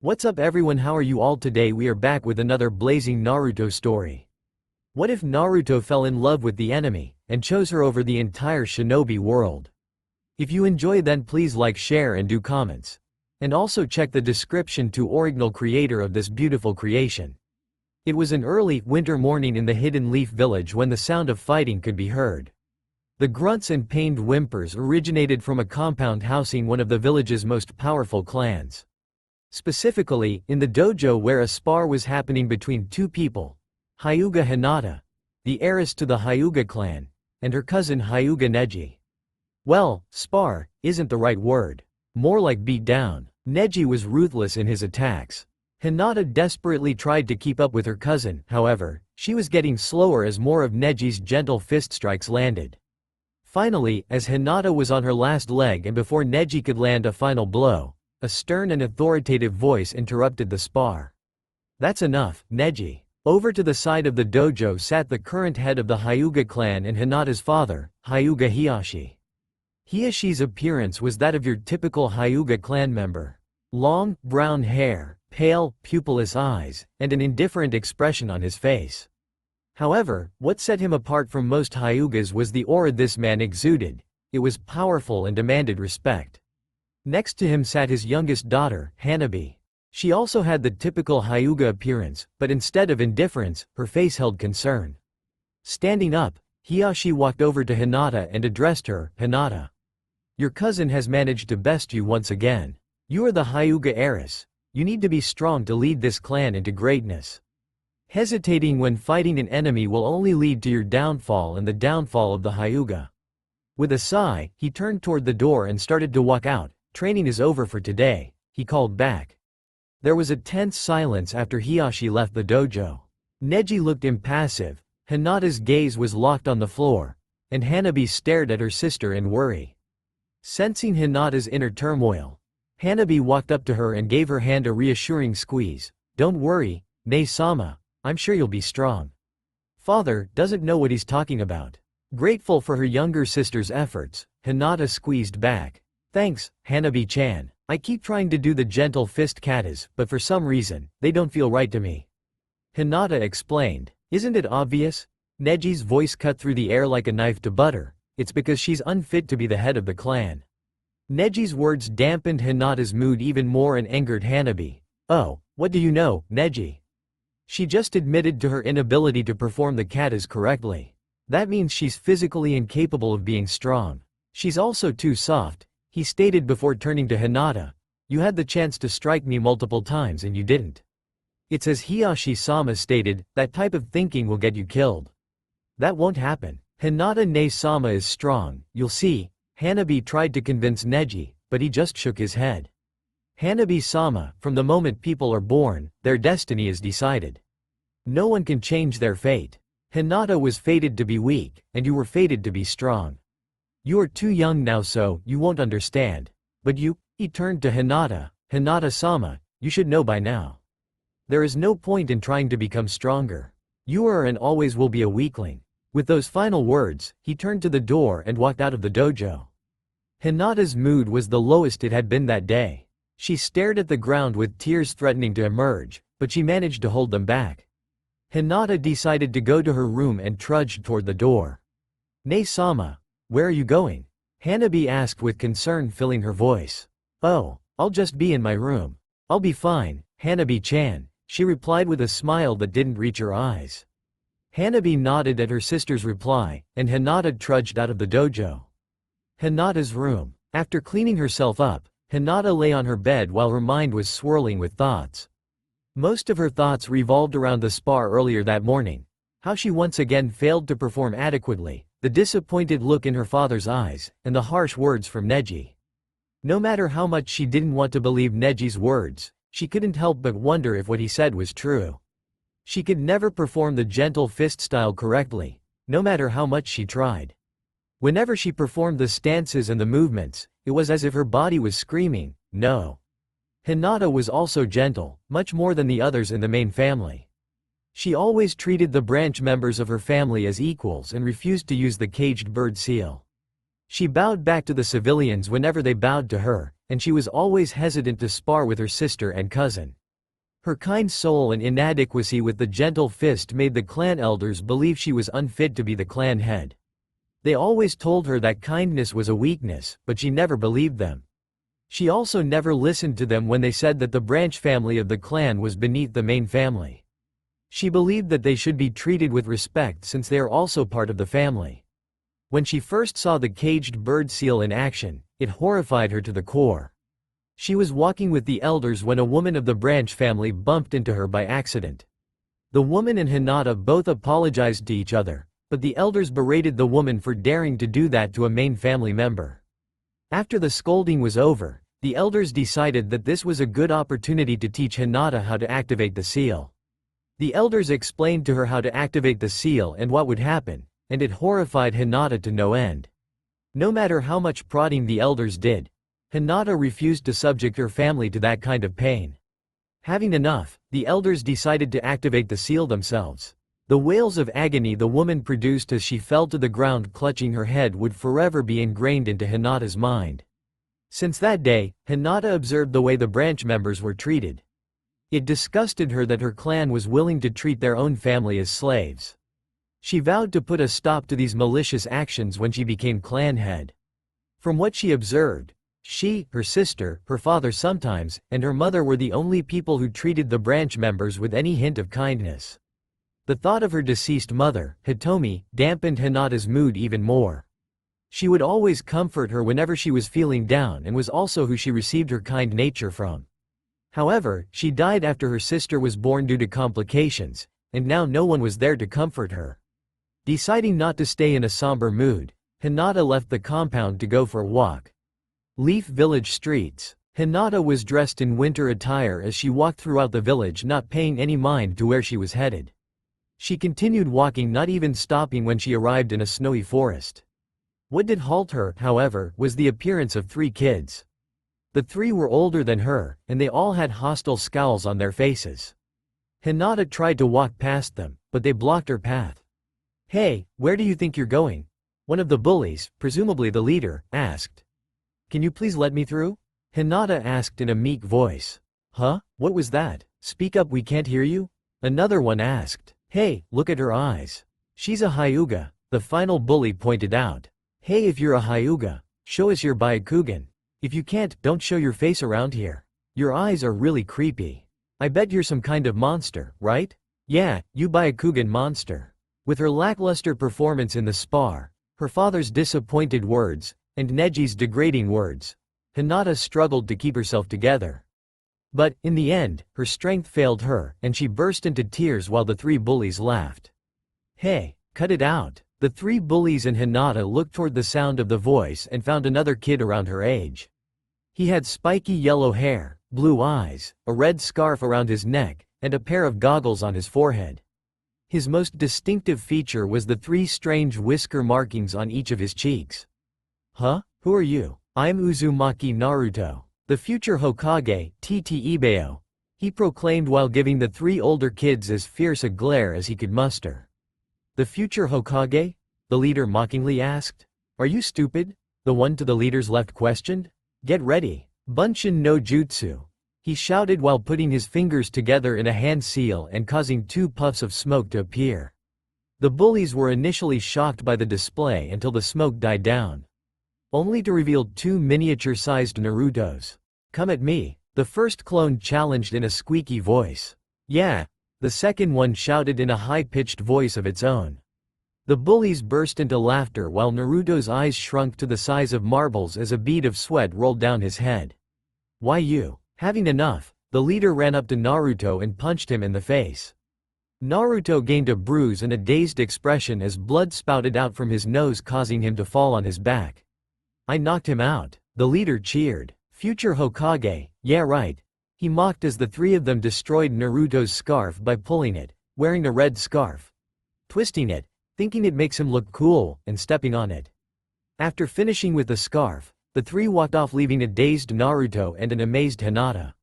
What's up everyone, how are you all today? We are back with another blazing Naruto story. What if Naruto fell in love with the enemy, and chose her over the entire Shinobi world? If you enjoy then please like, share and do comments. And also check the description to original creator of this beautiful creation. It was an early, winter morning in the Hidden Leaf village when the sound of fighting could be heard. The grunts and pained whimpers originated from a compound housing one of the village's most powerful clans. Specifically, in the dojo where a spar was happening between two people, Hyuga Hinata, the heiress to the Hyuga clan, and her cousin Hyuga Neji. Well, spar isn't the right word. More like beat down. Neji was ruthless in his attacks. Hinata desperately tried to keep up with her cousin, however, she was getting slower as more of Neji's gentle fist strikes landed. Finally, as Hinata was on her last leg and before Neji could land a final blow, a stern and authoritative voice interrupted the spar. "That's enough, Neji." Over to the side of the dojo sat the current head of the Hyuga clan and Hinata's father, Hyuga Hiyashi. Hiyashi's appearance was that of your typical Hyuga clan member. Long, brown hair, pale, pupilless eyes, and an indifferent expression on his face. However, what set him apart from most Hyugas was the aura this man exuded. It was powerful and demanded respect. Next to him sat his youngest daughter, Hanabi. She also had the typical Hyuga appearance, but instead of indifference, her face held concern. Standing up, Hiyashi walked over to Hinata and addressed her, "Hinata. Your cousin has managed to best you once again. You are the Hyuga heiress. You need to be strong to lead this clan into greatness. Hesitating when fighting an enemy will only lead to your downfall and the downfall of the Hyuga." With a sigh, he turned toward the door and started to walk out. "Training is over for today," he called back. There was a tense silence after Hiyashi left the dojo. Neji looked impassive, Hinata's gaze was locked on the floor, and Hanabi stared at her sister in worry. Sensing Hinata's inner turmoil, Hanabi walked up to her and gave her hand a reassuring squeeze. "Don't worry, Ne-sama. I'm sure you'll be strong." Father doesn't know what he's talking about. Grateful for her younger sister's efforts, Hinata squeezed back. "Thanks, Hanabi-chan. I keep trying to do the gentle fist katas, but for some reason, they don't feel right to me." Hinata explained. "Isn't it obvious?" Neji's voice cut through the air like a knife to butter. "It's because she's unfit to be the head of the clan." Neji's words dampened Hinata's mood even more and angered Hanabi. "Oh, what do you know, Neji? She just admitted to her inability to perform the katas correctly. That means she's physically incapable of being strong. She's also too soft," he stated before turning to Hinata. "You had the chance to strike me multiple times and you didn't. It's as Hiyashi-sama stated, that type of thinking will get you killed. That won't happen. Hinata Ne-sama is strong, you'll see." Hanabi tried to convince Neji, but he just shook his head. "Hanabi-sama, from the moment people are born, their destiny is decided. No one can change their fate. Hinata was fated to be weak, and you were fated to be strong. You are too young now so you won't understand. But you," he turned to Hinata, "Hinata-sama, you should know by now. There is no point in trying to become stronger. You are and always will be a weakling." With those final words, he turned to the door and walked out of the dojo. Hinata's mood was the lowest it had been that day. She stared at the ground with tears threatening to emerge, but she managed to hold them back. Hinata decided to go to her room and trudged toward the door. "Ne-sama, where are you going?" Hanabi asked with concern filling her voice. "Oh, I'll just be in my room. I'll be fine, Hanabi-chan," she replied with a smile that didn't reach her eyes. Hanabi nodded at her sister's reply, and Hinata trudged out of the dojo. Hinata's room. After cleaning herself up, Hinata lay on her bed while her mind was swirling with thoughts. Most of her thoughts revolved around the spar earlier that morning. How she once again failed to perform adequately, the disappointed look in her father's eyes, and the harsh words from Neji. No matter how much she didn't want to believe Neji's words, she couldn't help but wonder if what he said was true. She could never perform the gentle fist style correctly, no matter how much she tried. Whenever she performed the stances and the movements, it was as if her body was screaming, "No." Hinata was also gentle, much more than the others in the main family. She always treated the branch members of her family as equals and refused to use the caged bird seal. She bowed back to the civilians whenever they bowed to her, and she was always hesitant to spar with her sister and cousin. Her kind soul and inadequacy with the gentle fist made the clan elders believe she was unfit to be the clan head. They always told her that kindness was a weakness, but she never believed them. She also never listened to them when they said that the branch family of the clan was beneath the main family. She believed that they should be treated with respect since they are also part of the family. When she first saw the caged bird seal in action, it horrified her to the core. She was walking with the elders when a woman of the branch family bumped into her by accident. The woman and Hinata both apologized to each other, but the elders berated the woman for daring to do that to a main family member. After the scolding was over, the elders decided that this was a good opportunity to teach Hinata how to activate the seal. The elders explained to her how to activate the seal and what would happen, and it horrified Hinata to no end. No matter how much prodding the elders did, Hinata refused to subject her family to that kind of pain. Having enough, the elders decided to activate the seal themselves. The wails of agony the woman produced as she fell to the ground clutching her head would forever be ingrained into Hinata's mind. Since that day, Hinata observed the way the branch members were treated. It disgusted her that her clan was willing to treat their own family as slaves. She vowed to put a stop to these malicious actions when she became clan head. From what she observed, she, her sister, her father sometimes, and her mother were the only people who treated the branch members with any hint of kindness. The thought of her deceased mother, Hitomi, dampened Hinata's mood even more. She would always comfort her whenever she was feeling down and was also who she received her kind nature from. However, she died after her sister was born due to complications, and now no one was there to comfort her. Deciding not to stay in a somber mood, Hinata left the compound to go for a walk. Leaf Village streets. Hinata was dressed in winter attire as she walked throughout the village, not paying any mind to where she was headed. She continued walking, not even stopping when she arrived in a snowy forest. What did halt her, however, was the appearance of 3 kids. The 3 were older than her, and they all had hostile scowls on their faces. Hinata tried to walk past them, but they blocked her path. "Hey, where do you think you're going?" one of the bullies, presumably the leader, asked. "Can you please let me through?" Hinata asked in a meek voice. "Huh? What was that? Speak up, we can't hear you." Another one asked. "Hey, look at her eyes. She's a Hyuga," the final bully pointed out. "Hey, if you're a Hyuga, show us your Byakugan. If you can't, don't show your face around here. Your eyes are really creepy. I bet you're some kind of monster, right? Yeah, you Byakugan monster." With her lackluster performance in the spar, her father's disappointed words, and Neji's degrading words, Hinata struggled to keep herself together. But, in the end, her strength failed her, and she burst into tears while the 3 bullies laughed. "Hey, cut it out." The 3 bullies and Hinata looked toward the sound of the voice and found another kid around her age. He had spiky yellow hair, blue eyes, a red scarf around his neck, and a pair of goggles on his forehead. His most distinctive feature was the 3 strange whisker markings on each of his cheeks. "Huh? Who are you?" "I'm Uzumaki Naruto, the future Hokage, Tt Ibeo," he proclaimed while giving the 3 older kids as fierce a glare as he could muster. "The future Hokage?" the leader mockingly asked. "Are you stupid?" the one to the leader's left questioned. "Get ready. Bunshin no Jutsu," he shouted while putting his fingers together in a hand seal and causing 2 puffs of smoke to appear. The bullies were initially shocked by the display until the smoke died down, only to reveal 2 miniature-sized Narutos. "Come at me," the first clone challenged in a squeaky voice. "Yeah," the second one shouted in a high-pitched voice of its own. The bullies burst into laughter while Naruto's eyes shrunk to the size of marbles as a bead of sweat rolled down his head. "Why you?" Having enough, the leader ran up to Naruto and punched him in the face. Naruto gained a bruise and a dazed expression as blood spouted out from his nose, causing him to fall on his back. "I knocked him out," the leader cheered. "Future Hokage, yeah right," he mocked as the 3 of them destroyed Naruto's scarf by pulling it, wearing a red scarf, twisting it, thinking it makes him look cool, and stepping on it. After finishing with the scarf, the 3 walked off, leaving a dazed Naruto and an amazed Hinata.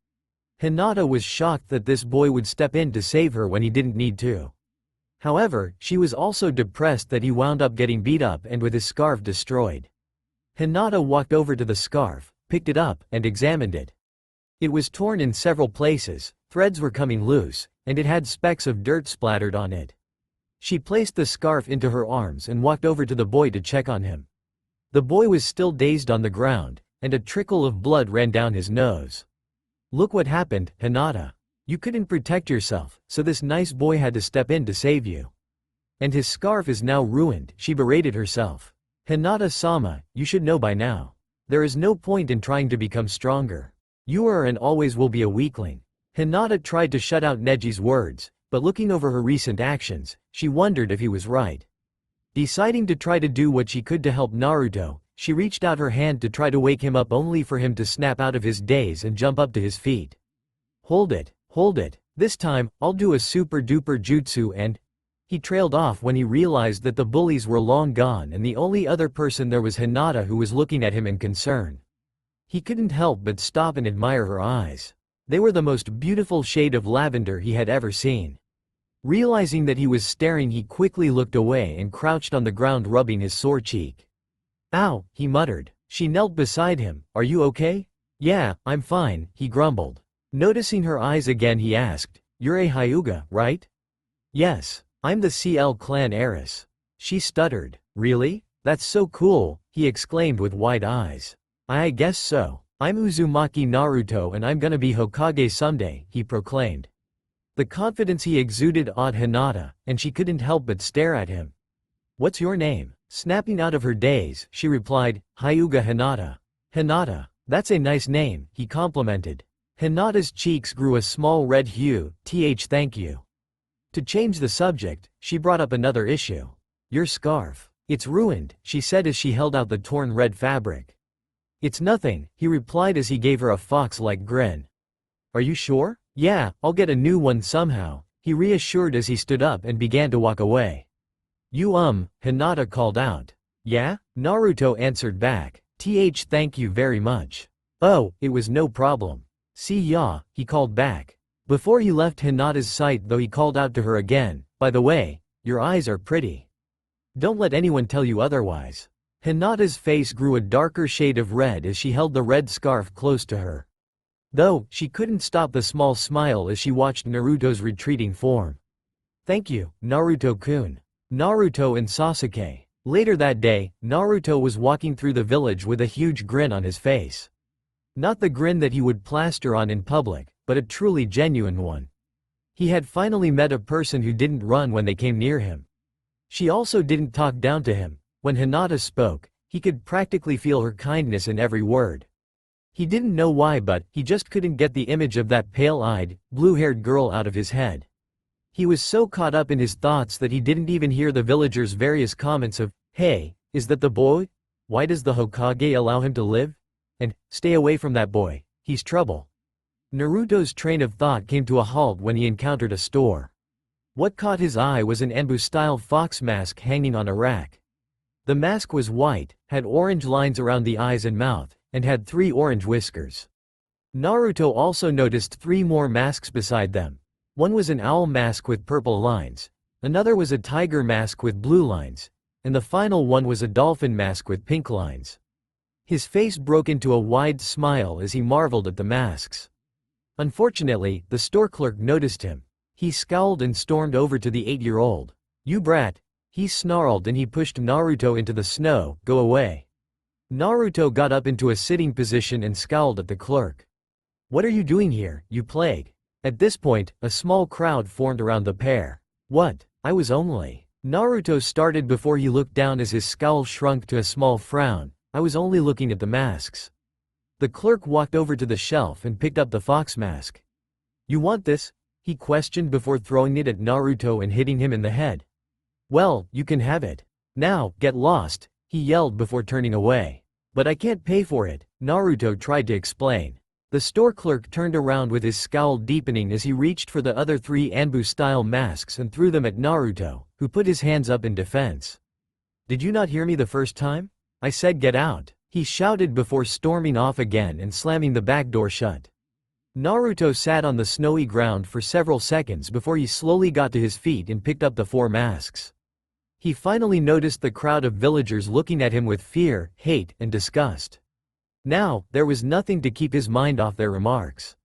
Hinata was shocked that this boy would step in to save her when he didn't need to. However, she was also depressed that he wound up getting beat up and with his scarf destroyed. Hinata walked over to the scarf, picked it up, and examined it. It was torn in several places, threads were coming loose, and it had specks of dirt splattered on it. She placed the scarf into her arms and walked over to the boy to check on him. The boy was still dazed on the ground, and a trickle of blood ran down his nose. "Look what happened, Hinata. You couldn't protect yourself, so this nice boy had to step in to save you. And his scarf is now ruined," she berated herself. "Hinata-sama, you should know by now. There is no point in trying to become stronger. You are and always will be a weakling." Hinata tried to shut out Neji's words, but looking over her recent actions, she wondered if he was right. Deciding to try to do what she could to help Naruto, she reached out her hand to try to wake him up only for him to snap out of his daze and jump up to his feet. Hold it, this time, I'll do a super duper jutsu and—" He trailed off when he realized that the bullies were long gone and the only other person there was Hinata, who was looking at him in concern. He couldn't help but stop and admire her eyes. They were the most beautiful shade of lavender he had ever seen. Realizing that he was staring, he quickly looked away and crouched on the ground, rubbing his sore cheek. "Ow," he muttered. She knelt beside him. "Are you okay?" "Yeah, I'm fine," he grumbled. Noticing her eyes again, he asked, "You're a Hyuga, right?" "Yes, I'm the CL clan heiress." She stuttered. "Really? That's so cool," he exclaimed with wide eyes. I guess so. I'm Uzumaki Naruto and I'm gonna be Hokage someday," he proclaimed. The confidence he exuded awed Hinata, and she couldn't help but stare at him. "What's your name?" Snapping out of her daze, she replied, "Hyuga Hinata." "Hinata, that's a nice name," he complimented. Hinata's cheeks grew a small red hue. Thank you." To change the subject, she brought up another issue. "Your scarf. It's ruined," she said as she held out the torn red fabric. "It's nothing," he replied as he gave her a fox-like grin. "Are you sure?" "Yeah, I'll get a new one somehow," he reassured as he stood up and began to walk away. "You Hinata called out. "Yeah?" Naruto answered back. Thank you very much." "Oh, it was no problem. See ya," he called back. Before he left Hinata's sight though, he called out to her again, "By the way, your eyes are pretty. Don't let anyone tell you otherwise." Hinata's face grew a darker shade of red as she held the red scarf close to her. Though, she couldn't stop the small smile as she watched Naruto's retreating form. "Thank you, Naruto-kun." Naruto and Sasuke. Later that day, Naruto was walking through the village with a huge grin on his face. Not the grin that he would plaster on in public, but a truly genuine one. He had finally met a person who didn't run when they came near him. She also didn't talk down to him. When Hinata spoke, he could practically feel her kindness in every word. He didn't know why, but he just couldn't get the image of that pale-eyed, blue-haired girl out of his head. He was so caught up in his thoughts that he didn't even hear the villagers' various comments of, "Hey, is that the boy? Why does the Hokage allow him to live?" And, "Stay away from that boy, he's trouble." Naruto's train of thought came to a halt when he encountered a store. What caught his eye was an Anbu-style fox mask hanging on a rack. The mask was white, had orange lines around the eyes and mouth, and had 3 orange whiskers. Naruto also noticed 3 more masks beside them. One was an owl mask with purple lines, another was a tiger mask with blue lines, and the final one was a dolphin mask with pink lines. His face broke into a wide smile as he marveled at the masks. Unfortunately, the store clerk noticed him. He scowled and stormed over to the 8-year-old. "You brat," he snarled, and he pushed Naruto into the snow. "Go away." Naruto got up into a sitting position and scowled at the clerk. "What are you doing here, you plague?" At this point, a small crowd formed around the pair. "What? I was only—" Naruto started before he looked down as his scowl shrunk to a small frown. "I was only looking at the masks." The clerk walked over to the shelf and picked up the fox mask. "You want this?" he questioned before throwing it at Naruto and hitting him in the head. "Well, you can have it. Now, get lost," he yelled before turning away. "But I can't pay for it," Naruto tried to explain. The store clerk turned around with his scowl deepening as he reached for the other 3 Anbu-style masks and threw them at Naruto, who put his hands up in defense. "Did you not hear me the first time? I said get out," he shouted before storming off again and slamming the back door shut. Naruto sat on the snowy ground for several seconds before he slowly got to his feet and picked up the 4 masks. He finally noticed the crowd of villagers looking at him with fear, hate, and disgust. Now, there was nothing to keep his mind off their remarks.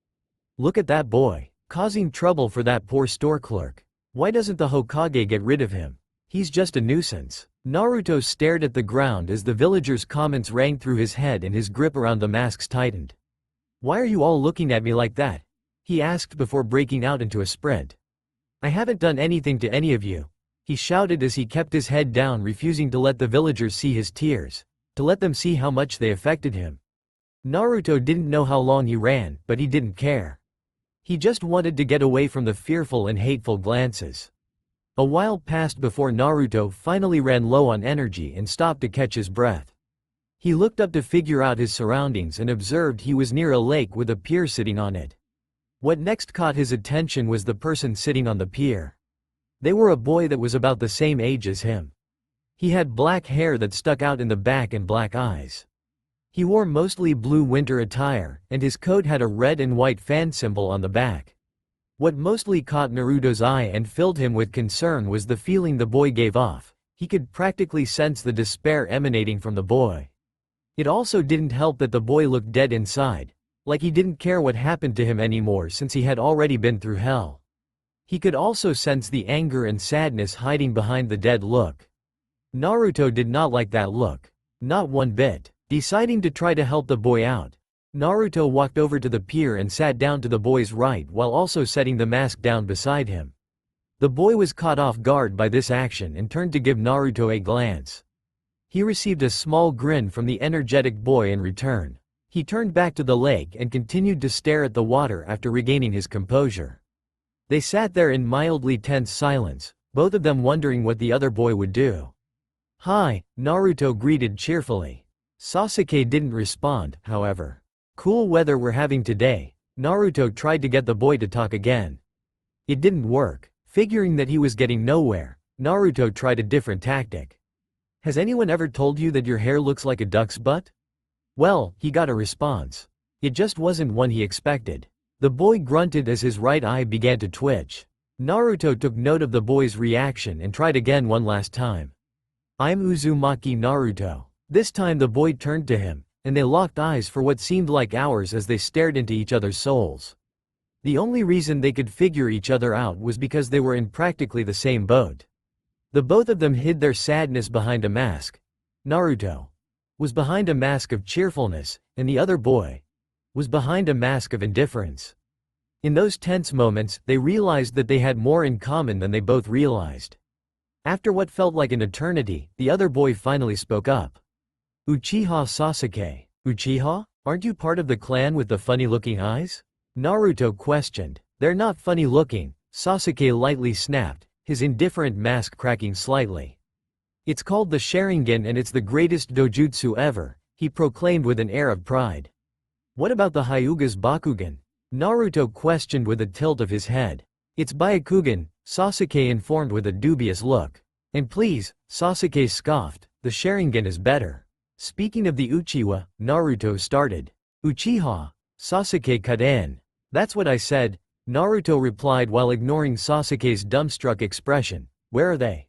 Look at that boy, causing trouble for that poor store clerk. Why doesn't the Hokage get rid of him? He's just a nuisance. Naruto stared at the ground as the villagers' comments rang through his head and his grip around the masks tightened. Why are you all looking at me like that? He asked before breaking out into a sprint. I haven't done anything to any of you, he shouted as he kept his head down, refusing to let the villagers see his tears, to let them see how much they affected him. Naruto didn't know how long he ran, but he didn't care. He just wanted to get away from the fearful and hateful glances. A while passed before Naruto finally ran low on energy and stopped to catch his breath. He looked up to figure out his surroundings and observed he was near a lake with a pier sitting on it. What next caught his attention was the person sitting on the pier. They were a boy that was about the same age as him. He had black hair that stuck out in the back and black eyes. He wore mostly blue winter attire, and his coat had a red and white fan symbol on the back. What mostly caught Naruto's eye and filled him with concern was the feeling the boy gave off. He could practically sense the despair emanating from the boy. It also didn't help that the boy looked dead inside, like he didn't care what happened to him anymore since he had already been through hell. He could also sense the anger and sadness hiding behind the dead look. Naruto did not like that look. Not one bit. Deciding to try to help the boy out, Naruto walked over to the pier and sat down to the boy's right while also setting the mask down beside him. The boy was caught off guard by this action and turned to give Naruto a glance. He received a small grin from the energetic boy in return. He turned back to the lake and continued to stare at the water after regaining his composure. They sat there in mildly tense silence, both of them wondering what the other boy would do. "Hi," Naruto greeted cheerfully. Sasuke didn't respond, however. "Cool weather we're having today." Naruto tried to get the boy to talk again. It didn't work. Figuring that he was getting nowhere, Naruto tried a different tactic. "Has anyone ever told you that your hair looks like a duck's butt?" Well, he got a response. It just wasn't one he expected. The boy grunted as his right eye began to twitch. Naruto took note of the boy's reaction and tried again one last time. "I'm Uzumaki Naruto." This time the boy turned to him, and they locked eyes for what seemed like hours as they stared into each other's souls. The only reason they could figure each other out was because they were in practically the same boat. The both of them hid their sadness behind a mask. Naruto was behind a mask of cheerfulness, and the other boy was behind a mask of indifference. In those tense moments, they realized that they had more in common than they both realized. After what felt like an eternity, the other boy finally spoke up. "Uchiha Sasuke." "Uchiha? Aren't you part of the clan with the funny-looking eyes?" Naruto questioned. "They're not funny-looking," Sasuke lightly snapped, his indifferent mask cracking slightly. "It's called the Sharingan and it's the greatest dojutsu ever," he proclaimed with an air of pride. "What about the Hyuga's Bakugan?" Naruto questioned with a tilt of his head. "It's Byakugan," Sasuke informed with a dubious look. "And please," Sasuke scoffed, "the Sharingan is better." Speaking of the Uchiwa, Naruto started. "Uchiha," Sasuke cut in. "That's what I said," Naruto replied while ignoring Sasuke's dumbstruck expression. "Where are they?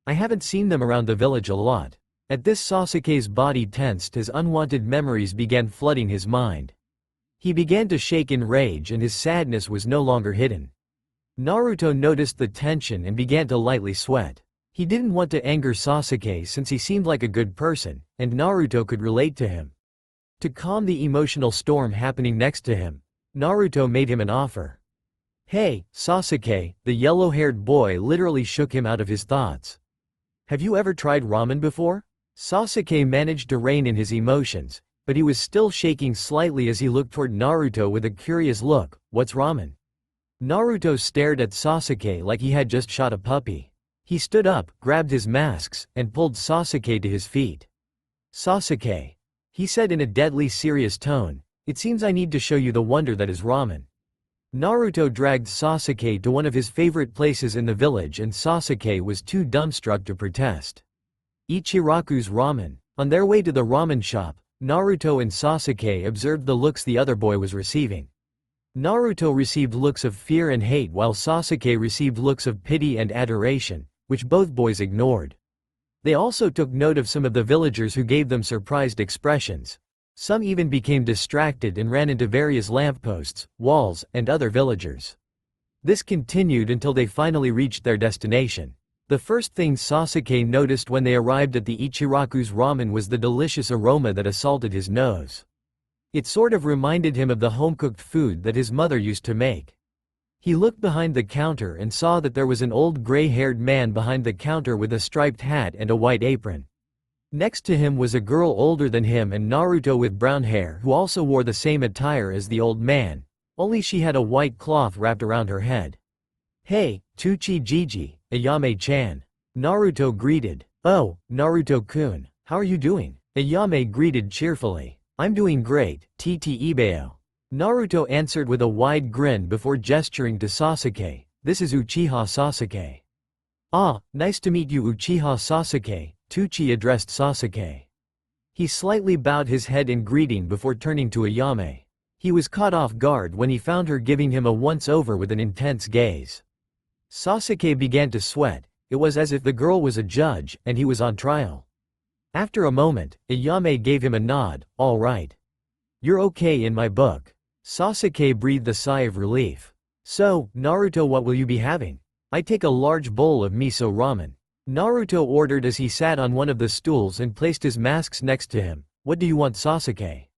I haven't seen them around the village a lot." At this, Sasuke's body tensed as unwanted memories began flooding his mind. He began to shake in rage and his sadness was no longer hidden. Naruto noticed the tension and began to lightly sweat. He didn't want to anger Sasuke since he seemed like a good person, and Naruto could relate to him. To calm the emotional storm happening next to him, Naruto made him an offer. "Hey, Sasuke," the yellow-haired boy literally shook him out of his thoughts. "Have you ever tried ramen before?" Sasuke managed to rein in his emotions, but he was still shaking slightly as he looked toward Naruto with a curious look. "What's ramen?" Naruto stared at Sasuke like he had just shot a puppy. He stood up, grabbed his masks, and pulled Sasuke to his feet. "Sasuke," he said in a deadly serious tone, "it seems I need to show you the wonder that is ramen." Naruto dragged Sasuke to one of his favorite places in the village and Sasuke was too dumbstruck to protest. Ichiraku's ramen. On their way to the ramen shop, Naruto and Sasuke observed the looks the other boy was receiving. Naruto received looks of fear and hate while Sasuke received looks of pity and adoration, which both boys ignored. They also took note of some of the villagers who gave them surprised expressions. Some even became distracted and ran into various lampposts, walls, and other villagers. This continued until they finally reached their destination. The first thing Sasuke noticed when they arrived at the Ichiraku's ramen was the delicious aroma that assaulted his nose. It sort of reminded him of the home-cooked food that his mother used to make. He looked behind the counter and saw that there was an old gray-haired man behind the counter with a striped hat and a white apron. Next to him was a girl older than him and Naruto with brown hair who also wore the same attire as the old man, only she had a white cloth wrapped around her head. "Hey, Tsuchi-Gigi, Ayame-chan." Naruto greeted. "Oh, Naruto-kun, how are you doing?" Ayame greeted cheerfully. "I'm doing great, Ibeo." Naruto answered with a wide grin before gesturing to Sasuke. "This is Uchiha Sasuke." "Ah, nice to meet you Uchiha Sasuke," Tsuchi addressed Sasuke. He slightly bowed his head in greeting before turning to Ayame. He was caught off guard when he found her giving him a once-over with an intense gaze. Sasuke began to sweat. It was as if the girl was a judge, and he was on trial. After a moment, Ayame gave him a nod. "All right. You're okay in my book." Sasuke breathed a sigh of relief. "So, Naruto, what will you be having?" "I take a large bowl of miso ramen." Naruto ordered as he sat on one of the stools and placed his masks next to him. "What do you want, Sasuke?"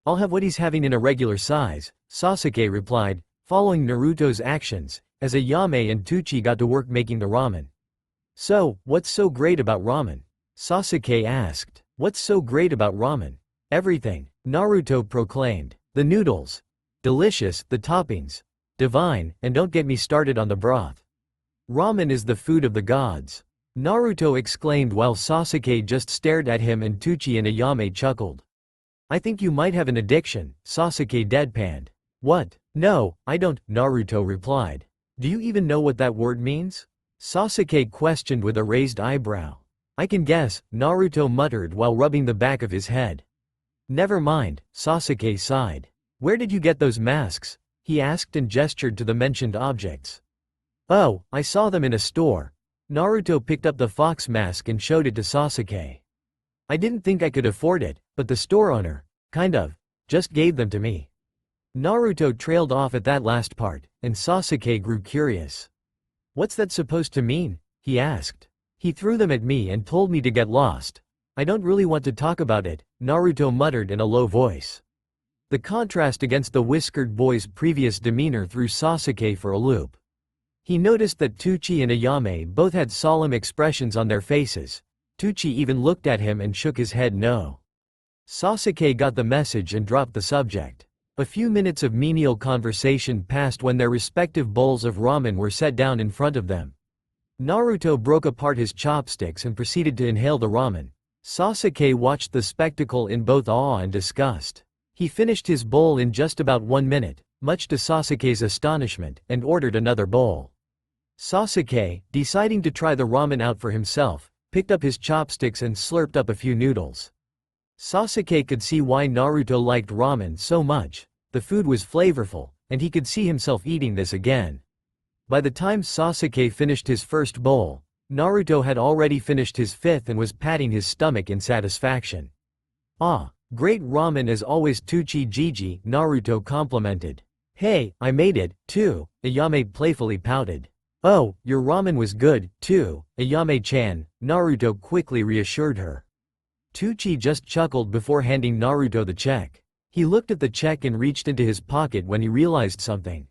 "I'll have what he's having in a regular size," Sasuke replied, following Naruto's actions, as Ayame and Tsuchi got to work making the ramen. "So, what's so great about ramen?" Sasuke asked. "What's so great about ramen?" "Everything," Naruto proclaimed. "The noodles. Delicious, the toppings. Divine, and don't get me started on the broth. Ramen is the food of the gods." Naruto exclaimed while Sasuke just stared at him and Tsuchi and Ayame chuckled. "I think you might have an addiction," Sasuke deadpanned. "What? No, I don't," Naruto replied. "Do you even know what that word means?" Sasuke questioned with a raised eyebrow. "I can guess," Naruto muttered while rubbing the back of his head. "Never mind," Sasuke sighed. "Where did you get those masks?" he asked and gestured to the mentioned objects. "Oh, I saw them in a store." Naruto picked up the fox mask and showed it to Sasuke. "I didn't think I could afford it, but the store owner, just gave them to me." Naruto trailed off at that last part, and Sasuke grew curious. "What's that supposed to mean?" he asked. "He threw them at me and told me to get lost. I don't really want to talk about it," Naruto muttered in a low voice. The contrast against the whiskered boy's previous demeanor threw Sasuke for a loop. He noticed that Tsuchi and Ayame both had solemn expressions on their faces. Tsuchi even looked at him and shook his head no. Sasuke got the message and dropped the subject. A few minutes of menial conversation passed when their respective bowls of ramen were set down in front of them. Naruto broke apart his chopsticks and proceeded to inhale the ramen. Sasuke watched the spectacle in both awe and disgust. He finished his bowl in just about 1 minute, much to Sasuke's astonishment, and ordered another bowl. Sasuke, deciding to try the ramen out for himself, picked up his chopsticks and slurped up a few noodles. Sasuke could see why Naruto liked ramen so much. The food was flavorful, and he could see himself eating this again. By the time Sasuke finished his first bowl, Naruto had already finished his fifth and was patting his stomach in satisfaction. "Ah, great ramen as always Tsuchi-Gigi," Naruto complimented. "Hey, I made it, too," Ayame playfully pouted. "Oh, your ramen was good, too, Ayame-chan," Naruto quickly reassured her. Tsuchi just chuckled before handing Naruto the check. He looked at the check and reached into his pocket when he realized something.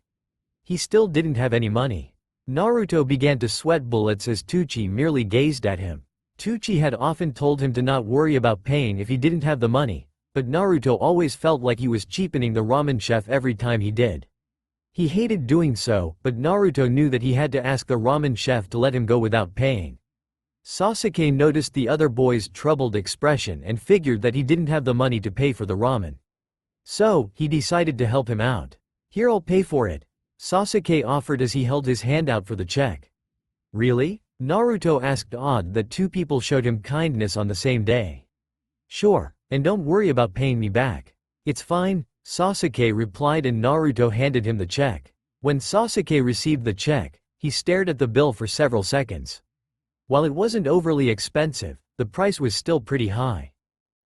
He still didn't have any money. Naruto began to sweat bullets as Tsuchi merely gazed at him. Tsuchi had often told him to not worry about paying if he didn't have the money, but Naruto always felt like he was cheapening the ramen chef every time he did. He hated doing so, but Naruto knew that he had to ask the ramen chef to let him go without paying. Sasuke noticed the other boy's troubled expression and figured that he didn't have the money to pay for the ramen. So, he decided to help him out. "Here, I'll pay for it," Sasuke offered as he held his hand out for the check. "Really?" Naruto asked, awed that two people showed him kindness on the same day. "Sure, and don't worry about paying me back. It's fine," Sasuke replied, and Naruto handed him the check. When Sasuke received the check, he stared at the bill for several seconds. While it wasn't overly expensive, the price was still pretty high.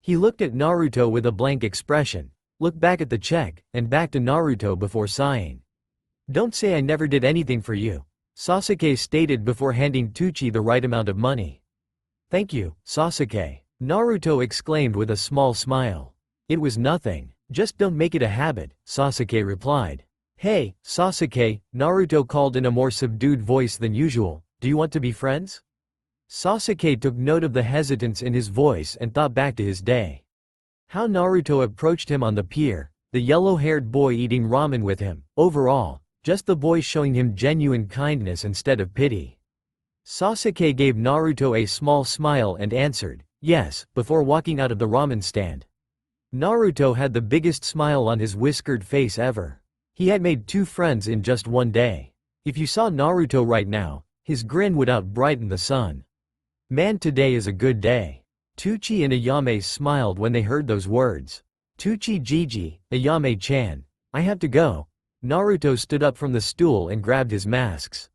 He looked at Naruto with a blank expression, looked back at the check, and back to Naruto before sighing. "Don't say I never did anything for you," Sasuke stated before handing Tucci the right amount of money. "Thank you, Sasuke," Naruto exclaimed with a small smile. "It was nothing. Just don't make it a habit," Sasuke replied. "Hey, Sasuke," Naruto called in a more subdued voice than usual, "do you want to be friends?" Sasuke took note of the hesitance in his voice and thought back to his day. How Naruto approached him on the pier, the yellow-haired boy eating ramen with him, overall, just the boy showing him genuine kindness instead of pity. Sasuke gave Naruto a small smile and answered, "Yes," before walking out of the ramen stand. Naruto had the biggest smile on his whiskered face ever. He had made 2 friends in just one day. If you saw Naruto right now, his grin would outbrighten the sun. "Man, today is a good day." Tucci and Ayame smiled when they heard those words. "Tucci Gigi, Ayame-chan, I have to go." Naruto stood up from the stool and grabbed his masks.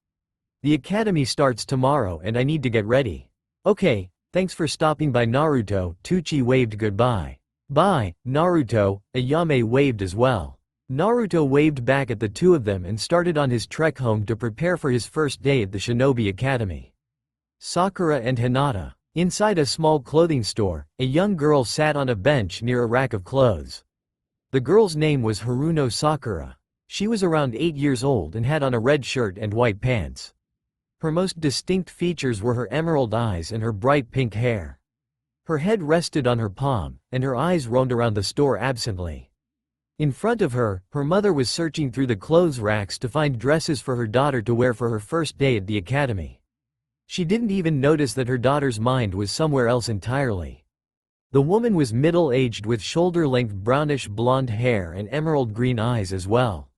"The academy starts tomorrow and I need to get ready." "Okay, thanks for stopping by Naruto." Tucci waved goodbye. "Bye, Naruto." Ayame waved as well. Naruto waved back at the two of them and started on his trek home to prepare for his first day at the Shinobi Academy. Sakura and Hinata. Inside a small clothing store, a young girl sat on a bench near a rack of clothes. The girl's name was Haruno Sakura. She was around 8 years old and had on a red shirt and white pants. Her most distinct features were her emerald eyes and her bright pink hair. Her head rested on her palm, and her eyes roamed around the store absently. In front of her, her mother was searching through the clothes racks to find dresses for her daughter to wear for her first day at the academy. She didn't even notice that her daughter's mind was somewhere else entirely. The woman was middle-aged with shoulder-length brownish blonde hair and emerald green eyes as well.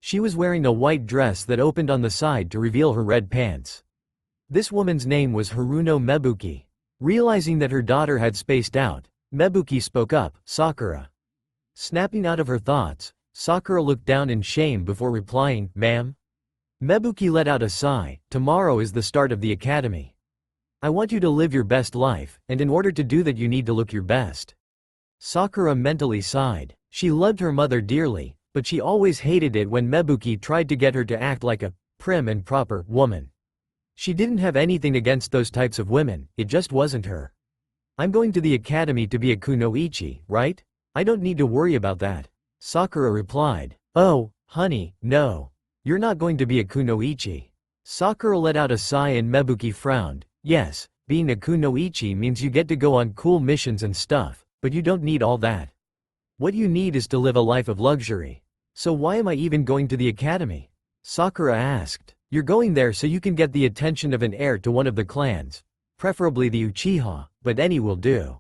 She was wearing a white dress that opened on the side to reveal her red pants. This woman's name was Haruno Mebuki. Realizing that her daughter had spaced out, Mebuki spoke up, "Sakura." Snapping out of her thoughts, Sakura looked down in shame before replying, "Ma'am?" Mebuki let out a sigh. "Tomorrow is the start of the academy. I want you to live your best life, and in order to do that you need to look your best." Sakura mentally sighed. She loved her mother dearly, but she always hated it when Mebuki tried to get her to act like a prim and proper woman. She didn't have anything against those types of women, it just wasn't her. "I'm going to the academy to be a kunoichi, right? I don't need to worry about that," Sakura replied. "Oh, honey, no. You're not going to be a kunoichi." Sakura let out a sigh and Mebuki frowned. "Yes, being a kunoichi means you get to go on cool missions and stuff, but you don't need all that. What you need is to live a life of luxury. So why am I even going to the academy?" Sakura asked. "You're going there so you can get the attention of an heir to one of the clans, preferably the Uchiha, but any will do.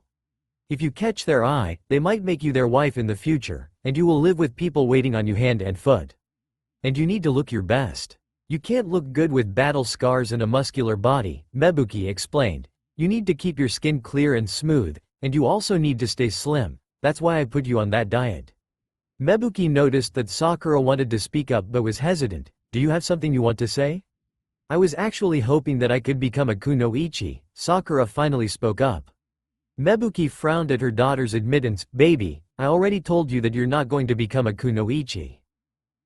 If you catch their eye, they might make you their wife in the future, and you will live with people waiting on you hand and foot. And you need to look your best. You can't look good with battle scars and a muscular body," Mebuki explained. "You need to keep your skin clear and smooth, and you also need to stay slim. That's why I put you on that diet." Mebuki noticed that Sakura wanted to speak up but was hesitant. "Do you have something you want to say?" "I was actually hoping that I could become a kunoichi," Sakura finally spoke up. Mebuki frowned at her daughter's admittance. "Baby, I already told you that you're not going to become a kunoichi."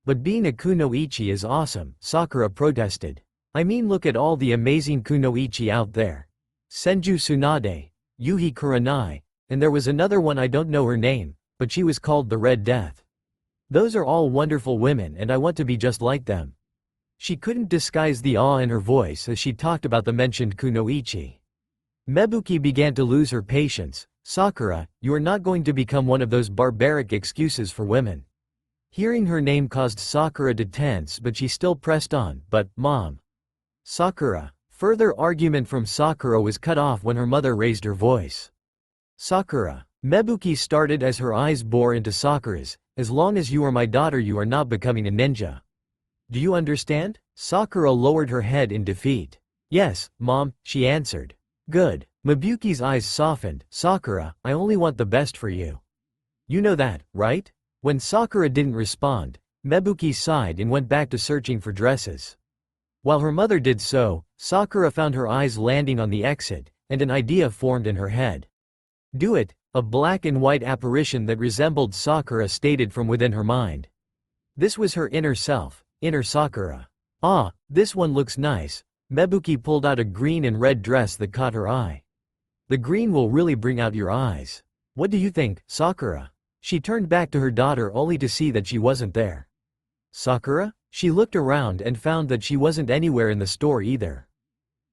"But being a kunoichi is awesome," Sakura protested. "I mean, look at all the amazing kunoichi out there. Senju Tsunade, Yuhi Kurenai, and there was another one I don't know her name, but she was called the Red Death. Those are all wonderful women and I want to be just like them." She couldn't disguise the awe in her voice as she talked about the mentioned kunoichi. Mebuki began to lose her patience. "Sakura, you are not going to become one of those barbaric excuses for women." Hearing her name caused Sakura to tense, but she still pressed on. "But, Mom." Sakura. Further argument from Sakura was cut off when her mother raised her voice. "Sakura." Mebuki started as her eyes bore into Sakura's. "As long as you are my daughter you are not becoming a ninja. Do you understand?" Sakura lowered her head in defeat. "Yes, Mom," she answered. "Good." Mebuki's eyes softened. "Sakura, I only want the best for you. You know that, right?" When Sakura didn't respond, Mebuki sighed and went back to searching for dresses. While her mother did so, Sakura found her eyes landing on the exit, and an idea formed in her head. Do it, a black and white apparition that resembled Sakura stated from within her mind. This was her inner self, inner Sakura. Ah, this one looks nice. Mebuki pulled out a green and red dress that caught her eye. The green will really bring out your eyes. What do you think, Sakura? She turned back to her daughter only to see that she wasn't there. Sakura? She looked around and found that she wasn't anywhere in the store either.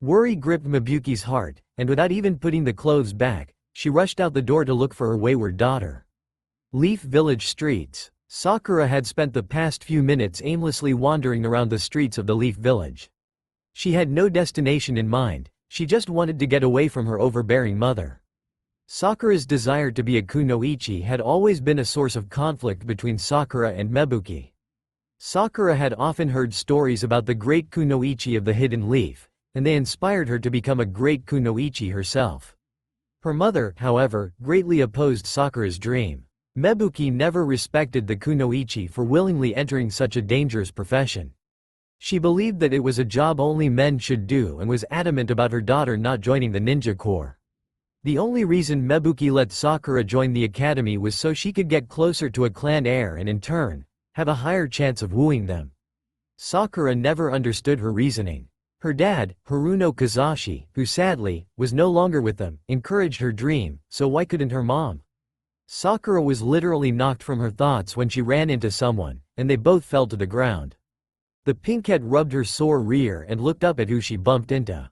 Worry gripped Mebuki's heart, and without even putting the clothes back, she rushed out the door to look for her wayward daughter. Leaf Village streets. Sakura had spent the past few minutes aimlessly wandering around the streets of the Leaf Village. She had no destination in mind, she just wanted to get away from her overbearing mother. Sakura's desire to be a kunoichi had always been a source of conflict between Sakura and Mebuki. Sakura had often heard stories about the great kunoichi of the Hidden Leaf, and they inspired her to become a great kunoichi herself. Her mother, however, greatly opposed Sakura's dream. Mebuki never respected the kunoichi for willingly entering such a dangerous profession. She believed that it was a job only men should do and was adamant about her daughter not joining the ninja corps. The only reason Mebuki let Sakura join the academy was so she could get closer to a clan heir and in turn, have a higher chance of wooing them. Sakura never understood her reasoning. Her dad, Haruno Kazashi, who sadly, was no longer with them, encouraged her dream, so why couldn't her mom? Sakura was literally knocked from her thoughts when she ran into someone, and they both fell to the ground. The pinkette rubbed her sore rear and looked up at who she bumped into.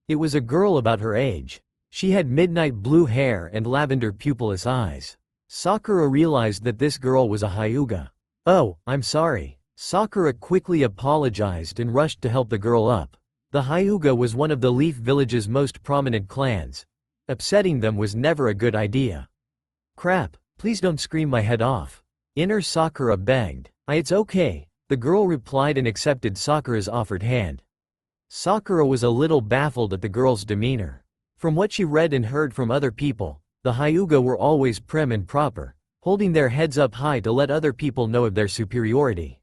It was a girl about her age. She had midnight blue hair and lavender pupilless eyes. Sakura realized that this girl was a Hyuga. Oh, I'm sorry. Sakura quickly apologized and rushed to help the girl up. The Hyuga was one of the Leaf Village's most prominent clans. Upsetting them was never a good idea. Crap, please don't scream my head off. Inner Sakura begged. It's okay, the girl replied and accepted Sakura's offered hand. Sakura was a little baffled at the girl's demeanor. From what she read and heard from other people, the Hyuga were always prim and proper, holding their heads up high to let other people know of their superiority.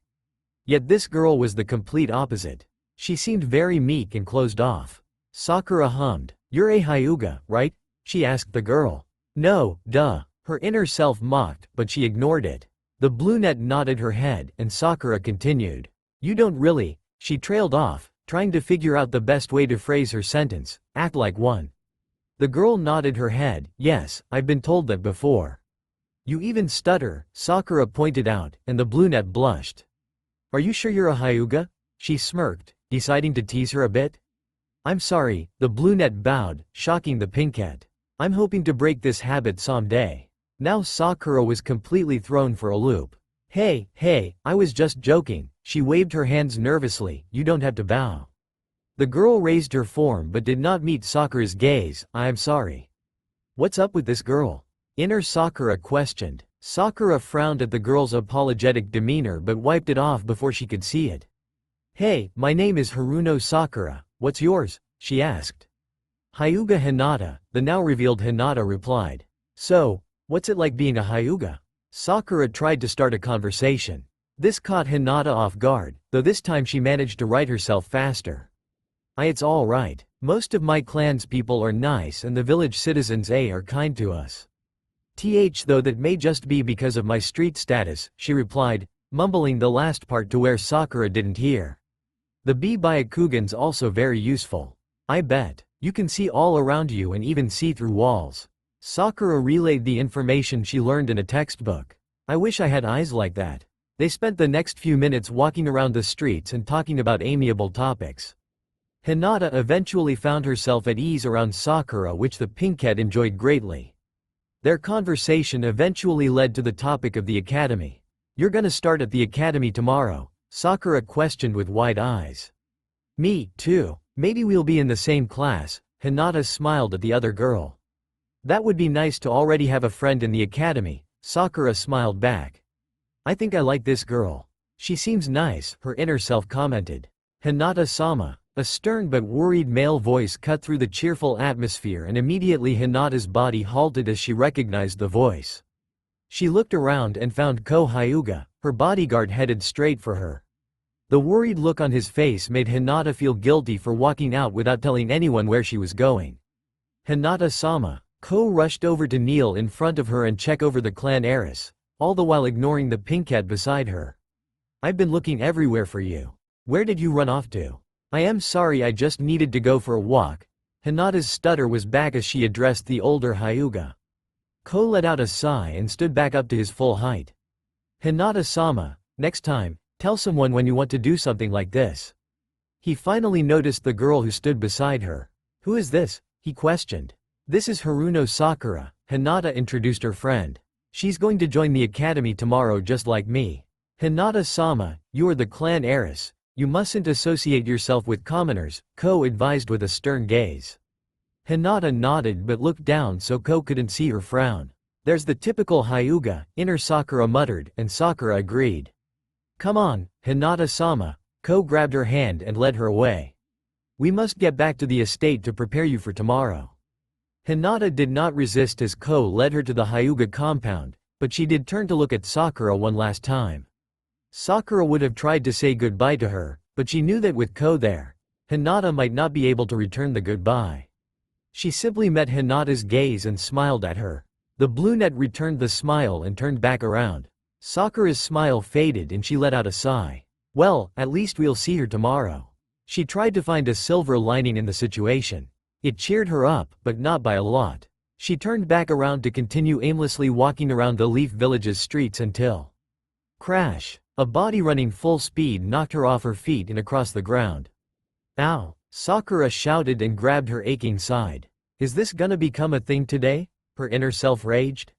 Yet this girl was the complete opposite. She seemed very meek and closed off. Sakura hummed. You're a Hyuga, right? She asked the girl. No, duh. Her inner self mocked, but she ignored it. The brunette nodded her head, and Sakura continued. You don't really. She trailed off, trying to figure out the best way to phrase her sentence. Act like one. The girl nodded her head. Yes, I've been told that before. You even stutter, Sakura pointed out, and the brunette blushed. Are you sure you're a Hyuga? She smirked, deciding to tease her a bit. I'm sorry, the brunette bowed, shocking the pinkette. I'm hoping to break this habit someday. Now Sakura was completely thrown for a loop. Hey, I was just joking, she waved her hands nervously, you don't have to bow. The girl raised her form but did not meet Sakura's gaze. I'm sorry. What's up with this girl? Inner Sakura questioned. Sakura frowned at the girl's apologetic demeanor but wiped it off before she could see it. Hey, my name is Haruno Sakura, what's yours? She asked. Hyuga Hinata, the now revealed Hinata replied. So, what's it like being a Hyuga? Sakura tried to start a conversation. This caught Hinata off guard, though this time she managed to right herself faster. It's all right. Most of my clan's people are nice and the village citizens are kind to us. Though that may just be because of my street status, she replied, mumbling the last part to where Sakura didn't hear. The Byakugan's also very useful. I bet. You can see all around you and even see through walls. Sakura relayed the information she learned in a textbook. I wish I had eyes like that. They spent the next few minutes walking around the streets and talking about amiable topics. Hinata eventually found herself at ease around Sakura, which the pinkette enjoyed greatly. Their conversation eventually led to the topic of the academy. You're gonna start at the academy tomorrow? Sakura questioned with wide eyes. Me, too. Maybe we'll be in the same class. Hinata smiled at the other girl. That would be nice to already have a friend in the academy, Sakura smiled back. I think I like this girl. She seems nice, her inner self commented. Hinata-sama. A stern but worried male voice cut through the cheerful atmosphere and immediately Hinata's body halted as she recognized the voice. She looked around and found Ko Hyuga, her bodyguard headed straight for her. The worried look on his face made Hinata feel guilty for walking out without telling anyone where she was going. "Hinata-sama." Ko rushed over to kneel in front of her and check over the clan heiress, all the while ignoring the pink cat beside her. "I've been looking everywhere for you. Where did you run off to?" "I am sorry, I just needed to go for a walk." Hinata's stutter was back as she addressed the older Hyuga. Ko let out a sigh and stood back up to his full height. "Hinata-sama, next time, tell someone when you want to do something like this." He finally noticed the girl who stood beside her. "Who is this?" he questioned. "This is Haruno Sakura," Hinata introduced her friend. "She's going to join the academy tomorrow just like me." "Hinata-sama, you are the clan heiress. You mustn't associate yourself with commoners," Ko advised with a stern gaze. Hinata nodded but looked down so Ko couldn't see her frown. "There's the typical Hyuga," inner Sakura muttered, and Sakura agreed. "Come on, Hinata-sama." Ko grabbed her hand and led her away. "We must get back to the estate to prepare you for tomorrow." Hinata did not resist as Ko led her to the Hyuga compound, but she did turn to look at Sakura one last time. Sakura would have tried to say goodbye to her, but she knew that with Ko there, Hinata might not be able to return the goodbye. She simply met Hinata's gaze and smiled at her. The brunette returned the smile and turned back around. Sakura's smile faded and she let out a sigh. "Well, at least we'll see her tomorrow." She tried to find a silver lining in the situation. It cheered her up, but not by a lot. She turned back around to continue aimlessly walking around the Leaf Village's streets until crash. A body running full speed knocked her off her feet and across the ground. "Ow!" Sakura shouted and grabbed her aching side. "Is this gonna become a thing today?" her inner self raged.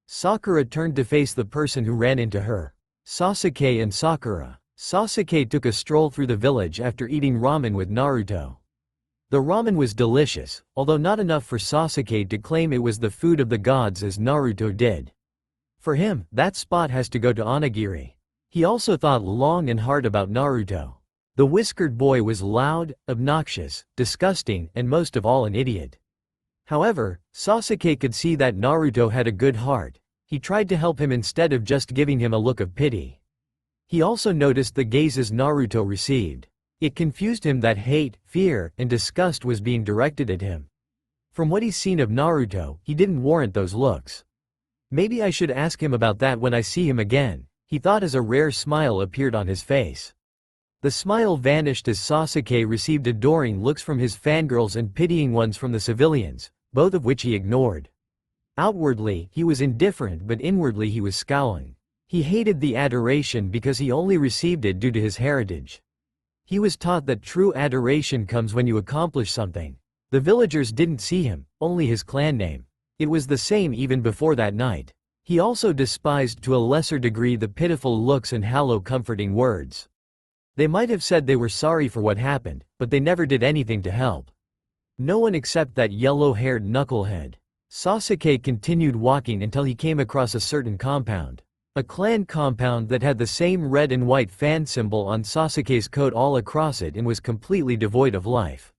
Sakura turned to face the person who ran into her. Sasuke and Sakura. Sasuke took a stroll through the village after eating ramen with Naruto. The ramen was delicious, although not enough for Sasuke to claim it was the food of the gods as Naruto did. For him, that spot has to go to Onigiri. He also thought long and hard about Naruto. The whiskered boy was loud, obnoxious, disgusting, and most of all an idiot. However, Sasuke could see that Naruto had a good heart. He tried to help him instead of just giving him a look of pity. He also noticed the gazes Naruto received. It confused him that hate, fear, and disgust was being directed at him. From what he's seen of Naruto, he didn't warrant those looks. Maybe I should ask him about that when I see him again, he thought as a rare smile appeared on his face. The smile vanished as Sasuke received adoring looks from his fangirls and pitying ones from the civilians, both of which he ignored. Outwardly, he was indifferent but inwardly he was scowling. He hated the adoration because he only received it due to his heritage. He was taught that true adoration comes when you accomplish something. The villagers didn't see him, only his clan name. It was the same even before that night. He also despised to a lesser degree the pitiful looks and hollow comforting words. They might have said they were sorry for what happened, but they never did anything to help. No one except that yellow-haired knucklehead. Sasuke continued walking until he came across a certain compound. A clan compound that had the same red and white fan symbol on Sasuke's coat all across it and was completely devoid of life.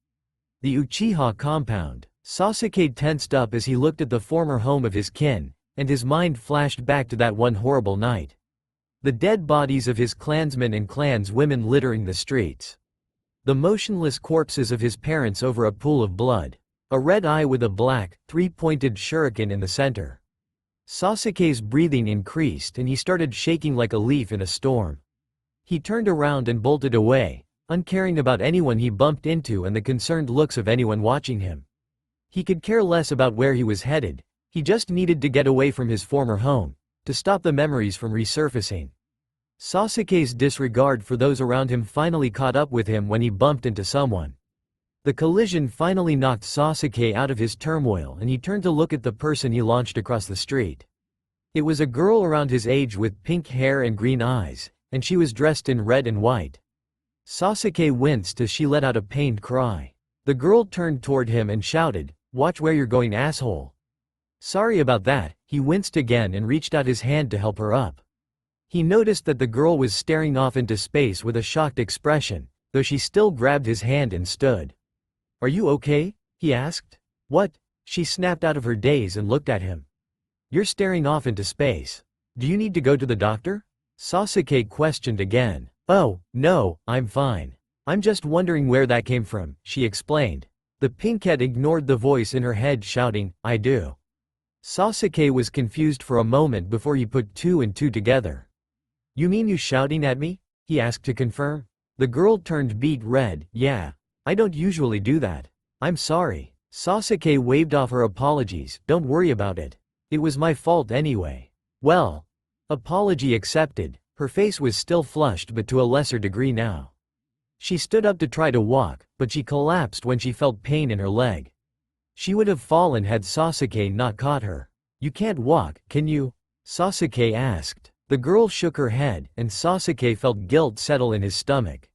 The Uchiha compound. Sasuke tensed up as he looked at the former home of his kin, and his mind flashed back to that one horrible night. The dead bodies of his clansmen and clanswomen littering the streets. The motionless corpses of his parents over a pool of blood. A red eye with a black, three-pointed shuriken in the center. Sasuke's breathing increased and he started shaking like a leaf in a storm. He turned around and bolted away, uncaring about anyone he bumped into and the concerned looks of anyone watching him. He could care less about where he was headed, he just needed to get away from his former home, to stop the memories from resurfacing. Sasuke's disregard for those around him finally caught up with him when he bumped into someone. The collision finally knocked Sasuke out of his turmoil and he turned to look at the person he launched across the street. It was a girl around his age with pink hair and green eyes, and she was dressed in red and white. Sasuke winced as she let out a pained cry. The girl turned toward him and shouted, "Watch where you're going, asshole." Sorry about that, he winced again and reached out his hand to help her up. He noticed that the girl was staring off into space with a shocked expression, though she still grabbed his hand and stood. "Are you okay?" he asked. "What?" She snapped out of her daze and looked at him. "You're staring off into space. Do you need to go to the doctor?" Sasuke questioned again. "Oh, no, I'm fine. I'm just wondering where that came from," she explained. The pinkette ignored the voice in her head shouting, "I do." Sasuke was confused for a moment before he put two and two together. "You mean you shouting at me?" he asked to confirm. The girl turned beet red. "Yeah. I don't usually do that. I'm sorry." Sasuke waved off her apologies. "Don't worry about it. It was my fault anyway." "Well." Apology accepted. Her face was still flushed but to a lesser degree now. She stood up to try to walk, but she collapsed when she felt pain in her leg. She would have fallen had Sasuke not caught her. "You can't walk, can you?" Sasuke asked. The girl shook her head, and Sasuke felt guilt settle in his stomach.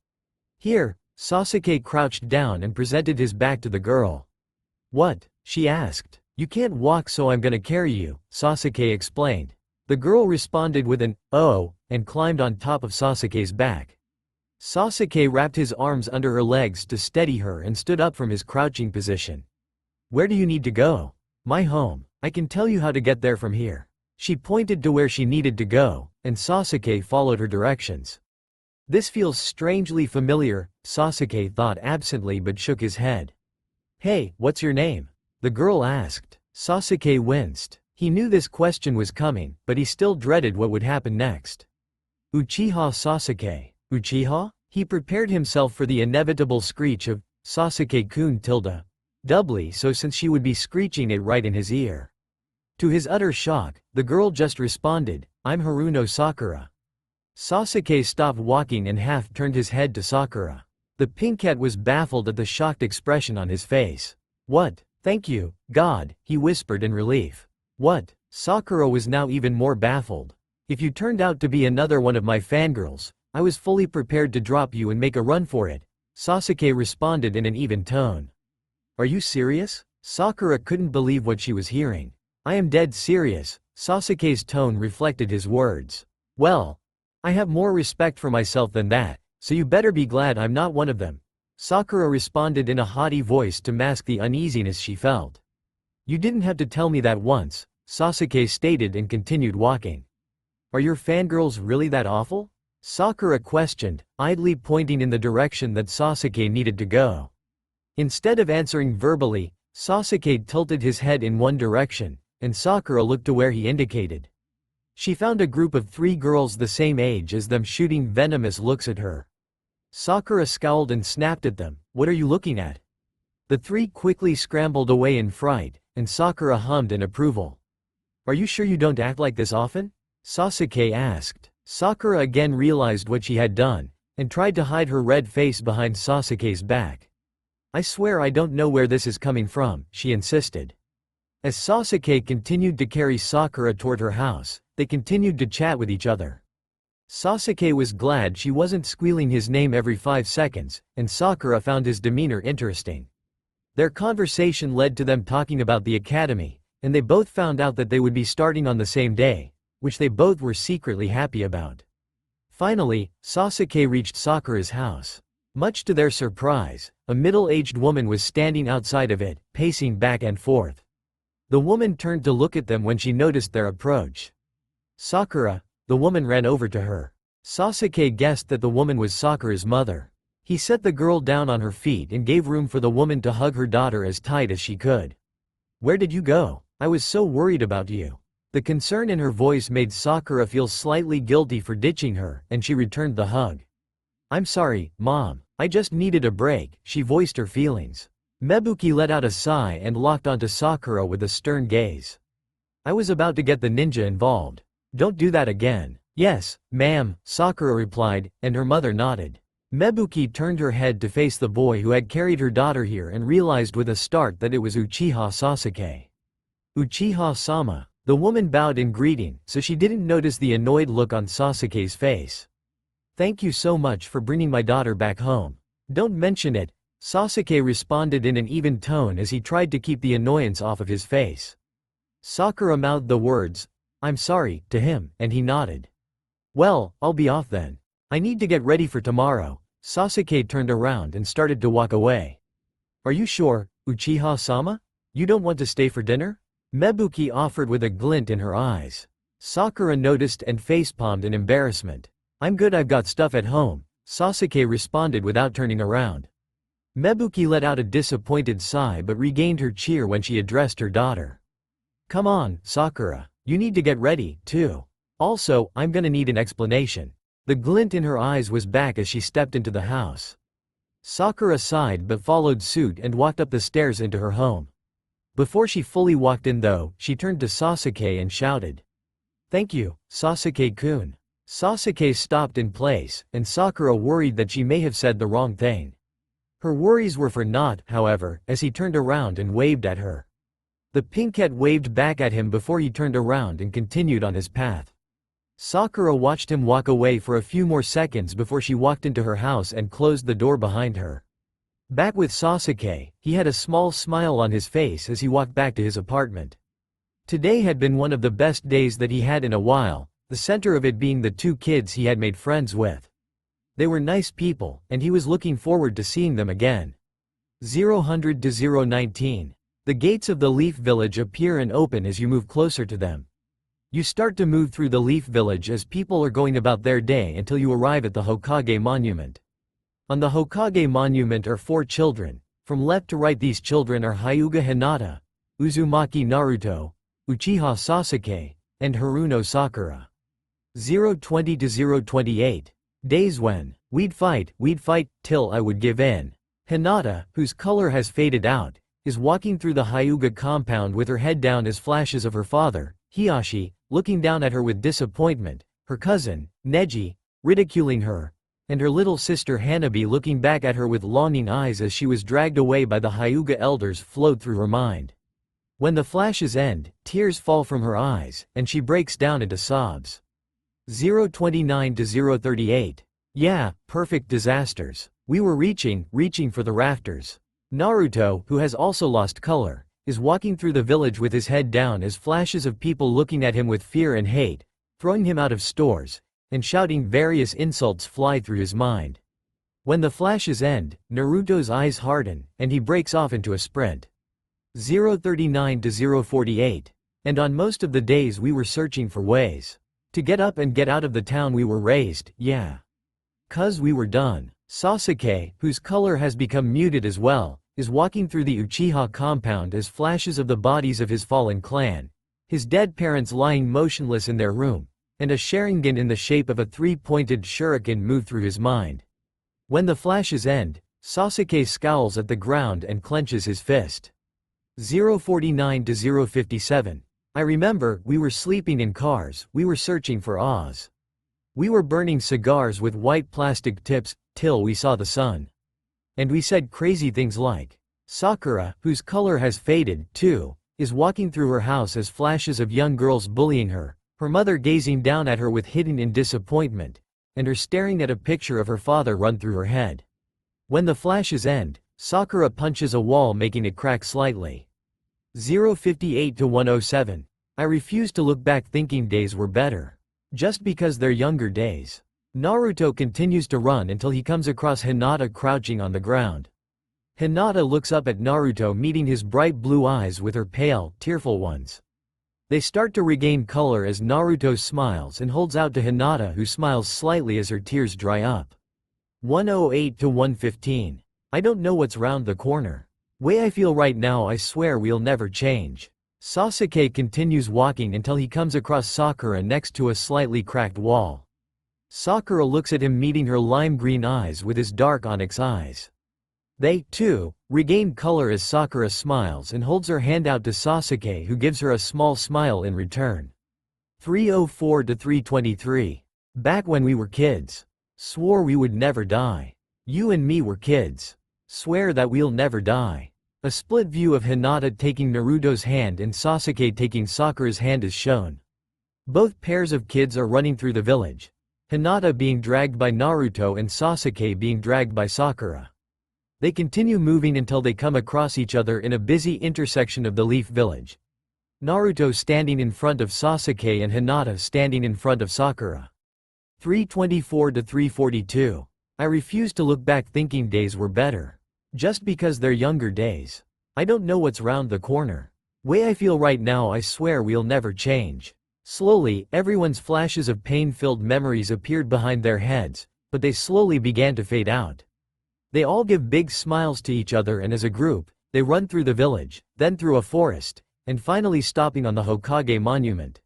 "Here." Sasuke crouched down and presented his back to the girl. "What?" she asked. "You can't walk, so I'm gonna carry you," Sasuke explained. The girl responded with an "oh," and climbed on top of Sasuke's back. Sasuke wrapped his arms under her legs to steady her and stood up from his crouching position. "Where do you need to go?" "My home. I can tell you how to get there from here." She pointed to where she needed to go, and Sasuke followed her directions. "This feels strangely familiar," Sasuke thought absently but shook his head. "Hey, what's your name?" the girl asked. Sasuke winced. He knew this question was coming, but he still dreaded what would happen next. "Uchiha Sasuke." "Uchiha?" He prepared himself for the inevitable screech of Sasuke-kun tilde. Doubly so since she would be screeching it right in his ear. To his utter shock, the girl just responded, "I'm Haruno Sakura." Sasuke stopped walking and half turned his head to Sakura. The pinkette was baffled at the shocked expression on his face. "What? Thank you, God," he whispered in relief. "What?" Sakura was now even more baffled. "If you turned out to be another one of my fangirls, I was fully prepared to drop you and make a run for it," Sasuke responded in an even tone. "Are you serious?" Sakura couldn't believe what she was hearing. "I am dead serious," Sasuke's tone reflected his words. "Well, I have more respect for myself than that, so you better be glad I'm not one of them," Sakura responded in a haughty voice to mask the uneasiness she felt. "You didn't have to tell me that once," Sasuke stated and continued walking. "Are your fangirls really that awful?" Sakura questioned, idly pointing in the direction that Sasuke needed to go. Instead of answering verbally, Sasuke tilted his head in one direction, and Sakura looked to where he indicated. She found a group of 3 girls the same age as them shooting venomous looks at her. Sakura scowled and snapped at them, "What are you looking at?" The 3 quickly scrambled away in fright, and Sakura hummed in approval. "Are you sure you don't act like this often?" Sasuke asked. Sakura again realized what she had done, and tried to hide her red face behind Sasuke's back. "I swear I don't know where this is coming from," she insisted. As Sasuke continued to carry Sakura toward her house, they continued to chat with each other. Sasuke was glad she wasn't squealing his name every 5 seconds, and Sakura found his demeanor interesting. Their conversation led to them talking about the academy, and they both found out that they would be starting on the same day, which they both were secretly happy about. Finally, Sasuke reached Sakura's house. Much to their surprise, a middle-aged woman was standing outside of it, pacing back and forth. The woman turned to look at them when she noticed their approach. "Sakura," the woman ran over to her. Sasuke guessed that the woman was Sakura's mother. He set the girl down on her feet and gave room for the woman to hug her daughter as tight as she could. "Where did you go? I was so worried about you." The concern in her voice made Sakura feel slightly guilty for ditching her, and she returned the hug. "I'm sorry, Mom. I just needed a break," she voiced her feelings. Mebuki let out a sigh and locked onto Sakura with a stern gaze. "I was about to get the ninja involved. Don't do that again." "Yes, ma'am," Sakura replied, and her mother nodded. Mebuki turned her head to face the boy who had carried her daughter here and realized with a start that it was Uchiha Sasuke. "Uchiha-sama." The woman bowed in greeting, so she didn't notice the annoyed look on Sasuke's face. "Thank you so much for bringing my daughter back home." "Don't mention it," Sasuke responded in an even tone as he tried to keep the annoyance off of his face. Sakura mouthed the words, "I'm sorry," to him, and he nodded. "Well, I'll be off then. I need to get ready for tomorrow." Sasuke turned around and started to walk away. "Are you sure, Uchiha-sama? You don't want to stay for dinner?" Mebuki offered with a glint in her eyes. Sakura noticed and facepalmed in embarrassment. I'm good, I've got stuff at home, Sasuke responded without turning around. Mebuki let out a disappointed sigh but regained her cheer when she addressed her daughter. Come on, Sakura. You need to get ready, too. Also, I'm gonna need an explanation. The glint in her eyes was back as she stepped into the house. Sakura sighed but followed suit and walked up the stairs into her home. Before she fully walked in though, she turned to Sasuke and shouted. Thank you, Sasuke-kun. Sasuke stopped in place, and Sakura worried that she may have said the wrong thing. Her worries were for naught, however, as he turned around and waved at her. The pinkette waved back at him before he turned around and continued on his path. Sakura watched him walk away for a few more seconds before she walked into her house and closed the door behind her. Back with Sasuke, he had a small smile on his face as he walked back to his apartment. Today had been one of the best days that he had in a while, the center of it being the two kids he had made friends with. They were nice people, and he was looking forward to seeing them again. 000 to 019. The gates of the Leaf Village appear and open as you move closer to them. You start to move through the Leaf Village as people are going about their day until you arrive at the Hokage Monument. On the Hokage Monument are 4 children. From left to right, these children are Hyuga Hinata, Uzumaki Naruto, Uchiha Sasuke, and Haruno Sakura. 020 to 028. Days when we'd fight till I would give in. Hinata, whose color has faded out, is walking through the Hyuga compound with her head down as flashes of her father, Hiashi, looking down at her with disappointment, her cousin, Neji, ridiculing her, and her little sister Hanabi looking back at her with longing eyes as she was dragged away by the Hyuga elders flowed through her mind. When the flashes end, tears fall from her eyes, and she breaks down into sobs. 029 to 038. Yeah, perfect disasters. We were reaching for the rafters. Naruto, who has also lost color, is walking through the village with his head down as flashes of people looking at him with fear and hate, throwing him out of stores, and shouting various insults fly through his mind. When the flashes end, Naruto's eyes harden, and he breaks off into a sprint. 039 to 048. And on most of the days we were searching for ways to get up and get out of the town we were raised, yeah. 'Cause we were done. Sasuke, whose color has become muted as well, is walking through the Uchiha compound as flashes of the bodies of his fallen clan, his dead parents lying motionless in their room, and a Sharingan in the shape of a 3-pointed shuriken move through his mind. When the flashes end, Sasuke scowls at the ground and clenches his fist. 049 to 057. I remember, we were sleeping in cars, we were searching for Oz. We were burning cigars with white plastic tips, till we saw the sun. And we said crazy things like, Sakura, whose color has faded, too, is walking through her house as flashes of young girls bullying her, her mother gazing down at her with hidden in disappointment, and her staring at a picture of her father run through her head. When the flashes end, Sakura punches a wall making it crack slightly. 058 to 107. I refuse to look back thinking days were better. Just because they're younger days. Naruto continues to run until he comes across Hinata crouching on the ground. Hinata looks up at Naruto meeting his bright blue eyes with her pale, tearful ones. They start to regain color as Naruto smiles and holds out to Hinata, who smiles slightly as her tears dry up. 108 to 115. I don't know what's round the corner. Way I feel right now, I swear we'll never change. Sasuke continues walking until he comes across Sakura next to a slightly cracked wall. Sakura looks at him meeting her lime green eyes with his dark onyx eyes. They, too, regain color as Sakura smiles and holds her hand out to Sasuke, who gives her a small smile in return. 304 to 323. Back when we were kids. Swore we would never die. You and me were kids. Swear that we'll never die. A split view of Hinata taking Naruto's hand and Sasuke taking Sakura's hand is shown. Both pairs of kids are running through the village. Hinata being dragged by Naruto and Sasuke being dragged by Sakura. They continue moving until they come across each other in a busy intersection of the Leaf Village. Naruto standing in front of Sasuke and Hinata standing in front of Sakura. 324 to 342. I refuse to look back thinking days were better. Just because they're younger days. I don't know what's round the corner. Way I feel right now, I swear we'll never change. Slowly, everyone's flashes of pain-filled memories appeared behind their heads, but they slowly began to fade out. They all give big smiles to each other, and as a group, they run through the village, then through a forest, and finally stopping on the Hokage monument.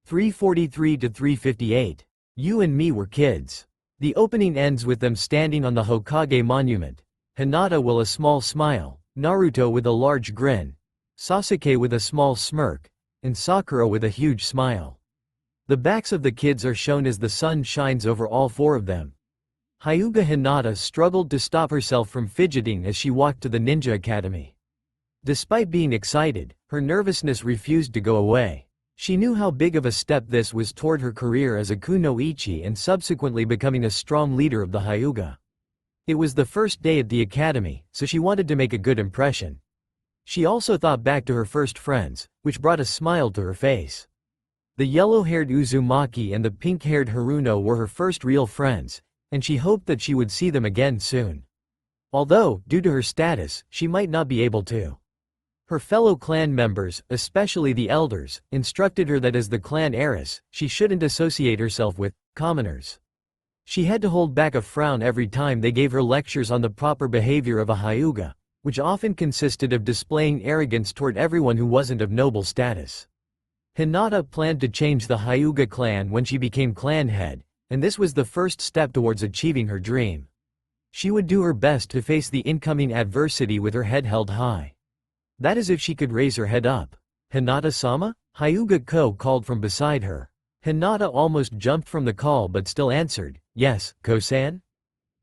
343 to 358. You and me were kids. The opening ends with them standing on the Hokage monument. Hinata with a small smile, Naruto with a large grin, Sasuke with a small smirk, and Sakura with a huge smile. The backs of the kids are shown as the sun shines over all four of them. Hyuga Hinata struggled to stop herself from fidgeting as she walked to the ninja academy. Despite being excited, her nervousness refused to go away. She knew how big of a step this was toward her career as a kunoichi and subsequently becoming a strong leader of the Hyuga. It was the first day at the academy, so she wanted to make a good impression. She also thought back to her first friends, which brought a smile to her face. The yellow-haired Uzumaki and the pink-haired Haruno were her first real friends, and she hoped that she would see them again soon. Although, due to her status, she might not be able to. Her fellow clan members, especially the elders, instructed her that as the clan heiress, she shouldn't associate herself with commoners. She had to hold back a frown every time they gave her lectures on the proper behavior of a Hyuga, which often consisted of displaying arrogance toward everyone who wasn't of noble status. Hinata planned to change the Hyuga clan when she became clan head, and this was the first step towards achieving her dream. She would do her best to face the incoming adversity with her head held high. That is if she could raise her head up. Hinata-sama? Hyuga Ko called from beside her. Hinata almost jumped from the call but still answered, "Yes, Ko-san?"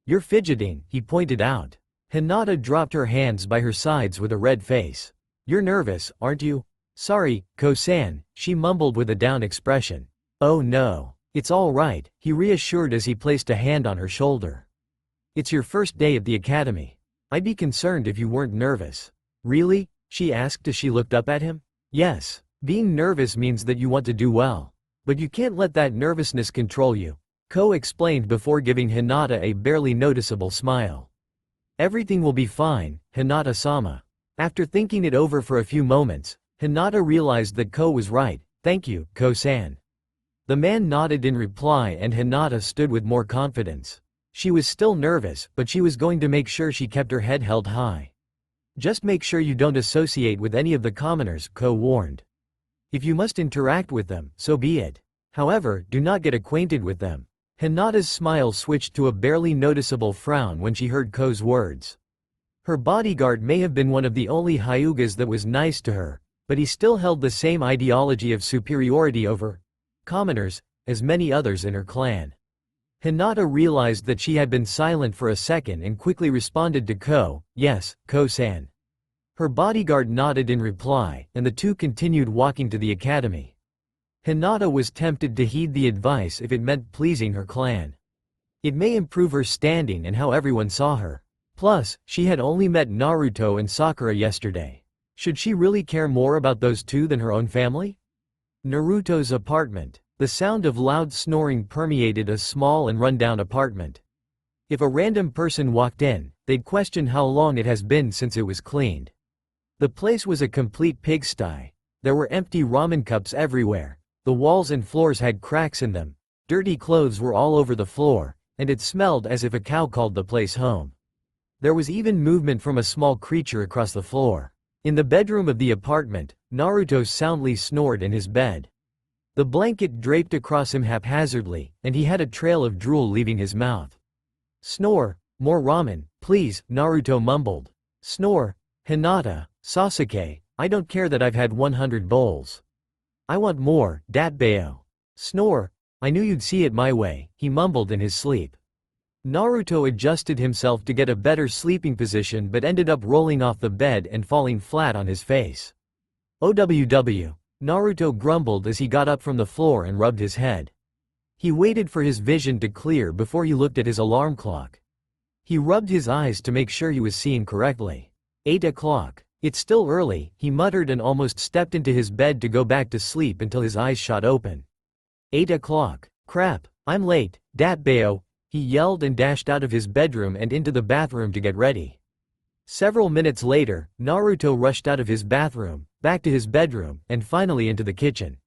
"You're fidgeting," he pointed out. Hinata dropped her hands by her sides with a red face. "You're nervous, aren't you?" "Sorry, Ko-san," she mumbled with a down expression. "Oh no. It's all right," he reassured as he placed a hand on her shoulder. "It's your first day at the academy. I'd be concerned if you weren't nervous." "Really?" she asked as she looked up at him. "Yes. Being nervous means that you want to do well. But you can't let that nervousness control you," Ko explained before giving Hinata a barely noticeable smile. "Everything will be fine, Hinata-sama." After thinking it over for a few moments, Hinata realized that Ko was right. "Thank you, Ko-san." The man nodded in reply and Hinata stood with more confidence. She was still nervous, but she was going to make sure she kept her head held high. "Just make sure you don't associate with any of the commoners," Ko warned. "If you must interact with them, so be it. However, do not get acquainted with them." Hinata's smile switched to a barely noticeable frown when she heard Ko's words. Her bodyguard may have been one of the only Hyugas that was nice to her, but he still held the same ideology of superiority over commoners as many others in her clan. Hinata realized that she had been silent for a second and quickly responded to Ko, "Yes, Ko-san." Her bodyguard nodded in reply, and the two continued walking to the academy. Hinata was tempted to heed the advice if it meant pleasing her clan. It may improve her standing and how everyone saw her. Plus, she had only met Naruto and Sakura yesterday. Should she really care more about those two than her own family? Naruto's apartment. The sound of loud snoring permeated a small and run-down apartment. If a random person walked in, they'd question how long it has been since it was cleaned. The place was a complete pigsty. There were empty ramen cups everywhere. The walls and floors had cracks in them. Dirty clothes were all over the floor, and it smelled as if a cow called the place home. There was even movement from a small creature across the floor. In the bedroom of the apartment, Naruto soundly snored in his bed. The blanket draped across him haphazardly, and he had a trail of drool leaving his mouth. "Snore, more ramen, please," Naruto mumbled. "Snore, Hinata, Sasuke, I don't care that I've had 100 bowls. I want more, Datbeo." "Snore, I knew you'd see it my way," he mumbled in his sleep. Naruto adjusted himself to get a better sleeping position but ended up rolling off the bed and falling flat on his face. "OWW." Naruto grumbled as he got up from the floor and rubbed his head. He waited for his vision to clear before he looked at his alarm clock. He rubbed his eyes to make sure he was seeing correctly. 8 o'clock. "It's still early," he muttered and almost stepped into his bed to go back to sleep until his eyes shot open. 8 o'clock. "Crap, I'm late, Datbeo," he yelled and dashed out of his bedroom and into the bathroom to get ready. Several minutes later, Naruto rushed out of his bathroom, back to his bedroom, and finally into the kitchen.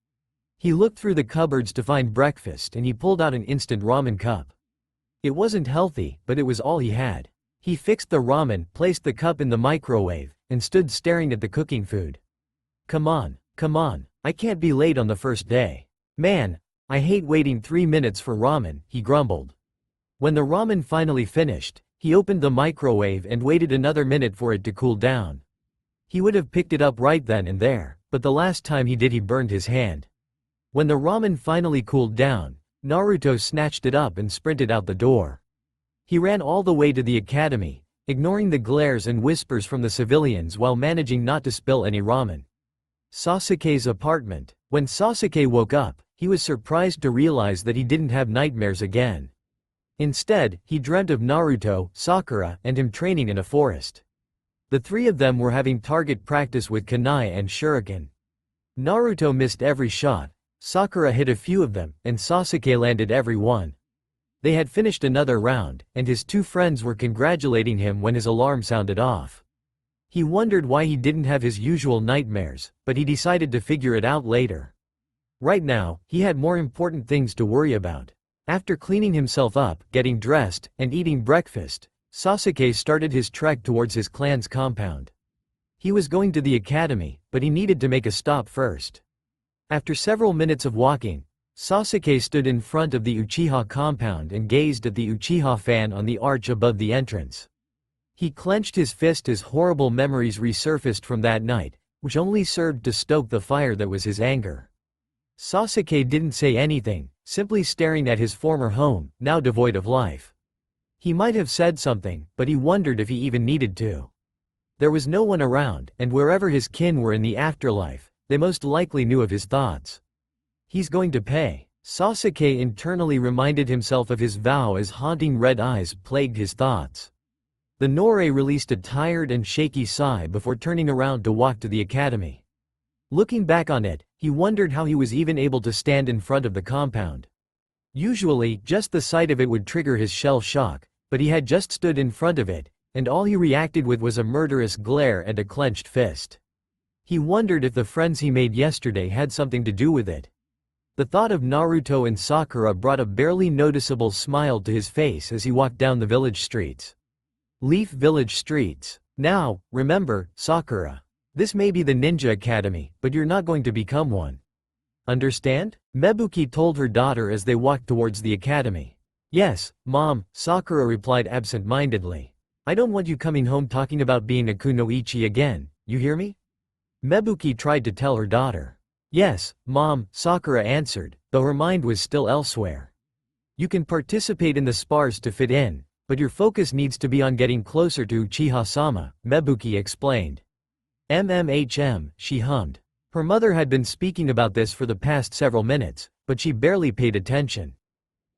He looked through the cupboards to find breakfast and he pulled out an instant ramen cup. It wasn't healthy, but it was all he had. He fixed the ramen, placed the cup in the microwave, and stood staring at the cooking food. Come on, I can't be late on the first day. Man, I hate waiting 3 minutes for ramen, he grumbled. When the ramen finally finished, he opened the microwave and waited another minute for it to cool down. He would have picked it up right then and there, but the last time he did he burned his hand. When the ramen finally cooled down, Naruto snatched it up and sprinted out the door. He ran all the way to the academy, ignoring the glares and whispers from the civilians while managing not to spill any ramen. Sasuke's apartment. When Sasuke woke up, he was surprised to realize that he didn't have nightmares again. Instead, he dreamt of Naruto, Sakura, and him training in a forest. The three of them were having target practice with kunai and shuriken. Naruto missed every shot, Sakura hit a few of them, and Sasuke landed every one. They had finished another round, and his two friends were congratulating him when his alarm sounded off. He wondered why he didn't have his usual nightmares, but he decided to figure it out later. Right now, he had more important things to worry about. After cleaning himself up, getting dressed, and eating breakfast, Sasuke started his trek towards his clan's compound. He was going to the academy, but he needed to make a stop first. After several minutes of walking, Sasuke stood in front of the Uchiha compound and gazed at the Uchiha fan on the arch above the entrance. He clenched his fist as horrible memories resurfaced from that night, which only served to stoke the fire that was his anger. Sasuke didn't say anything, simply staring at his former home, now devoid of life. He might have said something, but he wondered if he even needed to. There was no one around, and wherever his kin were in the afterlife, they most likely knew of his thoughts. He's going to pay. Sasuke internally reminded himself of his vow as haunting red eyes plagued his thoughts. The Nore released a tired and shaky sigh before turning around to walk to the academy. Looking back on it, he wondered how he was even able to stand in front of the compound. Usually, just the sight of it would trigger his shell shock, but he had just stood in front of it, and all he reacted with was a murderous glare and a clenched fist. He wondered if the friends he made yesterday had something to do with it. The thought of Naruto and Sakura brought a barely noticeable smile to his face as he walked down the village streets. Leaf Village streets. Now, remember, Sakura. This may be the ninja academy, but you're not going to become one. Understand? Mebuki told her daughter as they walked towards the academy. Yes, Mom, Sakura replied absent-mindedly. I don't want you coming home talking about being a kunoichi again, you hear me? Mebuki tried to tell her daughter. Yes, Mom, Sakura answered, though her mind was still elsewhere. You can participate in the spars to fit in, but your focus needs to be on getting closer to Uchiha-sama, Mebuki explained. She hummed. Her mother had been speaking about this for the past several minutes, but she barely paid attention.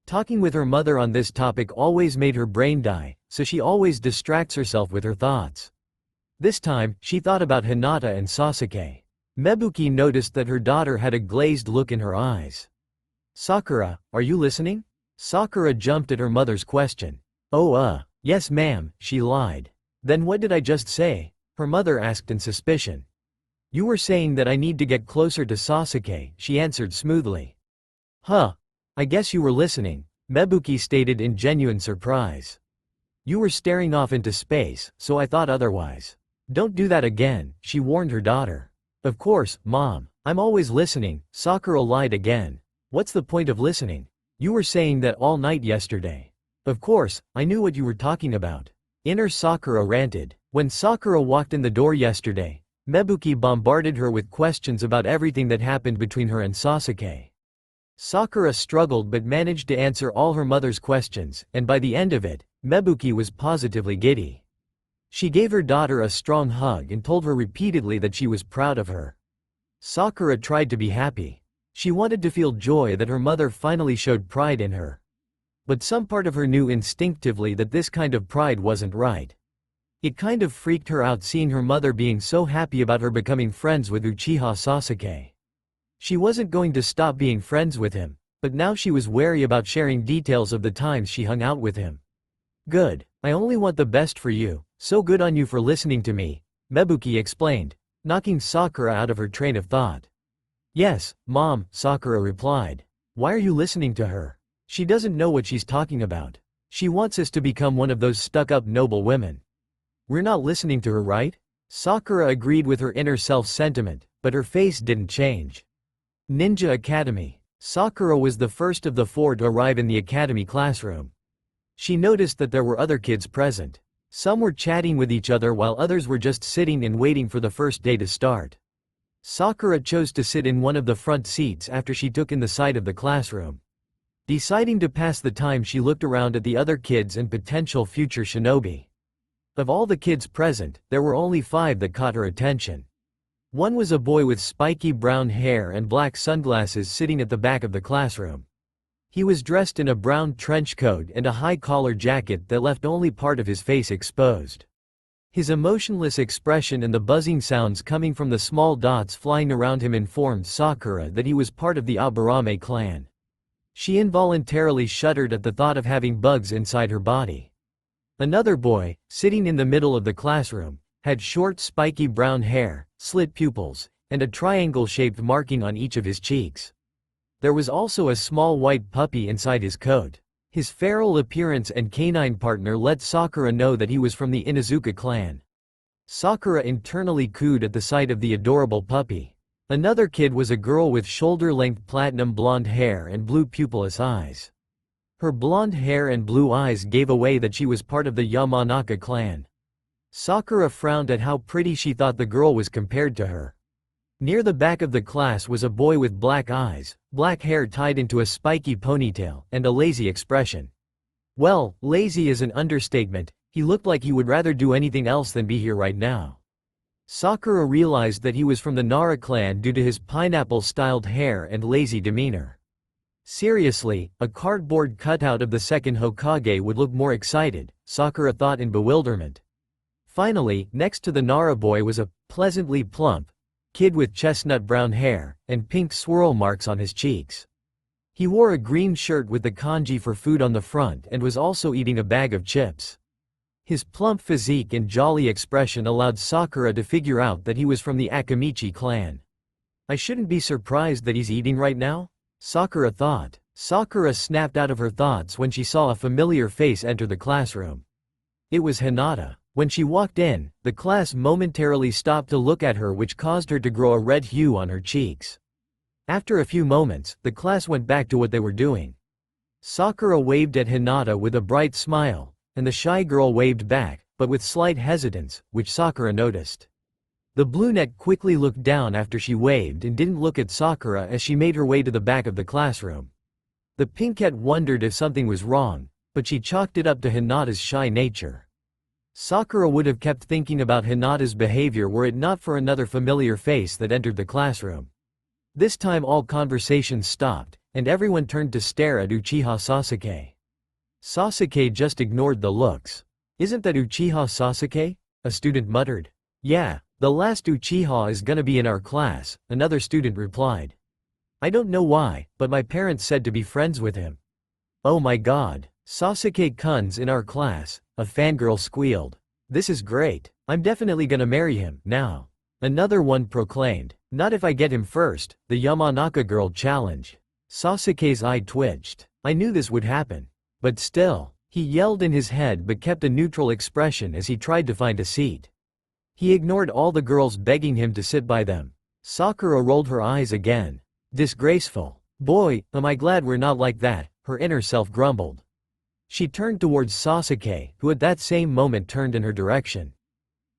Talking with her mother on this topic always made her brain die, so she always distracts herself with her thoughts. This time, she thought about Hinata and Sasuke. Mebuki noticed that her daughter had a glazed look in her eyes. Sakura, are you listening? Sakura jumped at her mother's question. Oh yes ma'am, she lied. Then what did I just say? Her mother asked in suspicion. You were saying that I need to get closer to Sasuke, she answered smoothly. Huh. I guess you were listening, Mebuki stated in genuine surprise. You were staring off into space, so I thought otherwise. Don't do that again, she warned her daughter. Of course, Mom. I'm always listening, Sakura lied again. What's the point of listening? You were saying that all night yesterday. Of course, I knew what you were talking about. Inner Sakura ranted. When Sakura walked in the door yesterday, Mebuki bombarded her with questions about everything that happened between her and Sasuke. Sakura struggled but managed to answer all her mother's questions, and by the end of it, Mebuki was positively giddy. She gave her daughter a strong hug and told her repeatedly that she was proud of her. Sakura tried to be happy. She wanted to feel joy that her mother finally showed pride in her. But some part of her knew instinctively that this kind of pride wasn't right. It kind of freaked her out seeing her mother being so happy about her becoming friends with Uchiha Sasuke. She wasn't going to stop being friends with him, but now she was wary about sharing details of the times she hung out with him. Good. I only want the best for you, so good on you for listening to me, Mebuki explained, knocking Sakura out of her train of thought. Yes, Mom, Sakura replied. Why are you listening to her? She doesn't know what she's talking about. She wants us to become one of those stuck-up noble women. We're not listening to her, right? Sakura agreed with her inner self-sentiment, but her face didn't change. Ninja Academy. Sakura was the first of the four to arrive in the academy classroom. She noticed that there were other kids present. Some were chatting with each other while others were just sitting and waiting for the first day to start. Sakura chose to sit in one of the front seats after she took in the sight of the classroom. Deciding to pass the time, she looked around at the other kids and potential future shinobi. Of all the kids present, there were only 5 that caught her attention. One was a boy with spiky brown hair and black sunglasses sitting at the back of the classroom. He was dressed in a brown trench coat and a high-collar jacket that left only part of his face exposed. His emotionless expression and the buzzing sounds coming from the small dots flying around him informed Sakura that he was part of the Aburame clan. She involuntarily shuddered at the thought of having bugs inside her body. Another boy, sitting in the middle of the classroom, had short spiky brown hair, slit pupils, and a triangle-shaped marking on each of his cheeks. There was also a small white puppy inside his coat. His feral appearance and canine partner let Sakura know that he was from the Inuzuka clan. Sakura internally cooed at the sight of the adorable puppy. Another kid was a girl with shoulder-length platinum blonde hair and blue pupilless eyes. Her blonde hair and blue eyes gave away that she was part of the Yamanaka clan. Sakura frowned at how pretty she thought the girl was compared to her. Near the back of the class was a boy with black eyes, black hair tied into a spiky ponytail, and a lazy expression. Well, lazy is an understatement. He looked like he would rather do anything else than be here right now. Sakura realized that he was from the Nara clan due to his pineapple-styled hair and lazy demeanor. Seriously, a cardboard cutout of the second Hokage would look more excited, Sakura thought in bewilderment. Finally, next to the Nara boy was a pleasantly plump kid with chestnut brown hair and pink swirl marks on his cheeks. He wore a green shirt with the kanji for food on the front and was also eating a bag of chips. His plump physique and jolly expression allowed Sakura to figure out that he was from the Akamichi clan. I shouldn't be surprised that he's eating right now, Sakura thought. Sakura snapped out of her thoughts when she saw a familiar face enter the classroom. It was Hinata. When she walked in, the class momentarily stopped to look at her, which caused her to grow a red hue on her cheeks. After a few moments, the class went back to what they were doing. Sakura waved at Hinata with a bright smile, and the shy girl waved back, but with slight hesitance, which Sakura noticed. The brunette quickly looked down after she waved and didn't look at Sakura as she made her way to the back of the classroom. The pinkette wondered if something was wrong, but she chalked it up to Hinata's shy nature. Sakura would have kept thinking about Hinata's behavior were it not for another familiar face that entered the classroom. This time all conversations stopped, and everyone turned to stare at Uchiha Sasuke. Sasuke just ignored the looks. Isn't that Uchiha Sasuke? A student muttered. Yeah, the last Uchiha is gonna be in our class, another student replied. I don't know why, but my parents said to be friends with him. Oh my god, Sasuke-kun's in our class, a fangirl squealed. This is great. I'm definitely gonna marry him, now. Another one proclaimed. Not if I get him first, the Yamanaka girl challenged. Sasuke's eye twitched. I knew this would happen. But still, he yelled in his head but kept a neutral expression as he tried to find a seat. He ignored all the girls begging him to sit by them. Sakura rolled her eyes again. Disgraceful. Boy, am I glad we're not like that, her inner self grumbled. She turned towards Sasuke, who at that same moment turned in her direction.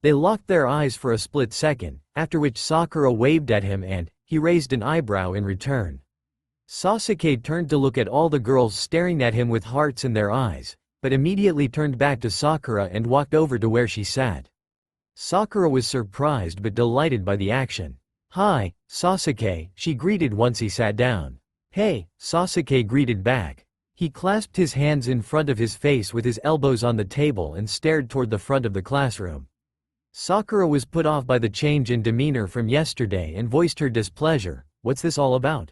They locked their eyes for a split second, after which Sakura waved at him and he raised an eyebrow in return. Sasuke turned to look at all the girls staring at him with hearts in their eyes, but immediately turned back to Sakura and walked over to where she sat. Sakura was surprised but delighted by the action. Hi, Sasuke, she greeted once he sat down. Hey, Sasuke greeted back. He clasped his hands in front of his face with his elbows on the table and stared toward the front of the classroom. Sakura was put off by the change in demeanor from yesterday and voiced her displeasure. What's this all about?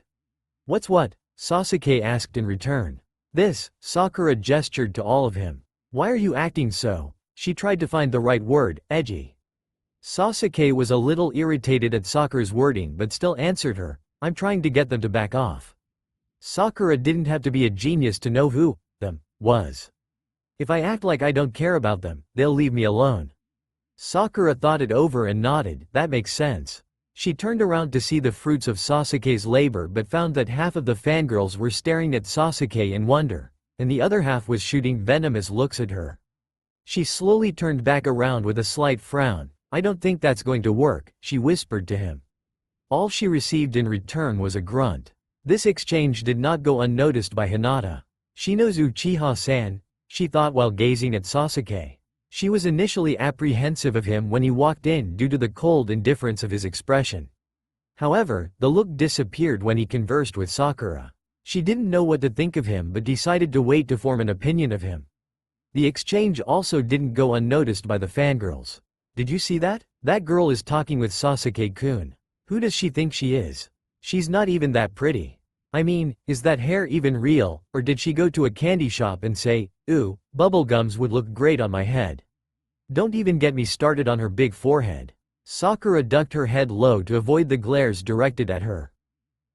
What's what? Sasuke asked in return. This, Sakura gestured to all of him. Why are you acting so? She tried to find the right word, edgy. Sasuke was a little irritated at Sakura's wording but still answered her. I'm trying to get them to back off. Sakura didn't have to be a genius to know who them was. If I act like I don't care about them, they'll leave me alone. Sakura thought it over and nodded, that makes sense. She turned around to see the fruits of Sasuke's labor but found that half of the fangirls were staring at Sasuke in wonder, and the other half was shooting venomous looks at her. She slowly turned back around with a slight frown. I don't think that's going to work, she whispered to him. All she received in return was a grunt. This exchange did not go unnoticed by Hinata. She knows Uchiha-san, she thought while gazing at Sasuke. She was initially apprehensive of him when he walked in due to the cold indifference of his expression. However, the look disappeared when he conversed with Sakura. She didn't know what to think of him but decided to wait to form an opinion of him. The exchange also didn't go unnoticed by the fangirls. Did you see that? That girl is talking with Sasuke-kun. Who does she think she is? She's not even that pretty. I mean, is that hair even real, or did she go to a candy shop and say, ooh, bubblegums would look great on my head? Don't even get me started on her big forehead. Sakura ducked her head low to avoid the glares directed at her.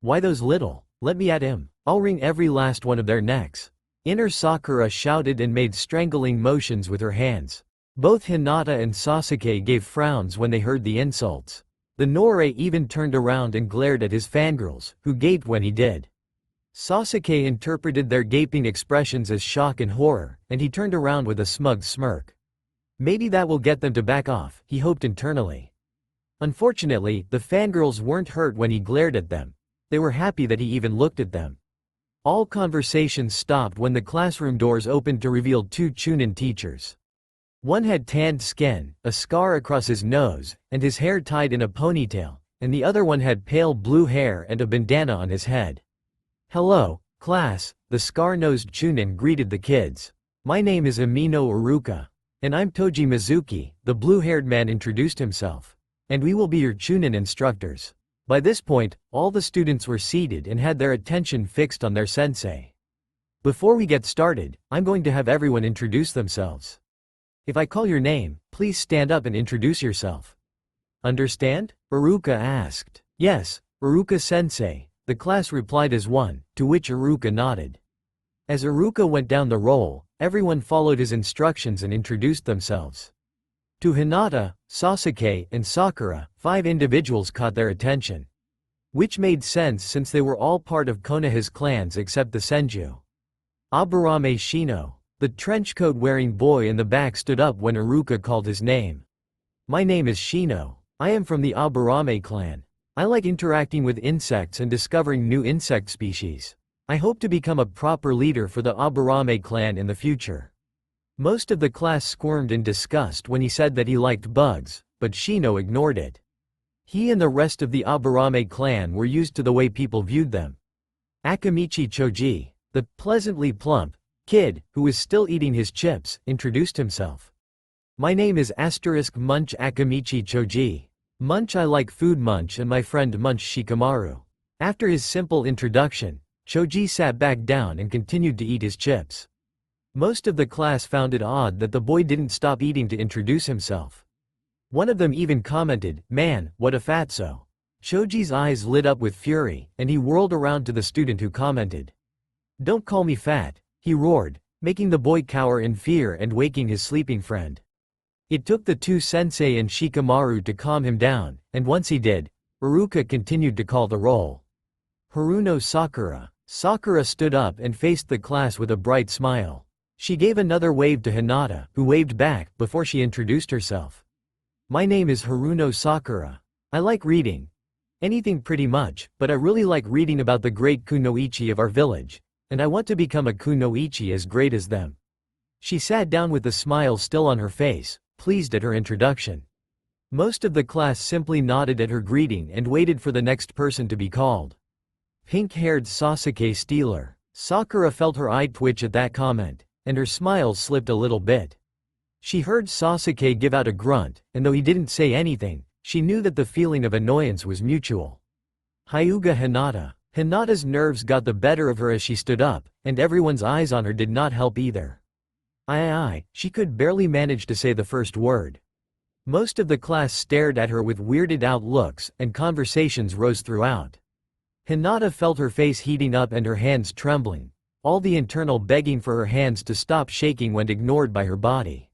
Why those little? Let me at him. I'll wring every last one of their necks. Inner Sakura shouted and made strangling motions with her hands. Both Hinata and Sasuke gave frowns when they heard the insults. The Norei even turned around and glared at his fangirls, who gaped when he did. Sasuke interpreted their gaping expressions as shock and horror, and he turned around with a smug smirk. Maybe that will get them to back off, he hoped internally. Unfortunately, the fangirls weren't hurt when he glared at them. They were happy that he even looked at them. All conversations stopped when the classroom doors opened to reveal two Chunin teachers. One had tanned skin, a scar across his nose, and his hair tied in a ponytail, and the other one had pale blue hair and a bandana on his head. Hello, class, the scar-nosed Chunin greeted the kids. My name is Amino Iruka. And I'm Toji Mizuki, the blue-haired man introduced himself. And we will be your Chunin instructors. By this point, all the students were seated and had their attention fixed on their sensei. Before we get started, I'm going to have everyone introduce themselves. If I call your name, please stand up and introduce yourself. Understand? Iruka asked. Yes, Iruka-sensei, the class replied as one, to which Iruka nodded. As Iruka went down the roll, everyone followed his instructions and introduced themselves. To Hinata, Sasuke, and Sakura, 5 individuals caught their attention. Which made sense since they were all part of Konoha's clans except the Senju. Aburame Shino, the trenchcoat-wearing boy in the back stood up when Iruka called his name. My name is Shino. I am from the Aburame clan. I like interacting with insects and discovering new insect species. I hope to become a proper leader for the Aburame clan in the future. Most of the class squirmed in disgust when he said that he liked bugs, but Shino ignored it. He and the rest of the Aburame clan were used to the way people viewed them. Akamichi Choji, the pleasantly plump kid, who was still eating his chips, introduced himself. My name is Munch Akamichi Choji. Munch I like food Munch and my friend Munch Shikamaru. After his simple introduction, Choji sat back down and continued to eat his chips. Most of the class found it odd that the boy didn't stop eating to introduce himself. One of them even commented, "Man, what a fatso." Choji's eyes lit up with fury, and he whirled around to the student who commented. "Don't call me fat," he roared, making the boy cower in fear and waking his sleeping friend. It took the two sensei and Shikamaru to calm him down, and once he did, Iruka continued to call the roll. Haruno Sakura. Sakura stood up and faced the class with a bright smile. She gave another wave to Hinata, who waved back before she introduced herself. My name is Haruno Sakura. I like reading. Anything pretty much, but I really like reading about the great kunoichi of our village, and I want to become a kunoichi as great as them. She sat down with the smile still on her face, pleased at her introduction. Most of the class simply nodded at her greeting and waited for the next person to be called. Pink-haired Sasuke Stealer. Sakura felt her eye twitch at that comment, and her smile slipped a little bit. She heard Sasuke give out a grunt, and though he didn't say anything, she knew that the feeling of annoyance was mutual. Hyuga Hinata. Hinata's nerves got the better of her as she stood up, and everyone's eyes on her did not help either. She could barely manage to say the first word. Most of the class stared at her with weirded out looks, and conversations rose throughout. Hinata felt her face heating up and her hands trembling. All the internal begging for her hands to stop shaking went ignored by her body.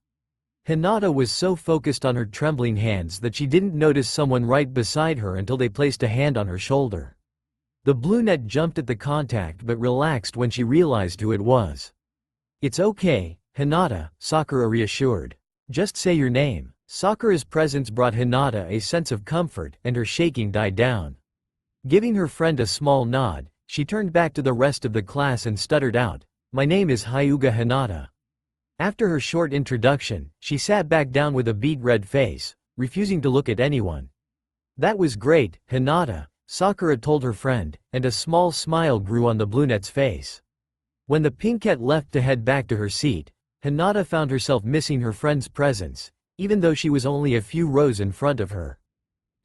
Hinata was so focused on her trembling hands that she didn't notice someone right beside her until they placed a hand on her shoulder. The brunette jumped at the contact but relaxed when she realized who it was. "It's okay, Hinata," Sakura reassured. "Just say your name." Sakura's presence brought Hinata a sense of comfort, and her shaking died down. Giving her friend a small nod, she turned back to the rest of the class and stuttered out, "My name is Hyuga Hinata." After her short introduction, she sat back down with a beet-red face, refusing to look at anyone. "That was great, Hinata," Sakura told her friend, and a small smile grew on the brunette's face. When the pinkette left to head back to her seat, Hinata found herself missing her friend's presence, even though she was only a few rows in front of her.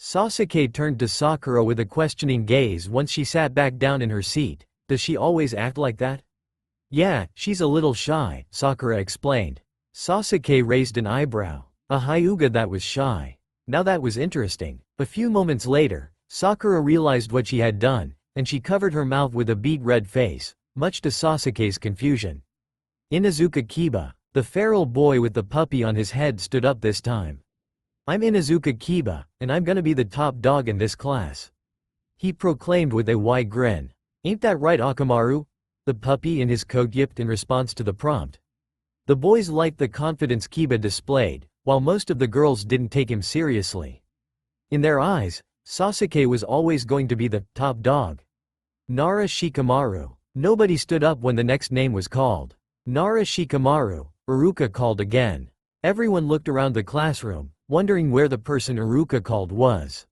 Sasuke turned to Sakura with a questioning gaze once she sat back down in her seat. "Does she always act like that?" "Yeah, she's a little shy," Sakura explained. Sasuke raised an eyebrow. A Hyuga that was shy. Now that was interesting. A few moments later, Sakura realized what she had done, and she covered her mouth with a beet-red face, much to Sasuke's confusion. Inuzuka Kiba, the feral boy with the puppy on his head, stood up this time. "I'm Inuzuka Kiba, and I'm gonna be the top dog in this class," he proclaimed with a wide grin. "Ain't that right, Akamaru?" the puppy in his coat yipped in response to the prompt. The boys liked the confidence Kiba displayed, while most of the girls didn't take him seriously. In their eyes, Sasuke was always going to be the top dog. Nara Shikamaru. Nobody stood up when the next name was called. "Nara Shikamaru," Iruka called again. Everyone looked around the classroom, wondering where the person Iruka called was.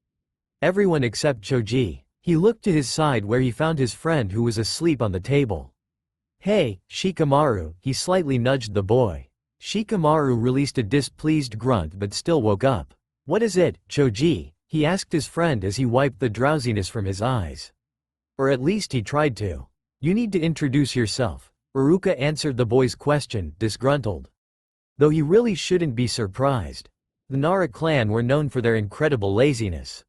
Everyone except Choji. He looked to his side where he found his friend who was asleep on the table. "Hey, Shikamaru," he slightly nudged the boy. Shikamaru released a displeased grunt but still woke up. "What is it, Choji?" he asked his friend as he wiped the drowsiness from his eyes. Or at least he tried to. "You need to introduce yourself," Iruka answered the boy's question, disgruntled. Though he really shouldn't be surprised. The Nara clan were known for their incredible laziness.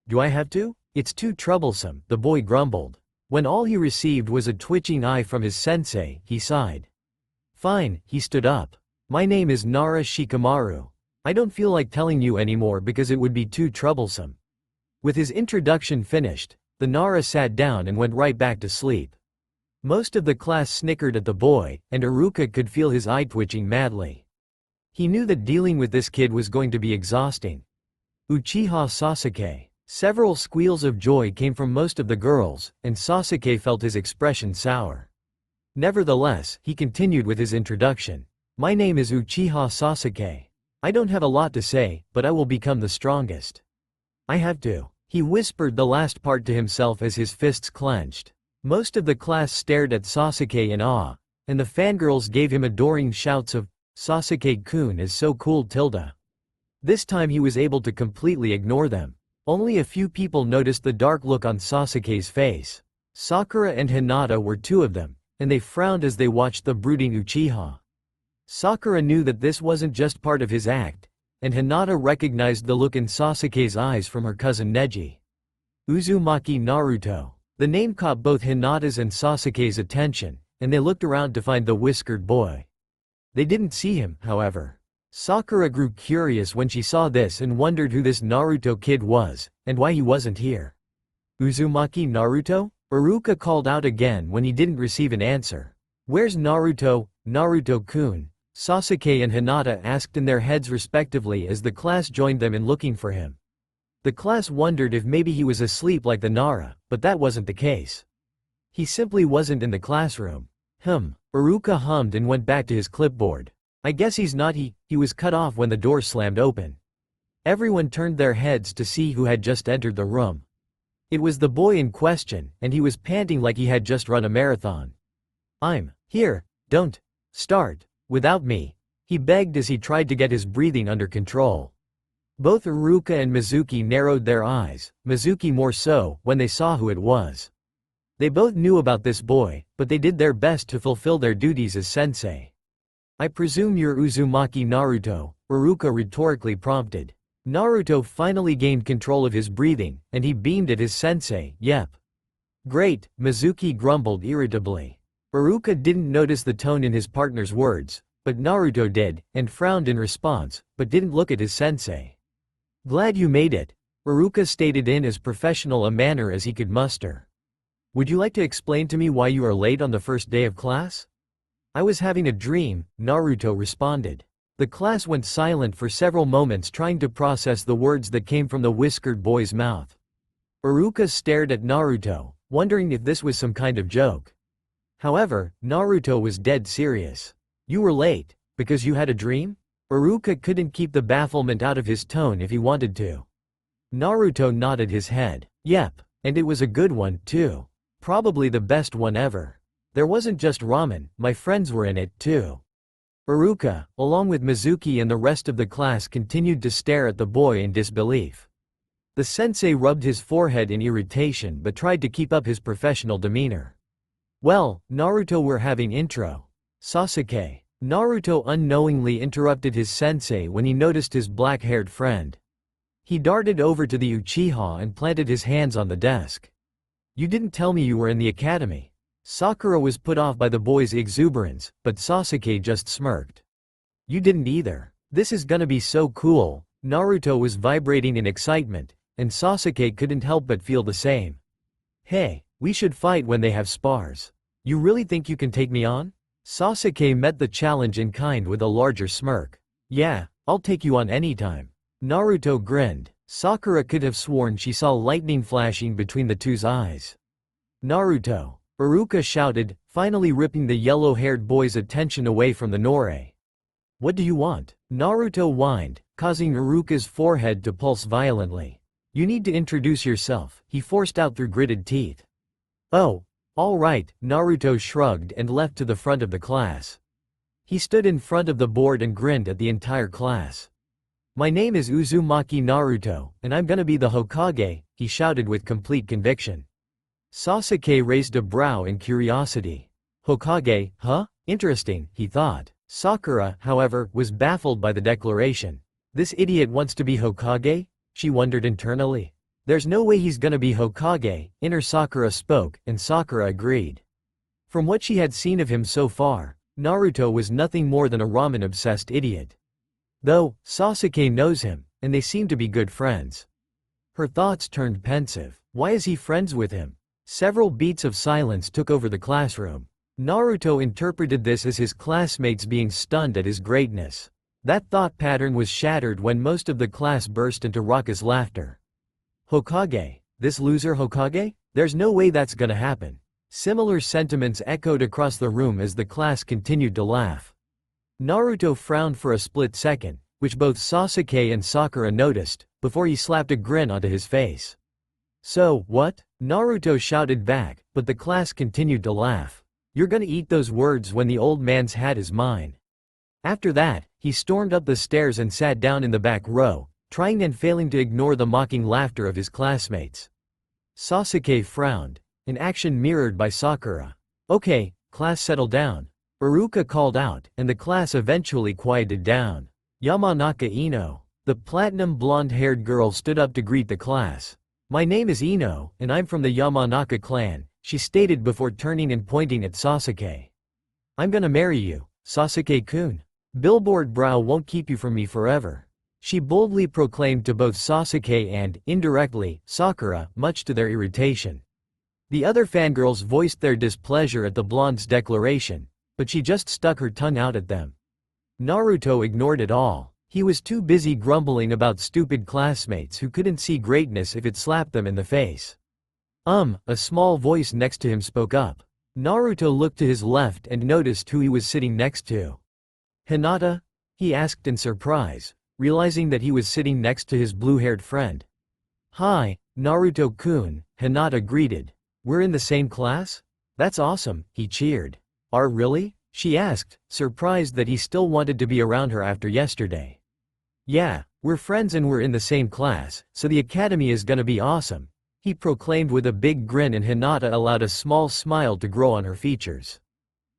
"Do I have to? It's too troublesome," the boy grumbled. When all he received was a twitching eye from his sensei, he sighed. "Fine," he stood up. "My name is Nara Shikamaru. I don't feel like telling you anymore because it would be too troublesome." With his introduction finished, the Nara sat down and went right back to sleep. Most of the class snickered at the boy, and Iruka could feel his eye twitching madly. He knew that dealing with this kid was going to be exhausting. Uchiha Sasuke. Several squeals of joy came from most of the girls, and Sasuke felt his expression sour. Nevertheless, he continued with his introduction. "My name is Uchiha Sasuke. I don't have a lot to say, but I will become the strongest. I have to." He whispered the last part to himself as his fists clenched. Most of the class stared at Sasuke in awe, and the fangirls gave him adoring shouts of, "Sasuke-kun is so cool tilde." This time he was able to completely ignore them. Only a few people noticed the dark look on Sasuke's face. Sakura and Hinata were two of them, and they frowned as they watched the brooding Uchiha. Sakura knew that this wasn't just part of his act, and Hinata recognized the look in Sasuke's eyes from her cousin Neji. Uzumaki Naruto. The name caught both Hinata's and Sasuke's attention, and they looked around to find the whiskered boy. They didn't see him, however. Sakura grew curious when she saw this and wondered who this Naruto kid was, and why he wasn't here. "Uzumaki Naruto?" Iruka called out again when he didn't receive an answer. "Where's Naruto, Naruto-kun?" Sasuke and Hinata asked in their heads respectively as the class joined them in looking for him. The class wondered if maybe he was asleep like the Nara, but that wasn't the case. He simply wasn't in the classroom. Iruka hummed and went back to his clipboard. "I guess he's not he was cut off when the door slammed open." Everyone turned their heads to see who had just entered the room. It was the boy in question, and he was panting like he had just run a marathon. "I'm here, don't start without me," he begged as he tried to get his breathing under control. Both Iruka and Mizuki narrowed their eyes, Mizuki more so, when they saw who it was. They both knew about this boy, but they did their best to fulfill their duties as sensei. "I presume you're Uzumaki Naruto," Iruka rhetorically prompted. Naruto finally gained control of his breathing, and he beamed at his sensei, "Yep. Great, Mizuki grumbled irritably. Iruka didn't notice the tone in his partner's words, but Naruto did, and frowned in response, but didn't look at his sensei. Glad you made it, Iruka stated in as professional a manner as he could muster. Would you like to explain to me why you are late on the first day of class? I was having a dream, Naruto responded. The class went silent for several moments trying to process the words that came from the whiskered boy's mouth. Iruka stared at Naruto, wondering if this was some kind of joke. However, Naruto was dead serious. You were late, because you had a dream? Iruka couldn't keep the bafflement out of his tone if he wanted to. Naruto nodded his head. Yep, and it was a good one, too. Probably the best one ever. There wasn't just ramen, my friends were in it, too. Iruka, along with Mizuki and the rest of the class, continued to stare at the boy in disbelief. The sensei rubbed his forehead in irritation but tried to keep up his professional demeanor. Well, Naruto, we're having intro. Sasuke. Naruto unknowingly interrupted his sensei when he noticed his black-haired friend. He darted over to the Uchiha and planted his hands on the desk. You didn't tell me you were in the academy. Sakura was put off by the boy's exuberance, but Sasuke just smirked. You didn't either. This is gonna be so cool. Naruto was vibrating in excitement, and Sasuke couldn't help but feel the same. Hey, we should fight when they have spars. You really think you can take me on? Sasuke met the challenge in kind with a larger smirk. Yeah, I'll take you on anytime. Naruto grinned. Sakura could have sworn she saw lightning flashing between the two's eyes. Naruto. Iruka shouted, finally ripping the yellow-haired boy's attention away from the Nore. What do you want? Naruto whined, causing Iruka's forehead to pulse violently. You need to introduce yourself, he forced out through gritted teeth. Oh, all right, Naruto shrugged and left to the front of the class. He stood in front of the board and grinned at the entire class. My name is Uzumaki Naruto, and I'm gonna be the Hokage, he shouted with complete conviction. Sasuke raised a brow in curiosity. Hokage, huh? Interesting, he thought. Sakura, however, was baffled by the declaration. This idiot wants to be Hokage? She wondered internally. There's no way he's gonna be Hokage, inner Sakura spoke, and Sakura agreed. From what she had seen of him so far, Naruto was nothing more than a ramen-obsessed idiot. Though, Sasuke knows him, and they seem to be good friends. Her thoughts turned pensive. Why is he friends with him? Several beats of silence took over the classroom. Naruto interpreted this as his classmates being stunned at his greatness. That thought pattern was shattered when most of the class burst into raucous laughter. Hokage? This loser Hokage? There's no way that's gonna happen. Similar sentiments echoed across the room as the class continued to laugh. Naruto frowned for a split second, which both Sasuke and Sakura noticed, before he slapped a grin onto his face. So, what? Naruto shouted back, but the class continued to laugh. You're gonna eat those words when the old man's hat is mine. After that, he stormed up the stairs and sat down in the back row, trying and failing to ignore the mocking laughter of his classmates. Sasuke frowned, an action mirrored by Sakura. Okay, class, settle down. Iruka called out, and the class eventually quieted down. Yamanaka Ino. The platinum blonde-haired girl stood up to greet the class. My name is Ino, and I'm from the Yamanaka clan, she stated before turning and pointing at Sasuke. I'm gonna marry you, Sasuke-kun. Billboard brow won't keep you from me forever. She boldly proclaimed to both Sasuke and, indirectly, Sakura, much to their irritation. The other fangirls voiced their displeasure at the blonde's declaration, but she just stuck her tongue out at them. Naruto ignored it all. He was too busy grumbling about stupid classmates who couldn't see greatness if it slapped them in the face. A small voice next to him spoke up. Naruto looked to his left and noticed who he was sitting next to. Hinata? He asked in surprise, realizing that he was sitting next to his blue-haired friend. Hi, Naruto-kun, Hinata greeted. We're in the same class? That's awesome, he cheered. Are really? She asked, surprised that he still wanted to be around her after yesterday. Yeah, we're friends and we're in the same class, so the academy is gonna be awesome, he proclaimed with a big grin, and Hinata allowed a small smile to grow on her features.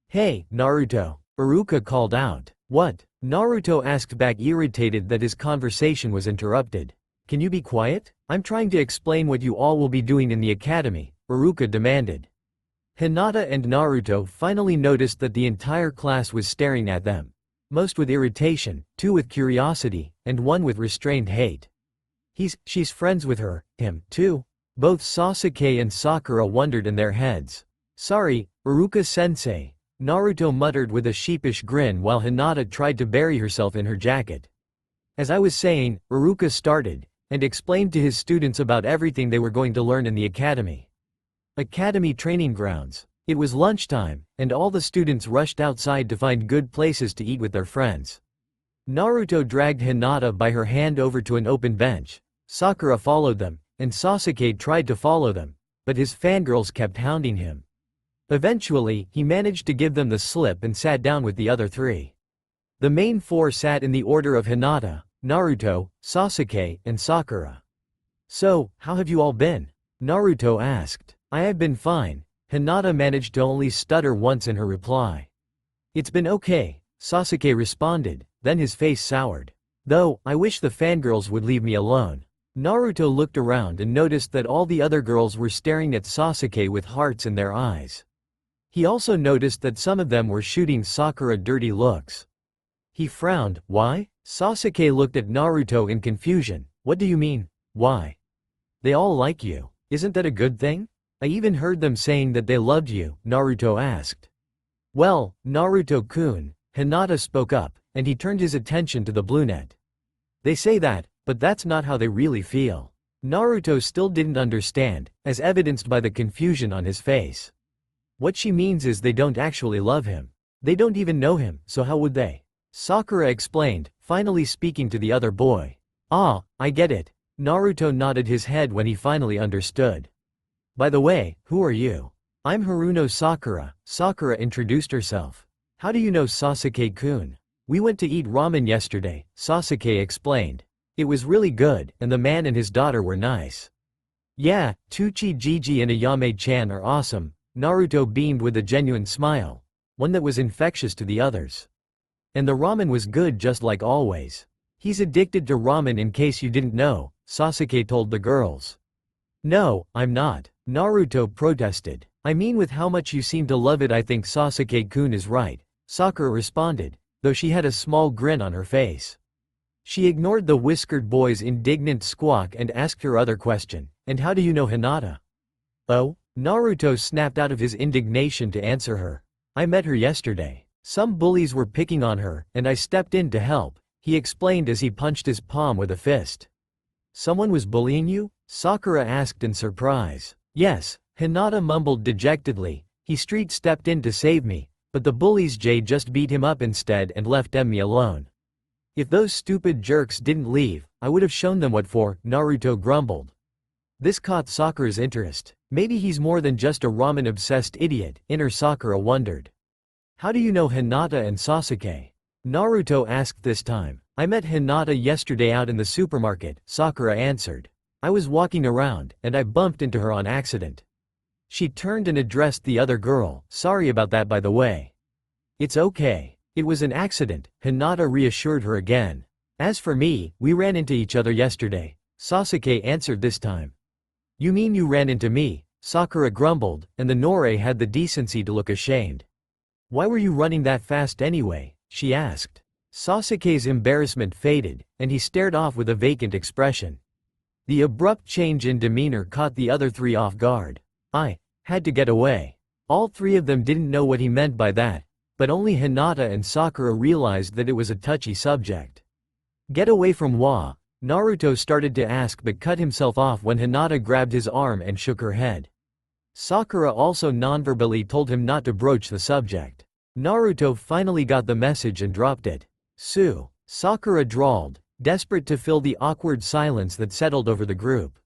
Hey, Naruto, Iruka called out. What? Naruto asked back, irritated that his conversation was interrupted. Can you be quiet? I'm trying to explain what you all will be doing in the academy, Iruka demanded. Hinata and Naruto finally noticed that the entire class was staring at them. Most with irritation, two with curiosity, and one with restrained hate. She's friends with her, him, too? Both Sasuke and Sakura wondered in their heads. Sorry, Iruka-sensei, Naruto muttered with a sheepish grin while Hinata tried to bury herself in her jacket. As I was saying, Iruka started, and explained to his students about everything they were going to learn in the academy. Academy training grounds. It was lunchtime, and all the students rushed outside to find good places to eat with their friends. Naruto dragged Hinata by her hand over to an open bench. Sakura followed them, and Sasuke tried to follow them, but his fangirls kept hounding him. Eventually, he managed to give them the slip and sat down with the other three. The main four sat in the order of Hinata, Naruto, Sasuke, and Sakura. So, how have you all been? Naruto asked. I have been fine. Hinata managed to only stutter once in her reply. It's been okay, Sasuke responded, then his face soured. Though, I wish the fangirls would leave me alone. Naruto looked around and noticed that all the other girls were staring at Sasuke with hearts in their eyes. He also noticed that some of them were shooting Sakura dirty looks. He frowned. Why? Sasuke looked at Naruto in confusion. What do you mean, why? They all like you. Isn't that a good thing? I even heard them saying that they loved you, Naruto asked. Well, Naruto-kun, Hinata spoke up, and he turned his attention to the brunette. They say that, but that's not how they really feel. Naruto still didn't understand, as evidenced by the confusion on his face. What she means is they don't actually love him. They don't even know him, so how would they? Sakura explained, finally speaking to the other boy. Ah, I get it. Naruto nodded his head when he finally understood. By the way, who are you? I'm Haruno Sakura, Sakura introduced herself. How do you know Sasuke-kun? We went to eat ramen yesterday, Sasuke explained. It was really good, and the man and his daughter were nice. Yeah, Tsuchi Gigi and Ayame-chan are awesome, Naruto beamed with a genuine smile. One that was infectious to the others. And the ramen was good just like always. He's addicted to ramen in case you didn't know, Sasuke told the girls. No, I'm not, Naruto protested. I mean with how much you seem to love it I think Sasuke-kun is right, Sakura responded, though she had a small grin on her face. She ignored the whiskered boy's indignant squawk and asked her other question, and how do you know Hinata? Oh? Naruto snapped out of his indignation to answer her. I met her yesterday. Some bullies were picking on her, and I stepped in to help, he explained as he punched his palm with a fist. Someone was bullying you? Sakura asked in surprise. Yes, Hinata mumbled dejectedly. He street stepped in to save me, but the bullies just beat him up instead and left me alone. If those stupid jerks didn't leave, I would have shown them what for, Naruto grumbled. This caught Sakura's interest. Maybe he's more than just a ramen-obsessed idiot, inner Sakura wondered. How do you know Hinata and Sasuke? Naruto asked this time. I met Hinata yesterday out in the supermarket, Sakura answered. I was walking around, and I bumped into her on accident. She turned and addressed the other girl. Sorry about that by the way. It's okay. It was an accident, Hinata reassured her again. As for me, we ran into each other yesterday, Sasuke answered this time. You mean you ran into me? Sakura grumbled, and the Nore had the decency to look ashamed. Why were you running that fast anyway? She asked. Sasuke's embarrassment faded, and he stared off with a vacant expression. The abrupt change in demeanor caught the other three off guard. I had to get away. All three of them didn't know what he meant by that, but only Hinata and Sakura realized that it was a touchy subject. Get away from wa? Naruto started to ask but cut himself off when Hinata grabbed his arm and shook her head. Sakura also nonverbally told him not to broach the subject. Naruto finally got the message and dropped it. Sue, Sakura drawled, desperate to fill the awkward silence that settled over the group.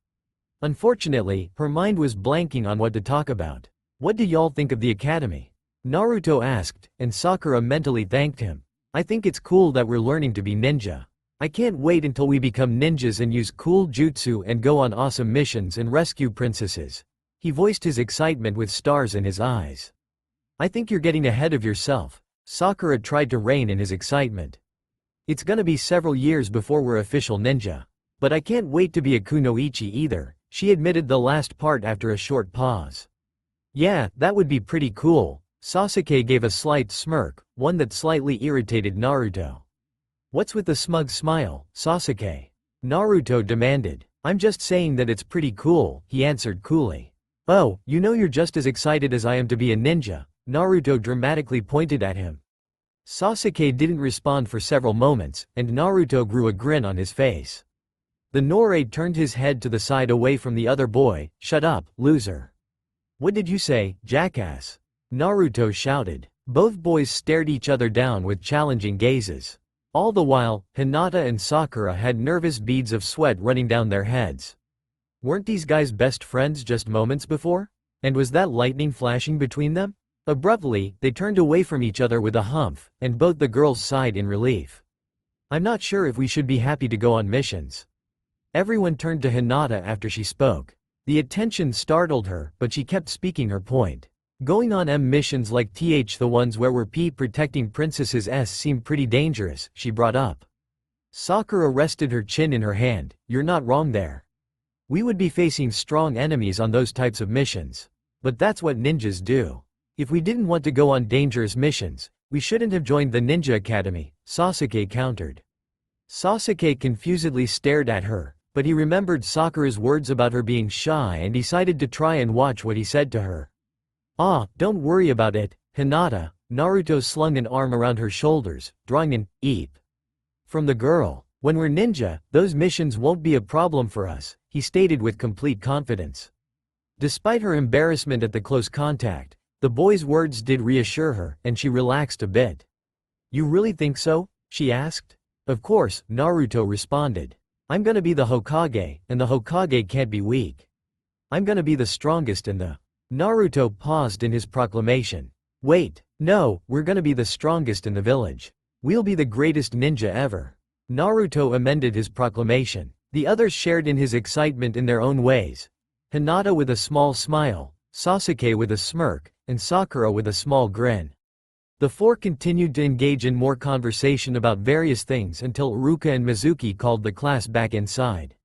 Unfortunately, her mind was blanking on what to talk about. What do y'all think of the academy? Naruto asked, and Sakura mentally thanked him. I think it's cool that we're learning to be ninja. I can't wait until we become ninjas and use cool jutsu and go on awesome missions and rescue princesses. He voiced his excitement with stars in his eyes. I think you're getting ahead of yourself. Sakura tried to rein in his excitement. It's gonna be several years before we're official ninja. But I can't wait to be a kunoichi either, She admitted the last part after a short pause. Yeah, that would be pretty cool. Sasuke gave a slight smirk, one that slightly irritated Naruto. What's with the smug smile, Sasuke? Naruto demanded. I'm just saying that it's pretty cool, he answered coolly. Oh, you know you're just as excited as I am to be a ninja, Naruto dramatically pointed at him. Sasuke didn't respond for several moments, and Naruto grew a grin on his face. The Norei turned his head to the side away from the other boy. Shut up, loser. What did you say, jackass? Naruto shouted. Both boys stared each other down with challenging gazes. All the while, Hinata and Sakura had nervous beads of sweat running down their heads. Weren't these guys best friends just moments before? And was that lightning flashing between them? Abruptly, they turned away from each other with a humph, and both the girls sighed in relief. I'm not sure if we should be happy to go on missions. Everyone turned to Hinata after she spoke. The attention startled her, but she kept speaking her point. Going on missions like the ones where we're protecting princesses seem pretty dangerous, she brought up. Sakura rested her chin in her hand. You're not wrong there. We would be facing strong enemies on those types of missions. But that's what ninjas do. If we didn't want to go on dangerous missions, we shouldn't have joined the Ninja Academy, Sasuke countered. Sasuke confusedly stared at her, but he remembered Sakura's words about her being shy and decided to try and watch what he said to her. Ah, don't worry about it, Hinata. Naruto slung an arm around her shoulders, drawing an eep from the girl. When we're ninja, those missions won't be a problem for us, he stated with complete confidence. Despite her embarrassment at the close contact, the boy's words did reassure her, and she relaxed a bit. You really think so? She asked. Of course, Naruto responded. I'm gonna be the Hokage, and the Hokage can't be weak. I'm gonna be the strongest in the… Naruto paused in his proclamation. Wait, no, we're gonna be the strongest in the village. We'll be the greatest ninja ever. Naruto amended his proclamation. The others shared in his excitement in their own ways. Hinata with a small smile, Sasuke with a smirk, and Sakura with a small grin. The four continued to engage in more conversation about various things until Iruka and Mizuki called the class back inside.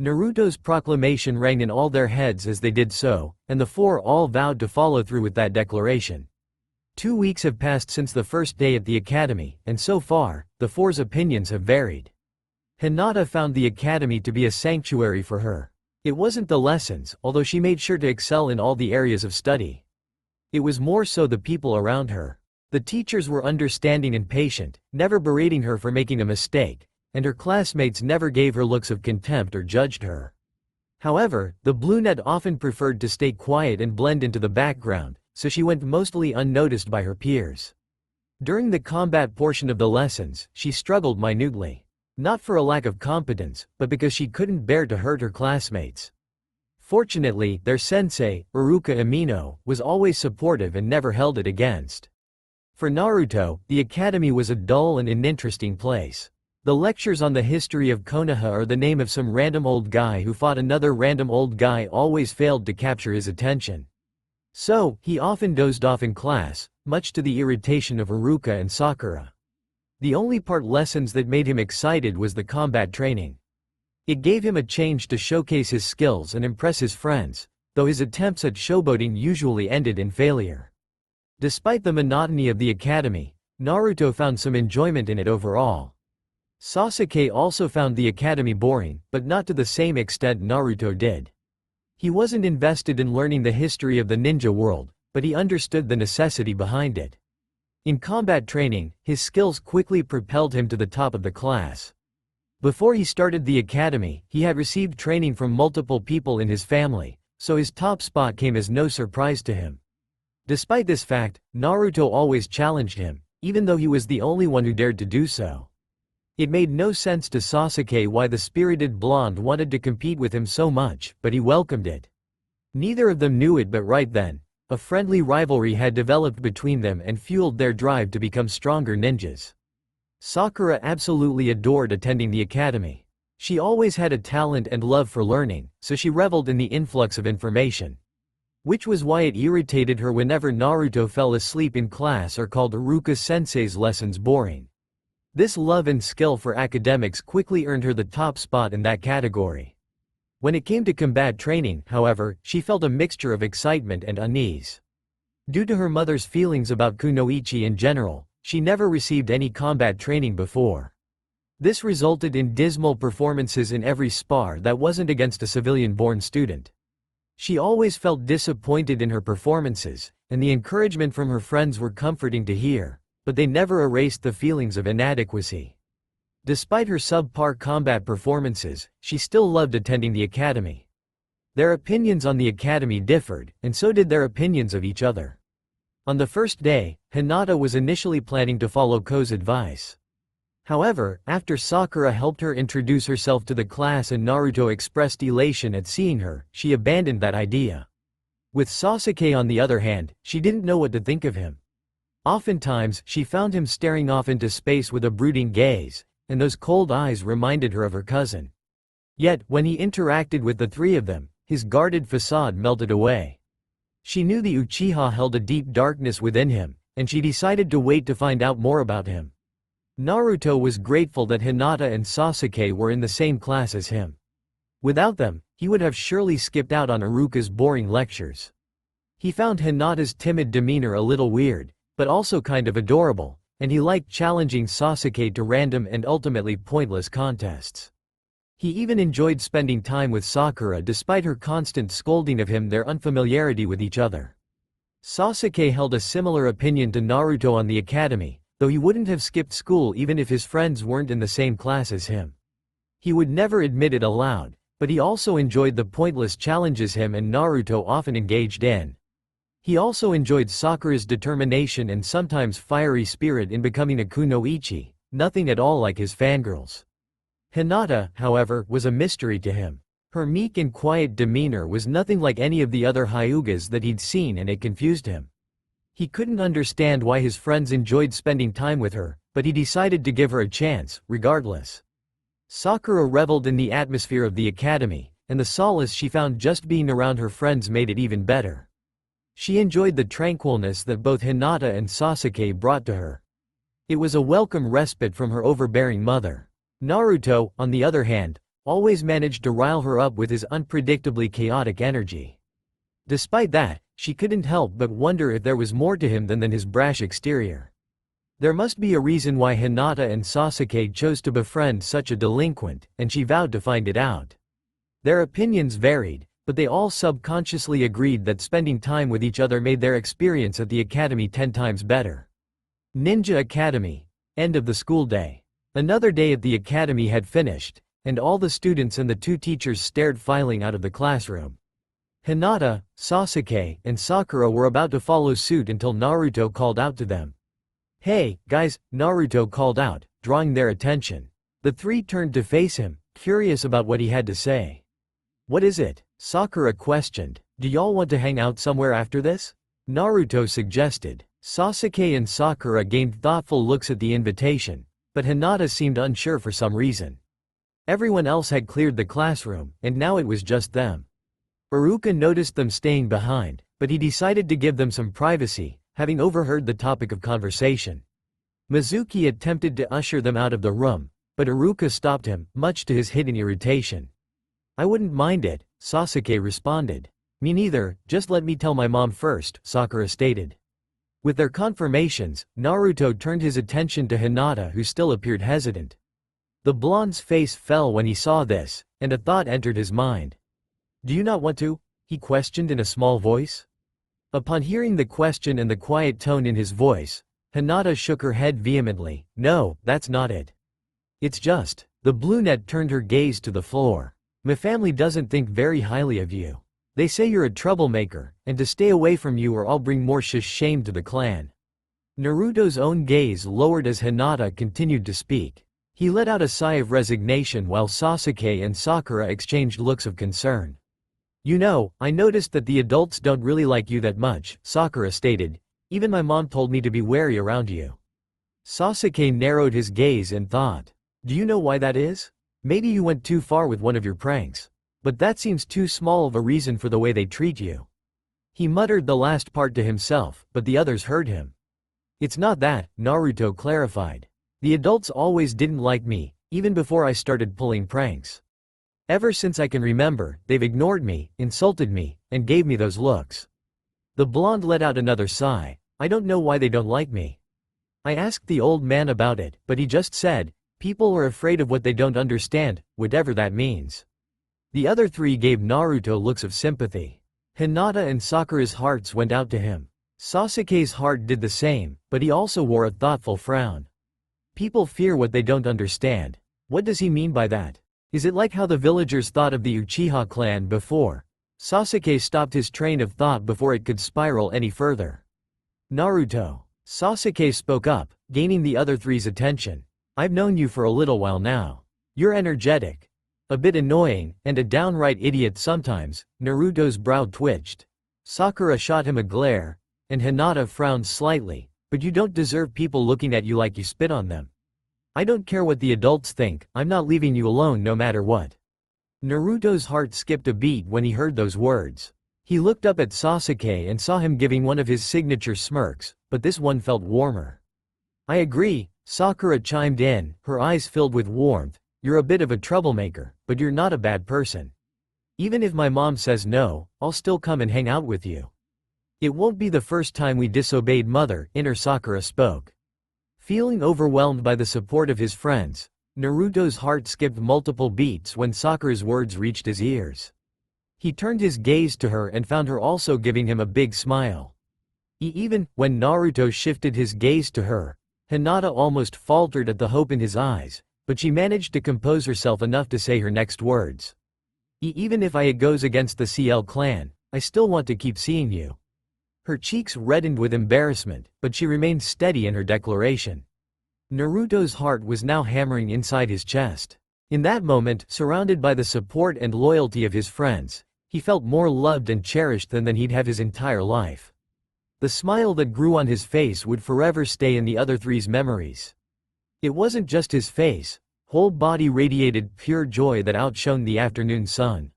Naruto's proclamation rang in all their heads as they did so, and the four all vowed to follow through with that declaration. 2 weeks have passed since the first day at the academy, and so far, the four's opinions have varied. Hinata found the academy to be a sanctuary for her. It wasn't the lessons, although she made sure to excel in all the areas of study. It was more so the people around her. The teachers were understanding and patient, never berating her for making a mistake, and her classmates never gave her looks of contempt or judged her. However, the brunette often preferred to stay quiet and blend into the background, so she went mostly unnoticed by her peers. During the combat portion of the lessons, she struggled minutely. Not for a lack of competence, but because she couldn't bear to hurt her classmates. Fortunately, their sensei, Iruka Amino, was always supportive and never held it against. For Naruto, the academy was a dull and uninteresting place. The lectures on the history of Konoha or the name of some random old guy who fought another random old guy always failed to capture his attention. So, he often dozed off in class, much to the irritation of Iruka and Sakura. The only part lessons that made him excited was the combat training. It gave him a chance to showcase his skills and impress his friends, though his attempts at showboating usually ended in failure. Despite the monotony of the academy, Naruto found some enjoyment in it overall. Sasuke also found the academy boring, but not to the same extent Naruto did. He wasn't invested in learning the history of the ninja world, but he understood the necessity behind it. In combat training, his skills quickly propelled him to the top of the class. Before he started the academy, he had received training from multiple people in his family, so his top spot came as no surprise to him. Despite this fact, Naruto always challenged him, even though he was the only one who dared to do so. It made no sense to Sasuke why the spirited blonde wanted to compete with him so much, but he welcomed it. Neither of them knew it, but right then, a friendly rivalry had developed between them and fueled their drive to become stronger ninjas. Sakura absolutely adored attending the academy. She always had a talent and love for learning, so she reveled in the influx of information. Which was why it irritated her whenever Naruto fell asleep in class or called Iruka-sensei's lessons boring. This love and skill for academics quickly earned her the top spot in that category. When it came to combat training, however, she felt a mixture of excitement and unease. Due to her mother's feelings about kunoichi in general, she never received any combat training before. This resulted in dismal performances in every spar that wasn't against a civilian-born student. She always felt disappointed in her performances, and the encouragement from her friends were comforting to hear, but they never erased the feelings of inadequacy. Despite her subpar combat performances, she still loved attending the academy. Their opinions on the academy differed, and so did their opinions of each other. On the first day, Hinata was initially planning to follow Ko's advice. However, after Sakura helped her introduce herself to the class and Naruto expressed elation at seeing her, she abandoned that idea. With Sasuke on the other hand, she didn't know what to think of him. Oftentimes, she found him staring off into space with a brooding gaze, and those cold eyes reminded her of her cousin. Yet, when he interacted with the three of them, his guarded facade melted away. She knew the Uchiha held a deep darkness within him, and she decided to wait to find out more about him. Naruto was grateful that Hinata and Sasuke were in the same class as him. Without them, he would have surely skipped out on Iruka's boring lectures. He found Hinata's timid demeanor a little weird, but also kind of adorable, and he liked challenging Sasuke to random and ultimately pointless contests. He even enjoyed spending time with Sakura despite her constant scolding of him, their unfamiliarity with each other. Sasuke held a similar opinion to Naruto on the academy, though he wouldn't have skipped school even if his friends weren't in the same class as him. He would never admit it aloud, but he also enjoyed the pointless challenges him and Naruto often engaged in. He also enjoyed Sakura's determination and sometimes fiery spirit in becoming a kunoichi, nothing at all like his fangirls. Hinata, however, was a mystery to him. Her meek and quiet demeanor was nothing like any of the other Hyugas that he'd seen, and it confused him. He couldn't understand why his friends enjoyed spending time with her, but he decided to give her a chance, regardless. Sakura reveled in the atmosphere of the academy, and the solace she found just being around her friends made it even better. She enjoyed the tranquilness that both Hinata and Sasuke brought to her. It was a welcome respite from her overbearing mother. Naruto, on the other hand, always managed to rile her up with his unpredictably chaotic energy. Despite that, she couldn't help but wonder if there was more to him than his brash exterior. There must be a reason why Hinata and Sasuke chose to befriend such a delinquent, and she vowed to find it out. Their opinions varied, but they all subconsciously agreed that spending time with each other made their experience at the academy 10 times better. Ninja Academy. End of the school day. Another day at the academy had finished, and all the students and the two teachers stared filing out of the classroom. Hinata, Sasuke, and Sakura were about to follow suit until Naruto called out to them. "Hey, guys," Naruto called out, drawing their attention. The three turned to face him, curious about what he had to say. "What is it?" Sakura questioned. "Do y'all want to hang out somewhere after this?" Naruto suggested. Sasuke and Sakura gave thoughtful looks at the invitation, but Hinata seemed unsure for some reason. Everyone else had cleared the classroom, and now it was just them. Iruka noticed them staying behind, but he decided to give them some privacy, having overheard the topic of conversation. Mizuki attempted to usher them out of the room, but Iruka stopped him, much to his hidden irritation. "I wouldn't mind it," Sasuke responded. "Me neither, just let me tell my mom first," Sakura stated. With their confirmations, Naruto turned his attention to Hinata, who still appeared hesitant. The blonde's face fell when he saw this, and a thought entered his mind. "Do you not want to?" he questioned in a small voice. Upon hearing the question and the quiet tone in his voice, Hinata shook her head vehemently. "No, that's not it. It's just..." The brunette turned her gaze to the floor. "My family doesn't think very highly of you. They say you're a troublemaker, and to stay away from you or I'll bring more shame to the clan." Naruto's own gaze lowered as Hinata continued to speak. He let out a sigh of resignation while Sasuke and Sakura exchanged looks of concern. "You know, I noticed that the adults don't really like you that much," Sakura stated. "Even my mom told me to be wary around you." Sasuke narrowed his gaze and thought. "Do you know why that is? Maybe you went too far with one of your pranks. But that seems too small of a reason for the way they treat you." He muttered the last part to himself, but the others heard him. "It's not that," Naruto clarified. "The adults always didn't like me, even before I started pulling pranks. Ever since I can remember, they've ignored me, insulted me, and gave me those looks." The blonde let out another sigh. "I don't know why they don't like me." I asked the old man about it, but he just said, "People are afraid of what they don't understand, whatever that means." The other three gave Naruto looks of sympathy. Hinata and Sakura's hearts went out to him. Sasuke's heart did the same, but he also wore a thoughtful frown. People fear what they don't understand. What does he mean by that? Is it like how the villagers thought of the Uchiha clan before? Sasuke stopped his train of thought before it could spiral any further. "Naruto." Sasuke spoke up, gaining the other three's attention. "I've known you for a little while now. You're energetic. A bit annoying, and a downright idiot sometimes." Naruto's brow twitched. Sakura shot him a glare, and Hinata frowned slightly. "But you don't deserve people looking at you like you spit on them." "I don't care what the adults think, I'm not leaving you alone no matter what." Naruto's heart skipped a beat when he heard those words. He looked up at Sasuke and saw him giving one of his signature smirks, but this one felt warmer. "I agree," Sakura chimed in, her eyes filled with warmth. "You're a bit of a troublemaker, but you're not a bad person. Even if my mom says no, I'll still come and hang out with you." "It won't be the first time we disobeyed mother," inner Sakura spoke. Feeling overwhelmed by the support of his friends, Naruto's heart skipped multiple beats when Sakura's words reached his ears. He turned his gaze to her and found her also giving him a big smile. Even when Naruto shifted his gaze to her, Hinata almost faltered at the hope in his eyes, but she managed to compose herself enough to say her next words. Even if it goes against the CL clan, I still want to keep seeing you." Her cheeks reddened with embarrassment, but she remained steady in her declaration. Naruto's heart was now hammering inside his chest. In that moment, surrounded by the support and loyalty of his friends, he felt more loved and cherished than he'd have his entire life. The smile that grew on his face would forever stay in the other three's memories. It wasn't just his face, whole body radiated pure joy that outshone the afternoon sun.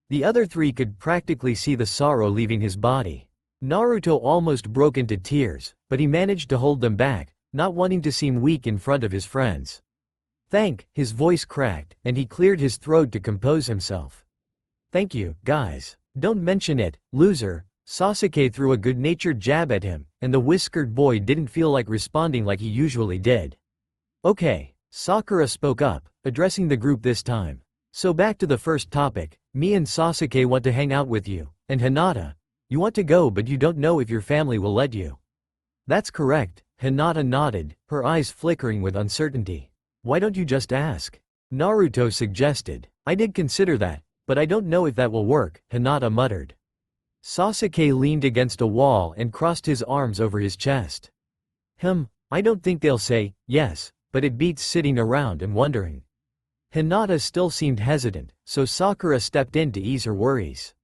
The other three could practically see the sorrow leaving his body. Naruto almost broke into tears, but he managed to hold them back, not wanting to seem weak in front of his friends. His voice cracked, and he cleared his throat to compose himself. "Thank you, guys. Don't mention it, loser." Sasuke threw a good-natured jab at him, and the whiskered boy didn't feel like responding like he usually did. "Okay," Sakura spoke up, addressing the group this time. "So back to the first topic, me and Sasuke want to hang out with you, and Hinata, you want to go but you don't know if your family will let you." "That's correct," Hinata nodded, her eyes flickering with uncertainty. "Why don't you just ask?" Naruto suggested. "I did consider that, but I don't know if that will work," Hinata muttered. Sasuke leaned against a wall and crossed his arms over his chest. I don't think they'll say yes, but it beats sitting around and wondering." Hinata still seemed hesitant, so Sakura stepped in to ease her worries.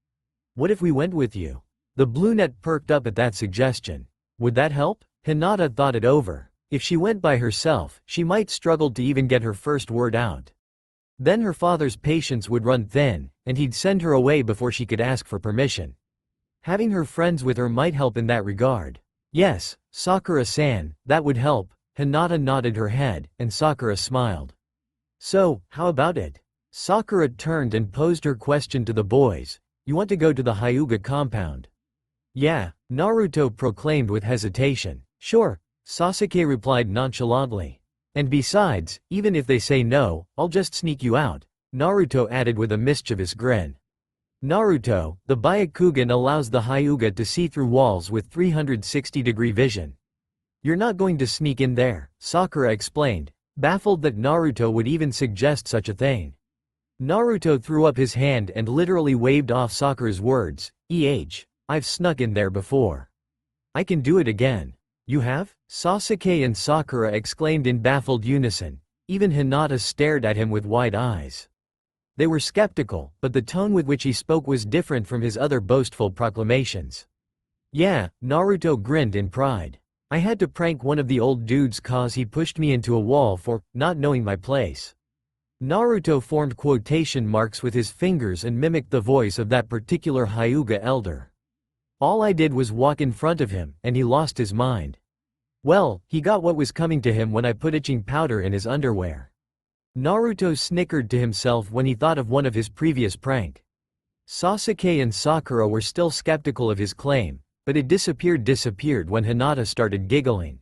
"What if we went with you?" The brunette perked up at that suggestion. "Would that help?" Hinata thought it over. If she went by herself, she might struggle to even get her first word out. Then her father's patience would run thin, and he'd send her away before she could ask for permission. Having her friends with her might help in that regard. "Yes, Sakura-san, that would help." Hinata nodded her head, and Sakura smiled. "So, how about it?" Sakura turned and posed her question to the boys. "You want to go to the Hyuga compound?" "Yeah," Naruto proclaimed with hesitation. "Sure," Sasuke replied nonchalantly. "And besides, even if they say no, I'll just sneak you out," Naruto added with a mischievous grin. "Naruto, the Byakugan allows the Hyuga to see through walls with 360-degree vision. You're not going to sneak in there," Sakura explained, baffled that Naruto would even suggest such a thing. Naruto threw up his hand and literally waved off Sakura's words. I've snuck in there before. I can do it again." "You have?" Sasuke and Sakura exclaimed in baffled unison. Even Hinata stared at him with wide eyes. They were skeptical, but the tone with which he spoke was different from his other boastful proclamations. "Yeah," Naruto grinned in pride. "I had to prank one of the old dudes cause he pushed me into a wall for not knowing my place." Naruto formed quotation marks with his fingers and mimicked the voice of that particular Hyuga elder. "All I did was walk in front of him, and he lost his mind. Well, he got what was coming to him when I put itching powder in his underwear." Naruto snickered to himself when he thought of one of his previous prank. Sasuke and Sakura were still skeptical of his claim, but it disappeared when Hinata started giggling.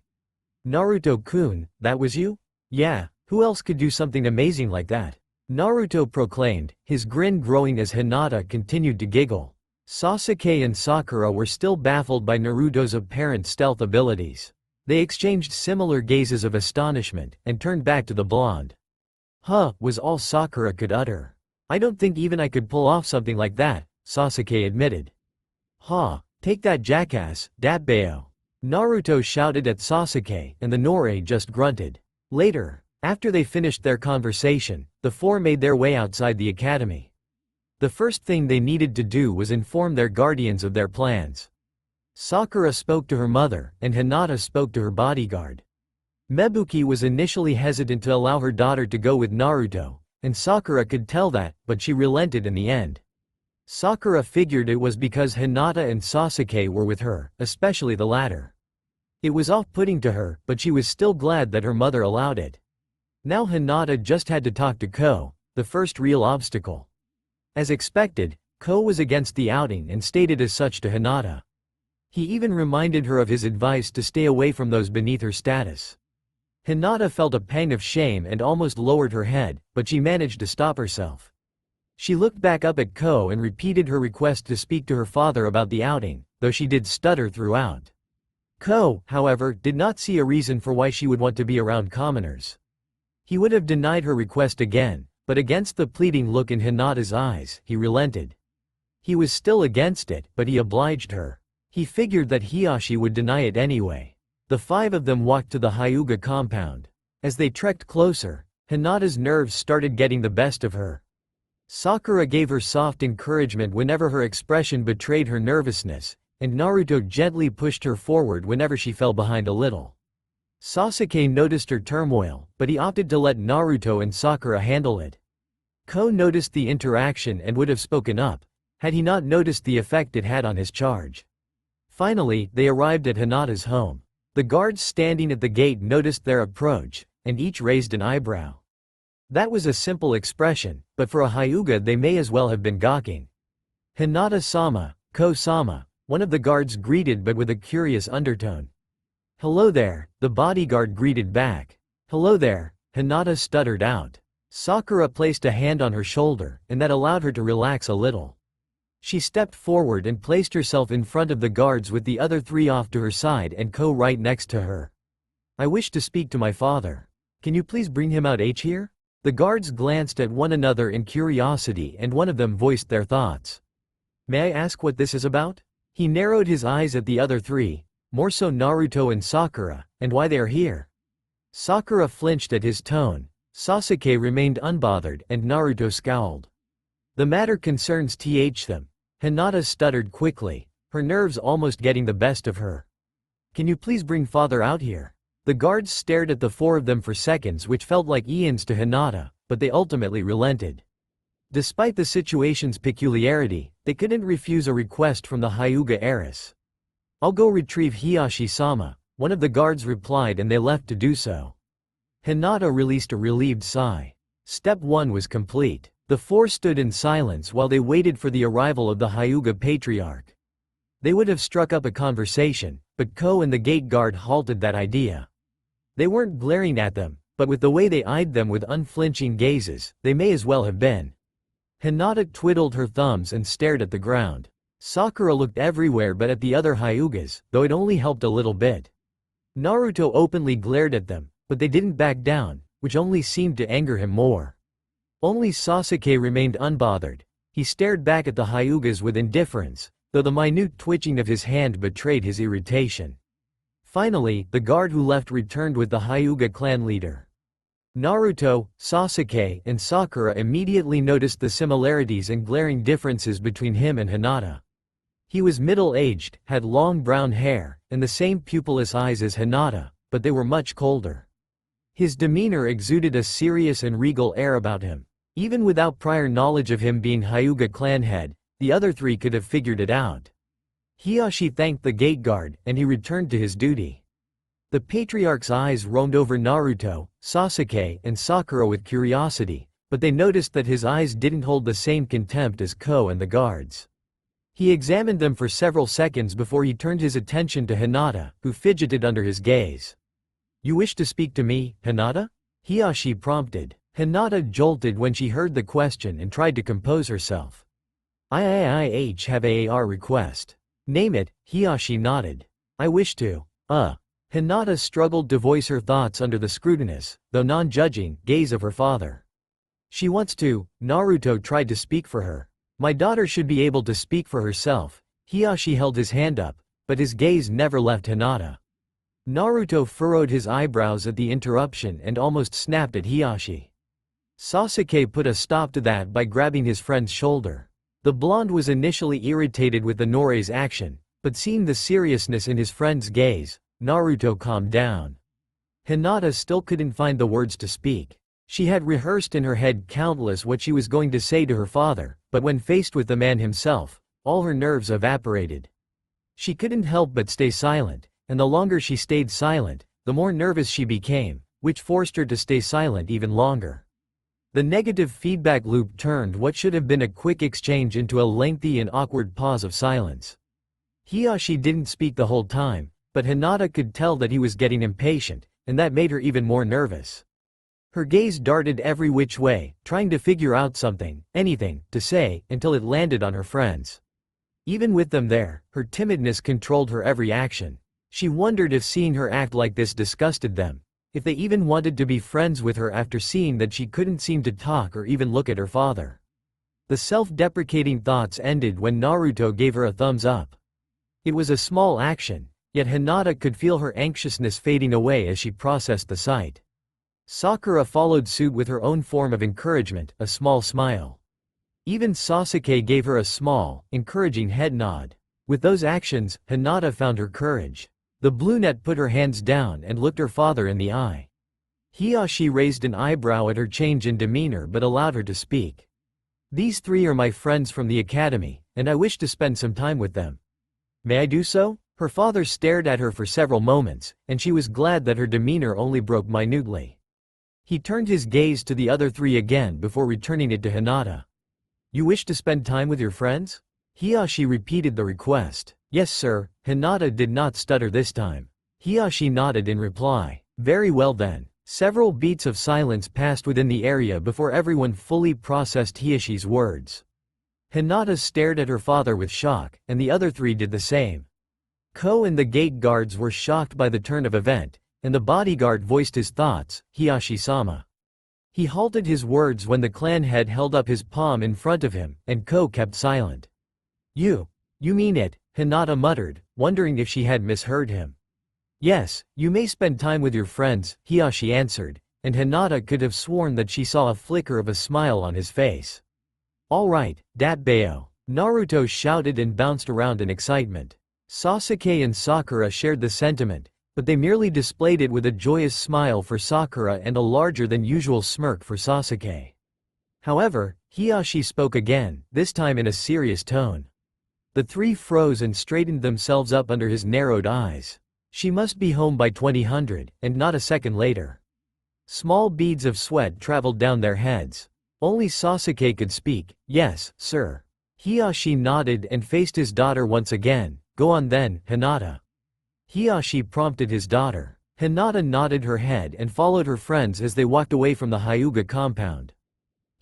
Naruto-kun, that was you? Yeah, who else could do something amazing like that? Naruto proclaimed, his grin growing as Hinata continued to giggle. Sasuke and Sakura were still baffled by Naruto's apparent stealth abilities. They exchanged similar gazes of astonishment, and turned back to the blonde. Huh, was all Sakura could utter. I don't think even I could pull off something like that, Sasuke admitted. Ha, take that jackass, Datbeo. Naruto shouted at Sasuke, and the Nore just grunted. Later, after they finished their conversation, the four made their way outside the academy. The first thing they needed to do was inform their guardians of their plans. Sakura spoke to her mother, and Hinata spoke to her bodyguard. Mebuki was initially hesitant to allow her daughter to go with Naruto, and Sakura could tell that, but she relented in the end. Sakura figured it was because Hinata and Sasuke were with her, especially the latter. It was off-putting to her, but she was still glad that her mother allowed it. Now Hinata just had to talk to Ko, the first real obstacle. As expected, Ko was against the outing and stated as such to Hinata. He even reminded her of his advice to stay away from those beneath her status. Hinata felt a pang of shame and almost lowered her head, but she managed to stop herself. She looked back up at Ko and repeated her request to speak to her father about the outing, though she did stutter throughout. Ko, however, did not see a reason for why she would want to be around commoners. He would have denied her request again, but against the pleading look in Hinata's eyes, he relented. He was still against it, but he obliged her. He figured that Hiashi would deny it anyway. The five of them walked to the Hyuga compound. As they trekked closer, Hinata's nerves started getting the best of her. Sakura gave her soft encouragement whenever her expression betrayed her nervousness, and Naruto gently pushed her forward whenever she fell behind a little. Sasuke noticed her turmoil, but he opted to let Naruto and Sakura handle it. Ko noticed the interaction and would have spoken up, had he not noticed the effect it had on his charge. Finally, they arrived at Hinata's home. The guards standing at the gate noticed their approach, and each raised an eyebrow. That was a simple expression, but for a Hyuga they may as well have been gawking. Hinata-sama, Ko-sama, one of the guards greeted but with a curious undertone. Hello there, the bodyguard greeted back. Hello there, Hinata stuttered out. Sakura placed a hand on her shoulder, and that allowed her to relax a little. She stepped forward and placed herself in front of the guards with the other three off to her side and Ko right next to her. I wish to speak to my father. Can you please bring him out here? The guards glanced at one another in curiosity and one of them voiced their thoughts. May I ask what this is about? He narrowed his eyes at the other three, more so Naruto and Sakura, and why they are here. Sakura flinched at his tone, Sasuke remained unbothered and Naruto scowled. The matter concerns them. Hinata stuttered quickly, her nerves almost getting the best of her. Can you please bring father out here? The guards stared at the four of them for seconds which felt like eons to Hinata, but they ultimately relented. Despite the situation's peculiarity, they couldn't refuse a request from the Hyuga heiress. I'll go retrieve Hiashi-sama, one of the guards replied and they left to do so. Hinata released a relieved sigh. Step 1 was complete. The four stood in silence while they waited for the arrival of the Hyuga patriarch. They would have struck up a conversation, but Ko and the gate guard halted that idea. They weren't glaring at them, but with the way they eyed them with unflinching gazes, they may as well have been. Hinata twiddled her thumbs and stared at the ground. Sakura looked everywhere but at the other Hyugas, though it only helped a little bit. Naruto openly glared at them, but they didn't back down, which only seemed to anger him more. Only Sasuke remained unbothered. He stared back at the Hyugas with indifference, though the minute twitching of his hand betrayed his irritation. Finally, the guard who left returned with the Hyuga clan leader. Naruto, Sasuke, and Sakura immediately noticed the similarities and glaring differences between him and Hinata. He was middle-aged, had long brown hair, and the same pupilless eyes as Hinata, but they were much colder. His demeanor exuded a serious and regal air about him. Even without prior knowledge of him being Hyuga clan head, the other three could have figured it out. Hiashi thanked the gate guard, and he returned to his duty. The patriarch's eyes roamed over Naruto, Sasuke, and Sakura with curiosity, but they noticed that his eyes didn't hold the same contempt as Ko and the guards. He examined them for several seconds before he turned his attention to Hinata, who fidgeted under his gaze. "You wish to speak to me, Hinata?" Hiashi prompted. Hinata jolted when she heard the question and tried to compose herself. "I have a request." "Name it," Hiashi nodded. "I wish to, Hinata struggled to voice her thoughts under the scrutinous, though non-judging, gaze of her father. "She wants to," Naruto tried to speak for her. "My daughter should be able to speak for herself." Hiashi held his hand up, but his gaze never left Hinata. Naruto furrowed his eyebrows at the interruption and almost snapped at Hiashi. Sasuke put a stop to that by grabbing his friend's shoulder. The blonde was initially irritated with the Nore's action, but seeing the seriousness in his friend's gaze, Naruto calmed down. Hinata still couldn't find the words to speak. She had rehearsed in her head countless what she was going to say to her father, but when faced with the man himself, all her nerves evaporated. She couldn't help but stay silent, and the longer she stayed silent, the more nervous she became, which forced her to stay silent even longer. The negative feedback loop turned what should have been a quick exchange into a lengthy and awkward pause of silence. Hiashi didn't speak the whole time, but Hinata could tell that he was getting impatient, and that made her even more nervous. Her gaze darted every which way, trying to figure out something, anything, to say, until it landed on her friends. Even with them there, her timidness controlled her every action. She wondered if seeing her act like this disgusted them, if they even wanted to be friends with her after seeing that she couldn't seem to talk or even look at her father. The self-deprecating thoughts ended when Naruto gave her a thumbs up. It was a small action, yet Hinata could feel her anxiousness fading away as she processed the sight. Sakura followed suit with her own form of encouragement, a small smile. Even Sasuke gave her a small, encouraging head nod. With those actions, Hinata found her courage. The brunette put her hands down and looked her father in the eye. Hiashi raised an eyebrow at her change in demeanor but allowed her to speak. "These three are my friends from the academy, and I wish to spend some time with them. May I do so?" Her father stared at her for several moments, and she was glad that her demeanor only broke minutely. He turned his gaze to the other three again before returning it to Hinata. "You wish to spend time with your friends?" Hiashi repeated the request. "Yes, sir." Hinata did not stutter this time. Hiashi nodded in reply. "Very well then." Several beats of silence passed within the area before everyone fully processed Hiashi's words. Hinata stared at her father with shock, and the other three did the same. Ko and the gate guards were shocked by the turn of event, and the bodyguard voiced his thoughts, "Hiashi-sama." He halted his words when the clan head held up his palm in front of him, and Ko kept silent. You mean it," Hinata muttered, wondering if she had misheard him. "Yes, you may spend time with your friends," Hiashi answered, and Hinata could have sworn that she saw a flicker of a smile on his face. "All right, Datbeo," Naruto shouted and bounced around in excitement. Sasuke and Sakura shared the sentiment, but they merely displayed it with a joyous smile for Sakura and a larger-than-usual smirk for Sasuke. However, Hiashi spoke again, this time in a serious tone. The three froze and straightened themselves up under his narrowed eyes. She must be home by 2000, and not a second later. Small beads of sweat traveled down their heads. Only Sasuke could speak. "Yes, sir." Hiashi nodded and faced his daughter once again. "Go on then, Hinata." Hiashi prompted his daughter. Hinata nodded her head and followed her friends as they walked away from the Hyuga compound.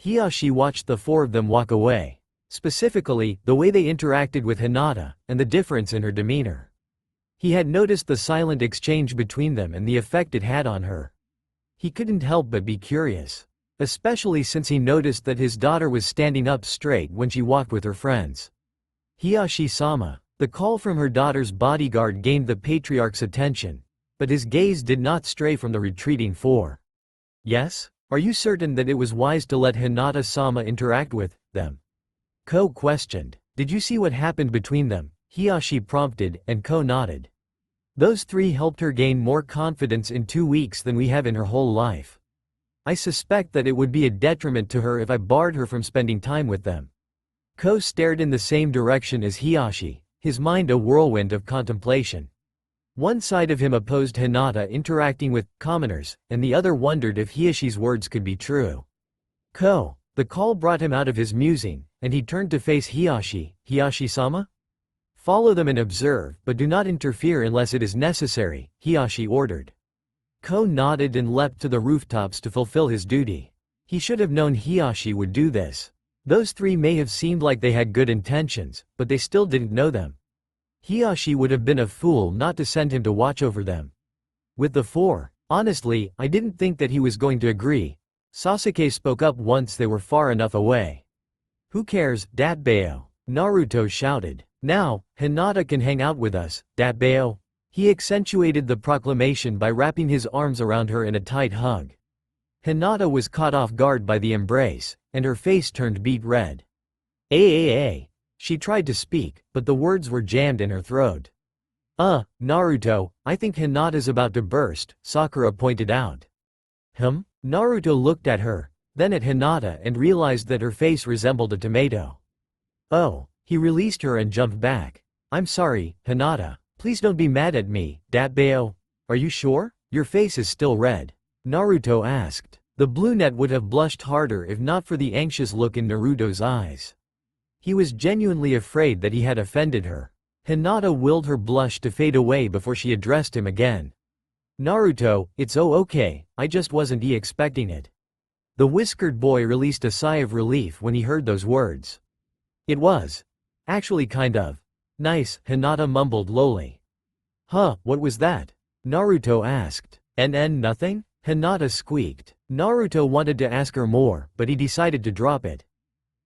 Hiashi watched the four of them walk away. Specifically, the way they interacted with Hinata, and the difference in her demeanor. He had noticed the silent exchange between them and the effect it had on her. He couldn't help but be curious. Especially since he noticed that his daughter was standing up straight when she walked with her friends. "Hiashi-sama." The call from her daughter's bodyguard gained the patriarch's attention, but his gaze did not stray from the retreating four. "Yes? Are you certain that it was wise to let Hinata-sama interact with them?" Ko questioned. "Did you see what happened between them?" Hiashi prompted, and Ko nodded. "Those three helped her gain more confidence in 2 weeks than we have in her whole life. I suspect that it would be a detriment to her if I barred her from spending time with them." Ko stared in the same direction as Hiashi, his mind a whirlwind of contemplation. One side of him opposed Hinata interacting with commoners, and the other wondered if Hiyoshi's words could be true. The call brought him out of his musing, and he turned to face Hiyoshi. Hiyoshi-sama? Follow them and observe, but do not interfere unless it is necessary, Hiyoshi ordered. Ko nodded and leapt to the rooftops to fulfill his duty. He should have known Hiyoshi would do this. Those three may have seemed like they had good intentions, but they still didn't know them. Hiyoshi would have been a fool not to send him to watch over them. With the four, honestly, I didn't think that he was going to agree. Sasuke spoke up once they were far enough away. Who cares, Datbeo? Naruto shouted. Now, Hinata can hang out with us, Datbeo. He accentuated the proclamation by wrapping his arms around her in a tight hug. Hinata was caught off guard by the embrace, and her face turned beet red. She tried to speak, but the words were jammed in her throat. Naruto, I think Hinata's about to burst, Sakura pointed out. Naruto looked at her, then at Hinata and realized that her face resembled a tomato. He released her and jumped back. I'm sorry, Hinata. Please don't be mad at me, Datbeo. Are you sure? Your face is still red. Naruto asked. The brunette would have blushed harder if not for the anxious look in Naruto's eyes. He was genuinely afraid that he had offended her. Hinata willed her blush to fade away before she addressed him again. Naruto, it's okay, I just wasn't expecting it. The whiskered boy released a sigh of relief when he heard those words. It was. Actually kind of. Nice, Hinata mumbled lowly. What was that? Naruto asked. Nothing? Hinata squeaked. Naruto wanted to ask her more, but he decided to drop it.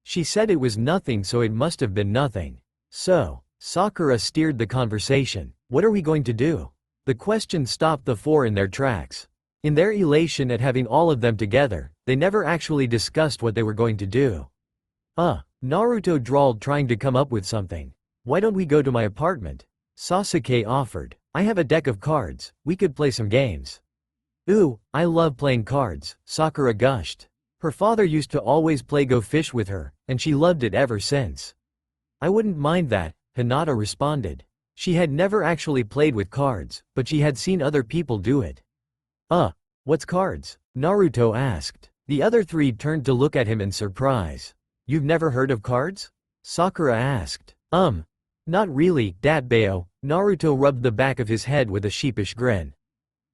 She said it was nothing, so it must have been nothing. So, Sakura steered the conversation. What are we going to do? The question stopped the four in their tracks. In their elation at having all of them together, they never actually discussed what they were going to do. Naruto drawled, trying to come up with something. Why don't we go to my apartment? Sasuke offered. I have a deck of cards, we could play some games. Ooh, I love playing cards, Sakura gushed. Her father used to always play Go Fish with her, and she loved it ever since. I wouldn't mind that, Hinata responded. She had never actually played with cards, but she had seen other people do it. What's cards? Naruto asked. The other three turned to look at him in surprise. You've never heard of cards? Sakura asked. Not really, Datbeo. Naruto rubbed the back of his head with a sheepish grin.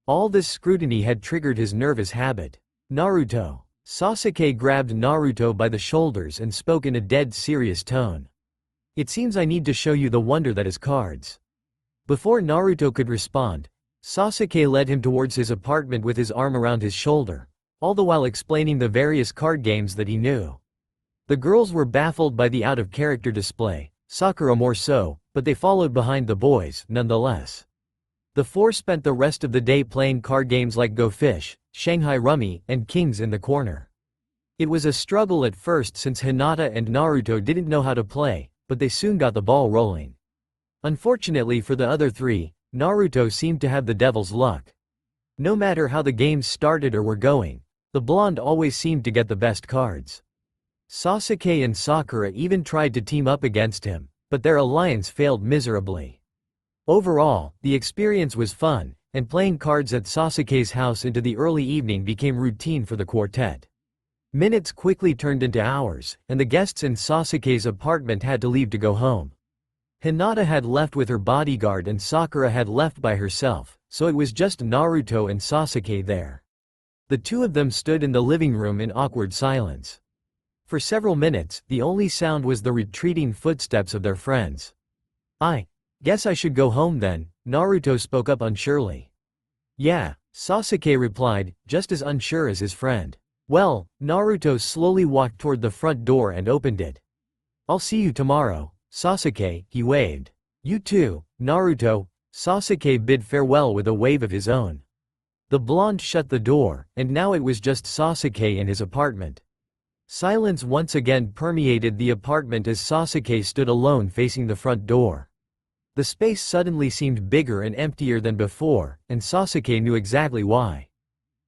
All this scrutiny had triggered his nervous habit. Naruto. Sasuke grabbed Naruto by the shoulders and spoke in a dead serious tone. It seems I need to show you the wonder that is cards. Before Naruto could respond, Sasuke led him towards his apartment with his arm around his shoulder, all the while explaining the various card games that he knew. The girls were baffled by the out-of-character display, Sakura more so, but they followed behind the boys, nonetheless. The four spent the rest of the day playing card games like Go Fish, Shanghai Rummy, and Kings in the Corner. It was a struggle at first since Hinata and Naruto didn't know how to play, but they soon got the ball rolling. Unfortunately for the other three, Naruto seemed to have the devil's luck. No matter how the games started or were going, the blonde always seemed to get the best cards. Sasuke and Sakura even tried to team up against him, but their alliance failed miserably. Overall, the experience was fun, and playing cards at Sasuke's house into the early evening became routine for the quartet. Minutes quickly turned into hours, and the guests in Sasuke's apartment had to leave to go home. Hinata had left with her bodyguard and Sakura had left by herself, so it was just Naruto and Sasuke there. The two of them stood in the living room in awkward silence. For several minutes, the only sound was the retreating footsteps of their friends. I guess I should go home then, Naruto spoke up unsurely. Yeah, Sasuke replied, just as unsure as his friend. Well, Naruto slowly walked toward the front door and opened it. I'll see you tomorrow, Sasuke, he waved. You too, Naruto. Sasuke bid farewell with a wave of his own. The blonde shut the door, and now it was just Sasuke in his apartment. Silence once again permeated the apartment as Sasuke stood alone facing the front door. The space suddenly seemed bigger and emptier than before, and Sasuke knew exactly why.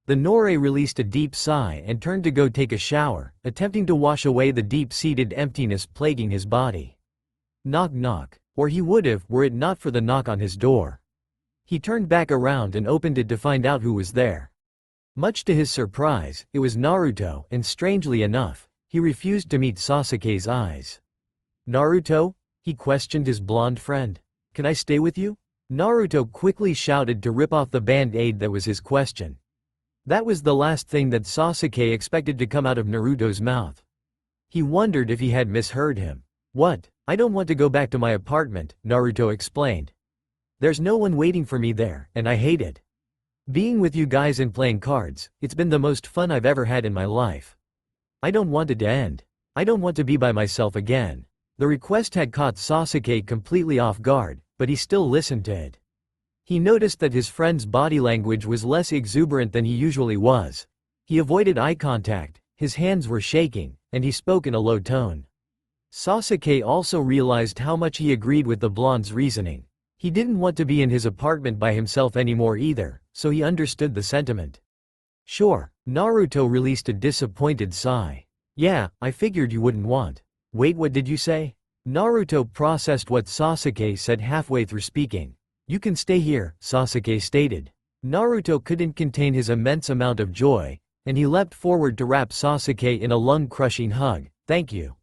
The Nore released a deep sigh and turned to go take a shower, attempting to wash away the deep-seated emptiness plaguing his body. Knock knock. Or he would have, were it not for the knock on his door. He turned back around and opened it to find out who was there. Much to his surprise, it was Naruto, and strangely enough, he refused to meet Sasuke's eyes. "Naruto?" he questioned his blonde friend. "Can I stay with you?" Naruto quickly shouted to rip off the band-aid that was his question. That was the last thing that Sasuke expected to come out of Naruto's mouth. He wondered if he had misheard him. "What? I don't want to go back to my apartment," Naruto explained. "There's no one waiting for me there, and I hate it. Being with you guys and playing cards, it's been the most fun I've ever had in my life. I don't want it to end. I don't want to be by myself again." The request had caught Sasuke completely off guard, but he still listened to it. He noticed that his friend's body language was less exuberant than he usually was. He avoided eye contact, his hands were shaking, and he spoke in a low tone. Sasuke also realized how much he agreed with the blonde's reasoning. He didn't want to be in his apartment by himself anymore either, so he understood the sentiment. "Sure." Naruto released a disappointed sigh. "Yeah, I figured you wouldn't want." "Wait, what did you say?" Naruto processed what Sasuke said halfway through speaking. "You can stay here," Sasuke stated. Naruto couldn't contain his immense amount of joy, and he leapt forward to wrap Sasuke in a lung-crushing hug. "Thank you.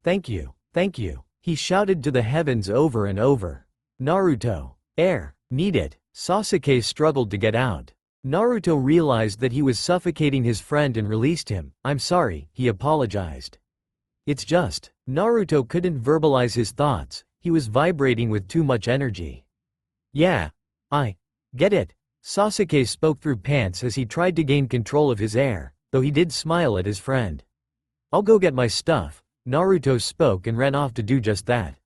Thank you. Thank you," he shouted to the heavens over and over. "Naruto. Air. Need it." Sasuke struggled to get out. Naruto realized that he was suffocating his friend and released him. "I'm sorry," he apologized. "It's just." Naruto couldn't verbalize his thoughts, he was vibrating with too much energy. "Yeah. I get it." Sasuke spoke through pants as he tried to gain control of his air, though he did smile at his friend. "I'll go get my stuff." Naruto spoke and ran off to do just that.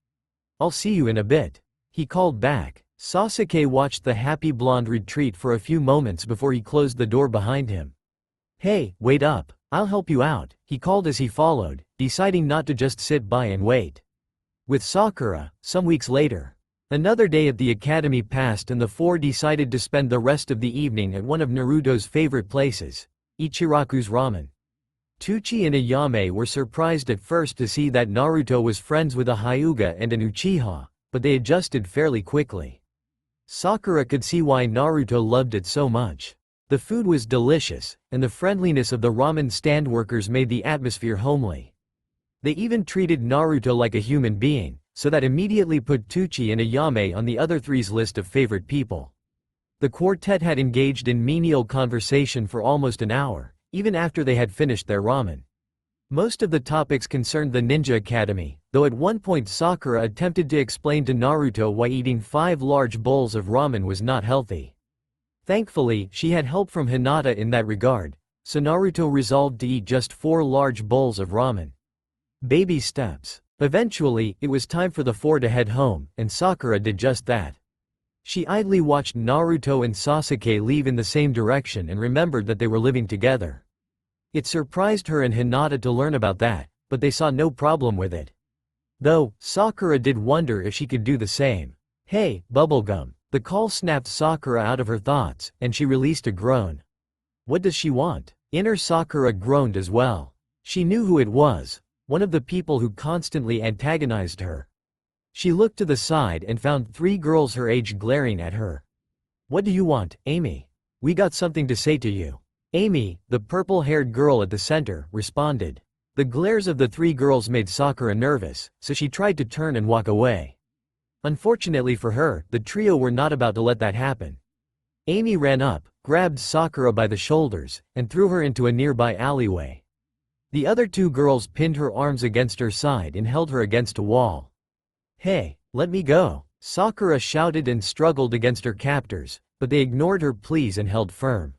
"I'll see you in a bit," he called back. Sasuke watched the happy blonde retreat for a few moments before he closed the door behind him. "Hey, wait up. I'll help you out," he called as he followed, deciding not to just sit by and wait. With Sakura, some weeks later, another day at the academy passed and the four decided to spend the rest of the evening at one of Naruto's favorite places, Ichiraku's Ramen. Teuchi and Ayame were surprised at first to see that Naruto was friends with a Hyuga and an Uchiha, but they adjusted fairly quickly. Sakura could see why Naruto loved it so much. The food was delicious, and the friendliness of the ramen stand workers made the atmosphere homely. They even treated Naruto like a human being, so that immediately put Teuchi and Ayame on the other three's list of favorite people. The quartet had engaged in menial conversation for almost an hour, even after they had finished their ramen. Most of the topics concerned the Ninja Academy, though at one point Sakura attempted to explain to Naruto why eating 5 large bowls of ramen was not healthy. Thankfully, she had help from Hinata in that regard, so Naruto resolved to eat just 4 large bowls of ramen. Baby steps. Eventually, it was time for the four to head home, and Sakura did just that. She idly watched Naruto and Sasuke leave in the same direction and remembered that they were living together. It surprised her and Hinata to learn about that, but they saw no problem with it. Though, Sakura did wonder if she could do the same. "Hey, bubblegum." The call snapped Sakura out of her thoughts, and she released a groan. What does she want? Inner Sakura groaned as well. She knew who it was, one of the people who constantly antagonized her. She looked to the side and found 3 girls her age glaring at her. "What do you want, Amy? We got something to say to you." Amy, the purple-haired girl at the center, responded. The glares of the 3 girls made Sakura nervous, so she tried to turn and walk away. Unfortunately for her, the trio were not about to let that happen. Amy ran up, grabbed Sakura by the shoulders, and threw her into a nearby alleyway. The other 2 girls pinned her arms against her side and held her against a wall. "Hey, let me go!" Sakura shouted and struggled against her captors, but they ignored her pleas and held firm.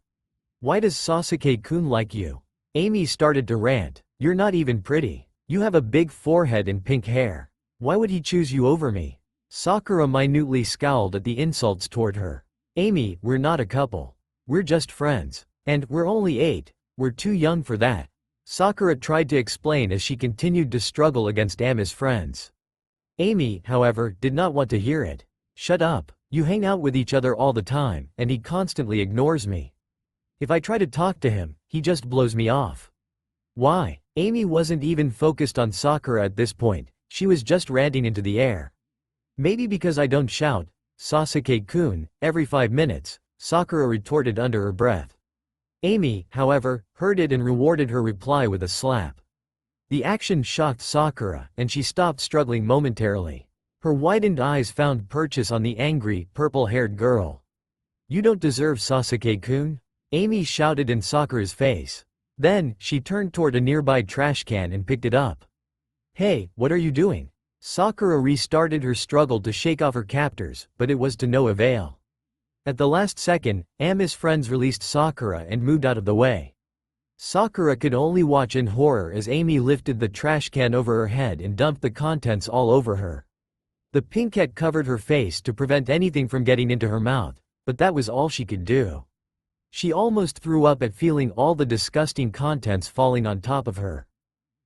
"Why does Sasuke-kun like you?" Amy started to rant. "You're not even pretty. You have a big forehead and pink hair. Why would he choose you over me?" Sakura minutely scowled at the insults toward her. "Amy, we're not a couple. We're just friends. And we're only 8. We're too young for that." Sakura tried to explain as she continued to struggle against Ami's friends. Amy, however, did not want to hear it. "Shut up. You hang out with each other all the time, and he constantly ignores me. If I try to talk to him, he just blows me off." "Why?" Amy wasn't even focused on Sakura at this point, she was just ranting into the air. "Maybe because I don't shout." Sasuke-kun, every 5 minutes, Sakura retorted under her breath. Amy, however, heard it and rewarded her reply with a slap. The action shocked Sakura, and she stopped struggling momentarily. Her widened eyes found purchase on the angry, purple-haired girl. "You don't deserve Sasuke-kun," Amy shouted in Sakura's face. Then, she turned toward a nearby trash can and picked it up. "Hey, what are you doing?" Sakura restarted her struggle to shake off her captors, but it was to no avail. At the last second, Ami's friends released Sakura and moved out of the way. Sakura could only watch in horror as Amy lifted the trash can over her head and dumped the contents all over her. The pinkette covered her face to prevent anything from getting into her mouth, but that was all she could do. She almost threw up at feeling all the disgusting contents falling on top of her.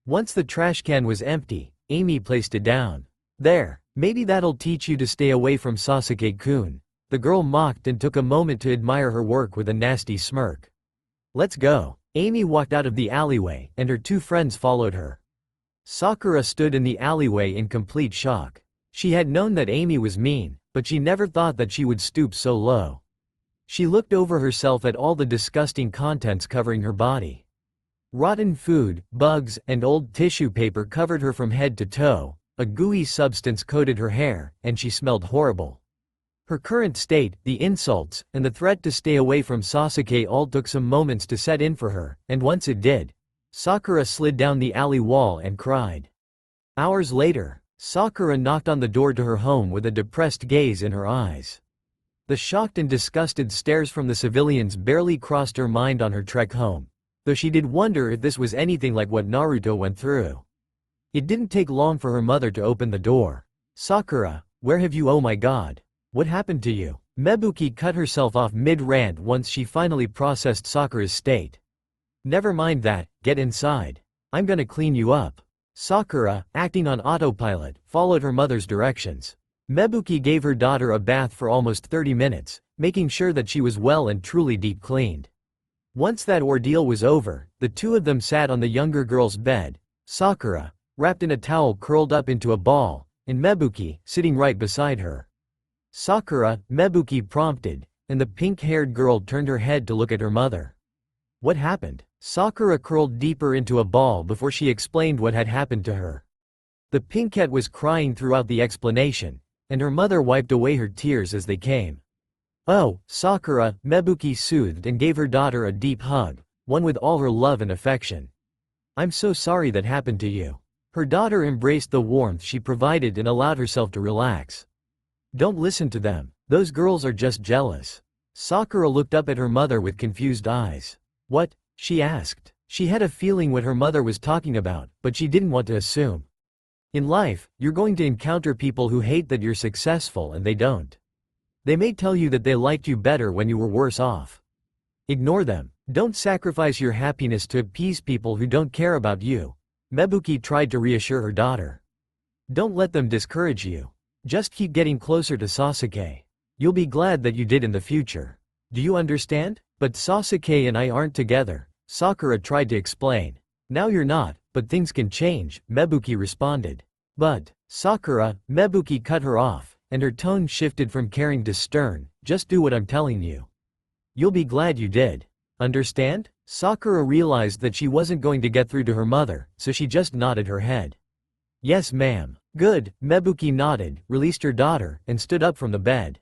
Once the trash can was empty, Amy placed it down. "There, maybe that'll teach you to stay away from Sasuke-kun." The girl mocked and took a moment to admire her work with a nasty smirk. "Let's go." Amy walked out of the alleyway, and her two friends followed her. Sakura stood in the alleyway in complete shock. She had known that Amy was mean, but she never thought that she would stoop so low. She looked over herself at all the disgusting contents covering her body. Rotten food, bugs, and old tissue paper covered her from head to toe, a gooey substance coated her hair, and she smelled horrible. Her current state, the insults, and the threat to stay away from Sasuke all took some moments to set in for her, and once it did, Sakura slid down the alley wall and cried. Hours later, Sakura knocked on the door to her home with a depressed gaze in her eyes. The shocked and disgusted stares from the civilians barely crossed her mind on her trek home, though she did wonder if this was anything like what Naruto went through. It didn't take long for her mother to open the door. "Sakura, where have you? Oh my god. What happened to you?" Mebuki cut herself off mid-rant once she finally processed Sakura's state. "Never mind that, get inside. I'm gonna clean you up." Sakura, acting on autopilot, followed her mother's directions. Mebuki gave her daughter a bath for almost 30 minutes, making sure that she was well and truly deep cleaned. Once that ordeal was over, the two of them sat on the younger girl's bed, Sakura, wrapped in a towel curled up into a ball, and Mebuki, sitting right beside her. "Sakura," Mebuki prompted, and the pink-haired girl turned her head to look at her mother. "What happened?" Sakura curled deeper into a ball before she explained what had happened to her. The pinkette was crying throughout the explanation, and her mother wiped away her tears as they came. "Oh, Sakura," Mebuki soothed and gave her daughter a deep hug, one with all her love and affection. "I'm so sorry that happened to you." Her daughter embraced the warmth she provided and allowed herself to relax. "Don't listen to them, those girls are just jealous." Sakura looked up at her mother with confused eyes. "What?" she asked. She had a feeling what her mother was talking about, but she didn't want to assume. In life, you're going to encounter people who hate that you're successful and they don't. They may tell you that they liked you better when you were worse off. Ignore them. Don't sacrifice your happiness to appease people who don't care about you. Mebuki tried to reassure her daughter. Don't let them discourage you. Just keep getting closer to Sasuke. You'll be glad that you did in the future. Do you understand? But Sasuke and I aren't together, Sakura tried to explain. Now you're not, but things can change, Mebuki responded. But, Sakura, Mebuki cut her off, and her tone shifted from caring to stern. Just do what I'm telling you. You'll be glad you did. Understand? Sakura realized that she wasn't going to get through to her mother, so she just nodded her head. Yes ma'am. Good, Mebuki nodded, released her daughter, and stood up from the bed.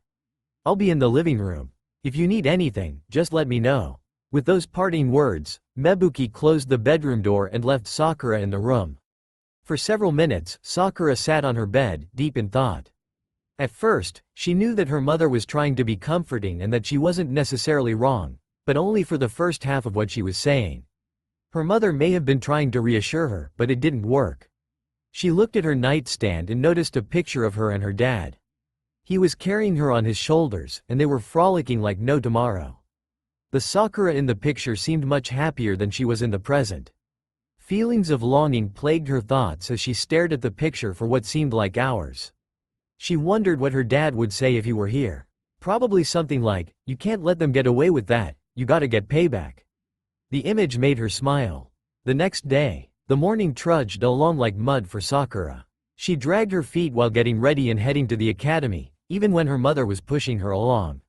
I'll be in the living room. If you need anything, just let me know. With those parting words, Mebuki closed the bedroom door and left Sakura in the room. For several minutes, Sakura sat on her bed, deep in thought. At first, she knew that her mother was trying to be comforting and that she wasn't necessarily wrong, but only for the first half of what she was saying. Her mother may have been trying to reassure her, but it didn't work. She looked at her nightstand and noticed a picture of her and her dad. He was carrying her on his shoulders, and they were frolicking like no tomorrow. The Sakura in the picture seemed much happier than she was in the present. Feelings of longing plagued her thoughts as she stared at the picture for what seemed like hours. She wondered what her dad would say if he were here. Probably something like, "You can't let them get away with that, you gotta get payback." The image made her smile. The next day, the morning trudged along like mud for Sakura. She dragged her feet while getting ready and heading to the academy, even when her mother was pushing her along.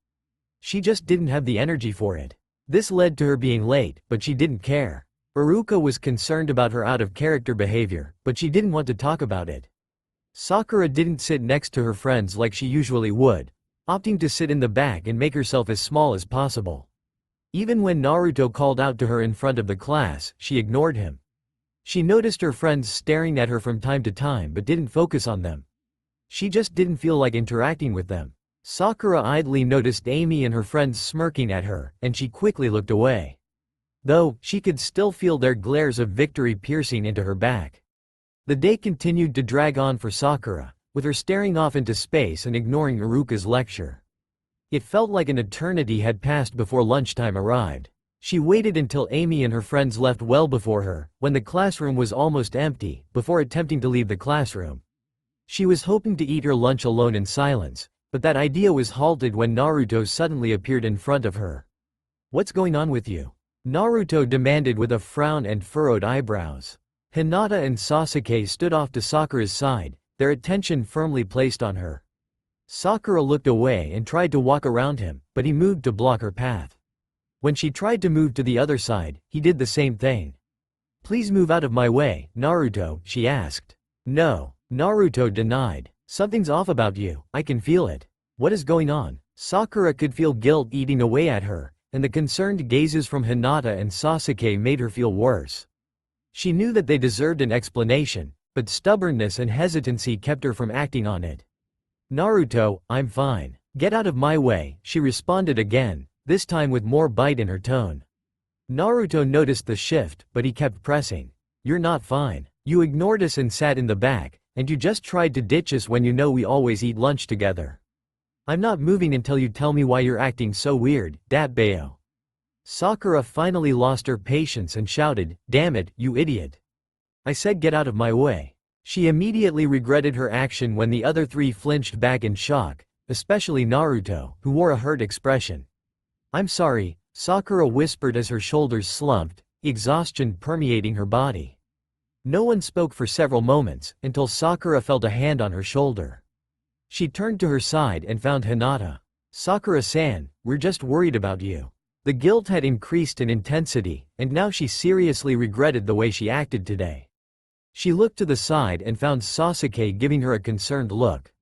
She just didn't have the energy for it. This led to her being late, but she didn't care. Iruka was concerned about her out-of-character behavior, but she didn't want to talk about it. Sakura didn't sit next to her friends like she usually would, opting to sit in the back and make herself as small as possible. Even when Naruto called out to her in front of the class, she ignored him. She noticed her friends staring at her from time to time but didn't focus on them. She just didn't feel like interacting with them. Sakura idly noticed Amy and her friends smirking at her, and she quickly looked away. Though, she could still feel their glares of victory piercing into her back. The day continued to drag on for Sakura, with her staring off into space and ignoring Iruka's lecture. It felt like an eternity had passed before lunchtime arrived. She waited until Amy and her friends left well before her, when the classroom was almost empty, before attempting to leave the classroom. She was hoping to eat her lunch alone in silence, but that idea was halted when Naruto suddenly appeared in front of her. "What's going on with you?" Naruto demanded with a frown and furrowed eyebrows. Hinata and Sasuke stood off to Sakura's side, their attention firmly placed on her. Sakura looked away and tried to walk around him, but he moved to block her path. When she tried to move to the other side, he did the same thing. "Please move out of my way, Naruto," she asked. "No," Naruto denied. "Something's off about you, I can feel it. What is going on?" Sakura could feel guilt eating away at her, and the concerned gazes from Hinata and Sasuke made her feel worse. She knew that they deserved an explanation, but stubbornness and hesitancy kept her from acting on it. "Naruto, I'm fine. Get out of my way," she responded again, this time with more bite in her tone. Naruto noticed the shift, but he kept pressing. "You're not fine. You ignored us and sat in the back, and you just tried to ditch us when you know we always eat lunch together. I'm not moving until you tell me why you're acting so weird, Datbeo." Sakura finally lost her patience and shouted, "Damn it, you idiot. I said get out of my way." She immediately regretted her action when the other three flinched back in shock, especially Naruto, who wore a hurt expression. "I'm sorry," Sakura whispered as her shoulders slumped, exhaustion permeating her body. No one spoke for several moments, until Sakura felt a hand on her shoulder. She turned to her side and found Hinata. "Sakura-san, we're just worried about you." The guilt had increased in intensity, and now she seriously regretted the way she acted today. She looked to the side and found Sasuke giving her a concerned look.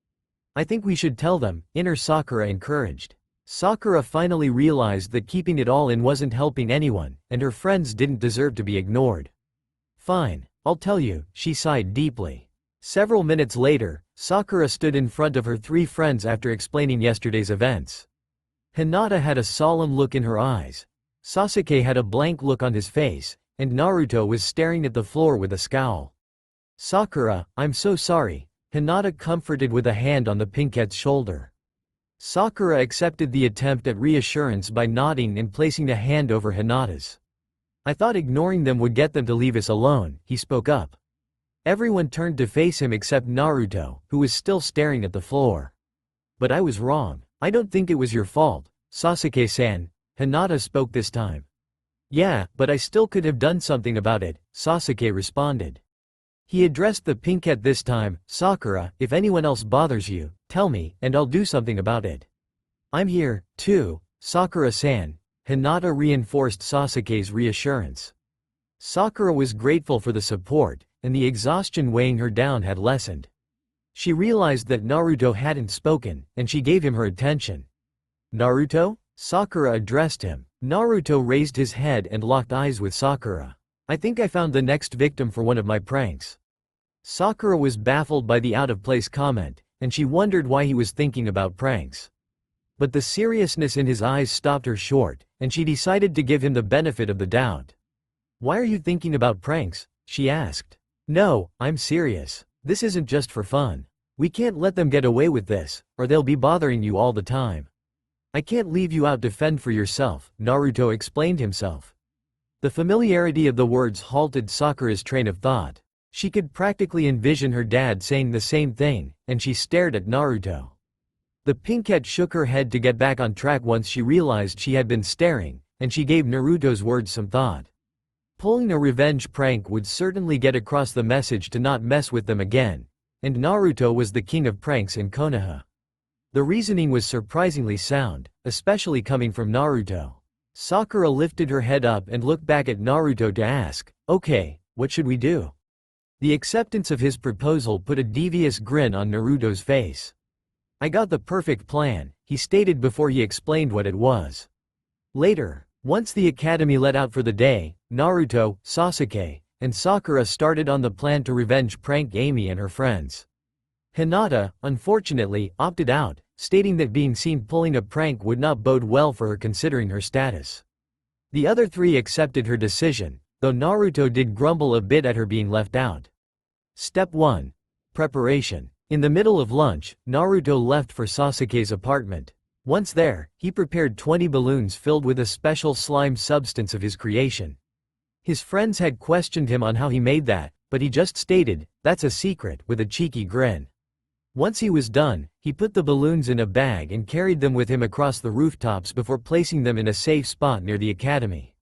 "I think we should tell them," inner Sakura encouraged. Sakura finally realized that keeping it all in wasn't helping anyone, and her friends didn't deserve to be ignored. "Fine, I'll tell you," she sighed deeply. Several minutes later, Sakura stood in front of her three friends after explaining yesterday's events. Hinata had a solemn look in her eyes. Sasuke had a blank look on his face, and Naruto was staring at the floor with a scowl. "Sakura, I'm so sorry," Hinata comforted with a hand on the pinkette's shoulder. Sakura accepted the attempt at reassurance by nodding and placing a hand over Hinata's. "I thought ignoring them would get them to leave us alone," he spoke up. Everyone turned to face him except Naruto, who was still staring at the floor. "But I was wrong. I don't think it was your fault, Sasuke-san," Hinata spoke this time. "Yeah, but I still could have done something about it," Sasuke responded. He addressed the pinkette this time, "Sakura, if anyone else bothers you, tell me, and I'll do something about it." "I'm here, too, Sakura-san," Hinata reinforced Sasuke's reassurance. Sakura was grateful for the support, and the exhaustion weighing her down had lessened. She realized that Naruto hadn't spoken, and she gave him her attention. "Naruto?" Sakura addressed him. Naruto raised his head and locked eyes with Sakura. "I think I found the next victim for one of my pranks." Sakura was baffled by the out-of-place comment, and she wondered why he was thinking about pranks. But the seriousness in his eyes stopped her short, and she decided to give him the benefit of the doubt. "Why are you thinking about pranks?" she asked. "No, I'm serious. This isn't just for fun. We can't let them get away with this, or they'll be bothering you all the time. I can't leave you out to fend for yourself," Naruto explained himself. The familiarity of the words halted Sakura's train of thought. She could practically envision her dad saying the same thing, and she stared at Naruto. The pinkette shook her head to get back on track once she realized she had been staring, and she gave Naruto's words some thought. Pulling a revenge prank would certainly get across the message to not mess with them again, and Naruto was the king of pranks in Konoha. The reasoning was surprisingly sound, especially coming from Naruto. Sakura lifted her head up and looked back at Naruto to ask, "Okay, what should we do?" The acceptance of his proposal put a devious grin on Naruto's face. "I got the perfect plan," he stated before he explained what it was. Later, once the academy let out for the day, Naruto, Sasuke, and Sakura started on the plan to revenge prank Amy and her friends. Hinata, unfortunately, opted out, stating that being seen pulling a prank would not bode well for her considering her status. The other three accepted her decision, though Naruto did grumble a bit at her being left out. Step 1. Preparation. In the middle of lunch, Naruto left for Sasuke's apartment. Once there, he prepared 20 balloons filled with a special slime substance of his creation. His friends had questioned him on how he made that, but he just stated, "That's a secret," with a cheeky grin. Once he was done, he put the balloons in a bag and carried them with him across the rooftops before placing them in a safe spot near the academy.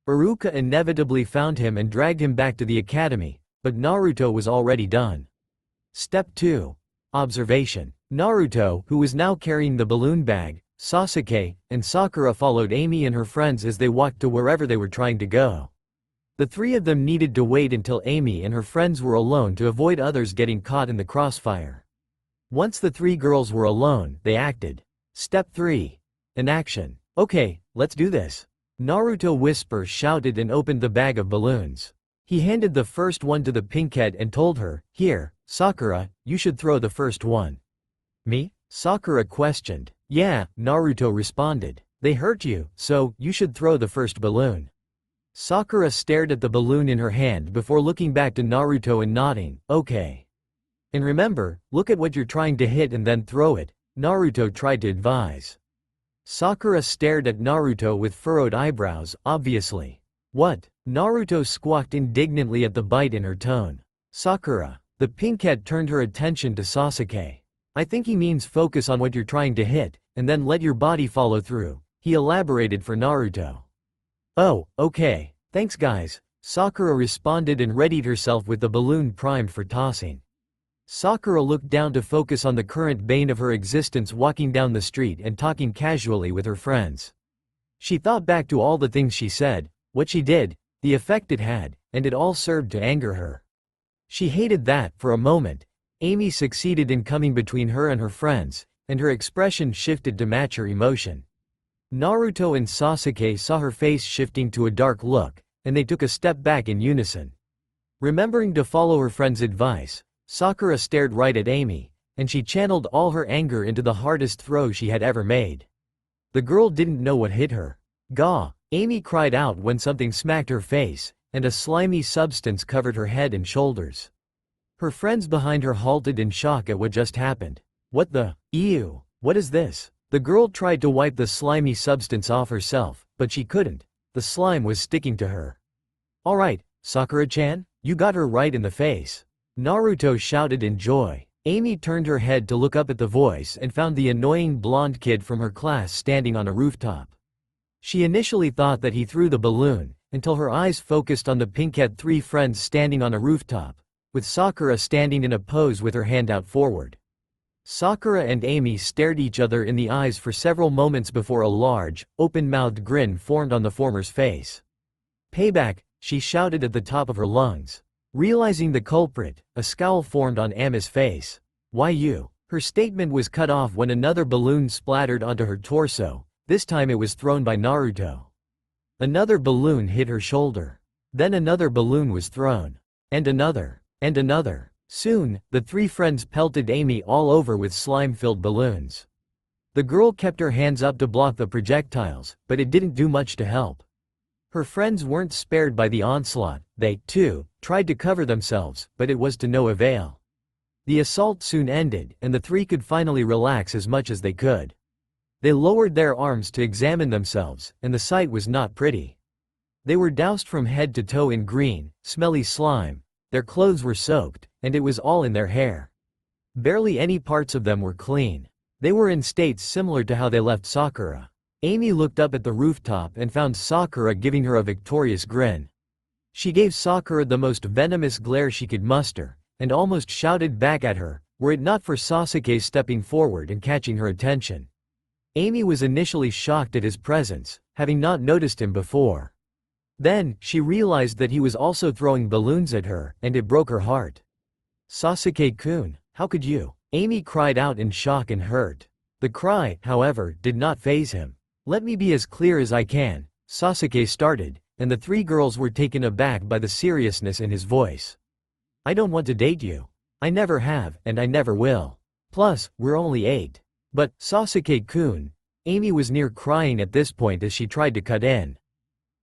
Iruka inevitably found him and dragged him back to the academy, but Naruto was already done. Step 2. Observation. Naruto, who was now carrying the balloon bag, Sasuke, and Sakura followed Amy and her friends as they walked to wherever they were trying to go. The three of them needed to wait until Amy and her friends were alone to avoid others getting caught in the crossfire. Once the three girls were alone, they acted. Step 3. In action. "Okay, let's do this." Naruto shouted and opened the bag of balloons. He handed the first one to the pinkhead and told her, "Here, Sakura, you should throw the first one." "Me?" Sakura questioned. "Yeah," Naruto responded. "They hurt you, so you should throw the first balloon." Sakura stared at the balloon in her hand before looking back to Naruto and nodding, "Okay. And remember, look at what you're trying to hit and then throw it," Naruto tried to advise. Sakura stared at Naruto with furrowed eyebrows, obviously. "What?" Naruto squawked indignantly at the bite in her tone. "Sakura." The pinkhead turned her attention to Sasuke. "I think he means focus on what you're trying to hit, and then let your body follow through," he elaborated for Naruto. "Oh, okay. Thanks guys," Sakura responded and readied herself with the balloon primed for tossing. Sakura looked down to focus on the current bane of her existence walking down the street and talking casually with her friends. She thought back to all the things she said, what she did, the effect it had, and it all served to anger her. She hated that, for a moment, Amy succeeded in coming between her and her friends, and her expression shifted to match her emotion. Naruto and Sasuke saw her face shifting to a dark look, and they took a step back in unison. Remembering to follow her friend's advice, Sakura stared right at Amy, and she channeled all her anger into the hardest throw she had ever made. The girl didn't know what hit her. "Gah!" Amy cried out when something smacked her face, and a slimy substance covered her head and shoulders. Her friends behind her halted in shock at what just happened. "What the? Ew! What is this?" The girl tried to wipe the slimy substance off herself, but she couldn't. The slime was sticking to her. "Alright, Sakura-chan, you got her right in the face," Naruto shouted in joy. Amy turned her head to look up at the voice and found the annoying blonde kid from her class standing on a rooftop. She initially thought that he threw the balloon, until her eyes focused on the pinkhead three friends standing on a rooftop, with Sakura standing in a pose with her hand out forward. Sakura and Amy stared each other in the eyes for several moments before a large, open-mouthed grin formed on the former's face. "Payback," she shouted at the top of her lungs. Realizing the culprit, a scowl formed on Ami's face. "Why you?" Her statement was cut off when another balloon splattered onto her torso. This time it was thrown by Naruto. Another balloon hit her shoulder. Then another balloon was thrown. And another. And another. Soon, the three friends pelted Amy all over with slime-filled balloons. The girl kept her hands up to block the projectiles, but it didn't do much to help. Her friends weren't spared by the onslaught. They, too, tried to cover themselves, but it was to no avail. The assault soon ended, and the three could finally relax as much as they could. They lowered their arms to examine themselves, and the sight was not pretty. They were doused from head to toe in green, smelly slime. Their clothes were soaked, and it was all in their hair. Barely any parts of them were clean. They were in states similar to how they left Sakura. Amy looked up at the rooftop and found Sakura giving her a victorious grin. She gave Sakura the most venomous glare she could muster, and almost shouted back at her, were it not for Sasuke stepping forward and catching her attention. Amy was initially shocked at his presence, having not noticed him before. Then, she realized that he was also throwing balloons at her, and it broke her heart. "Sasuke-kun, how could you?" Amy cried out in shock and hurt. The cry, however, did not faze him. "Let me be as clear as I can," Sasuke started, and the three girls were taken aback by the seriousness in his voice. "I don't want to date you. I never have, and I never will. Plus, we're only 8. But, Sasuke-kun," Amy was near crying at this point as she tried to cut in.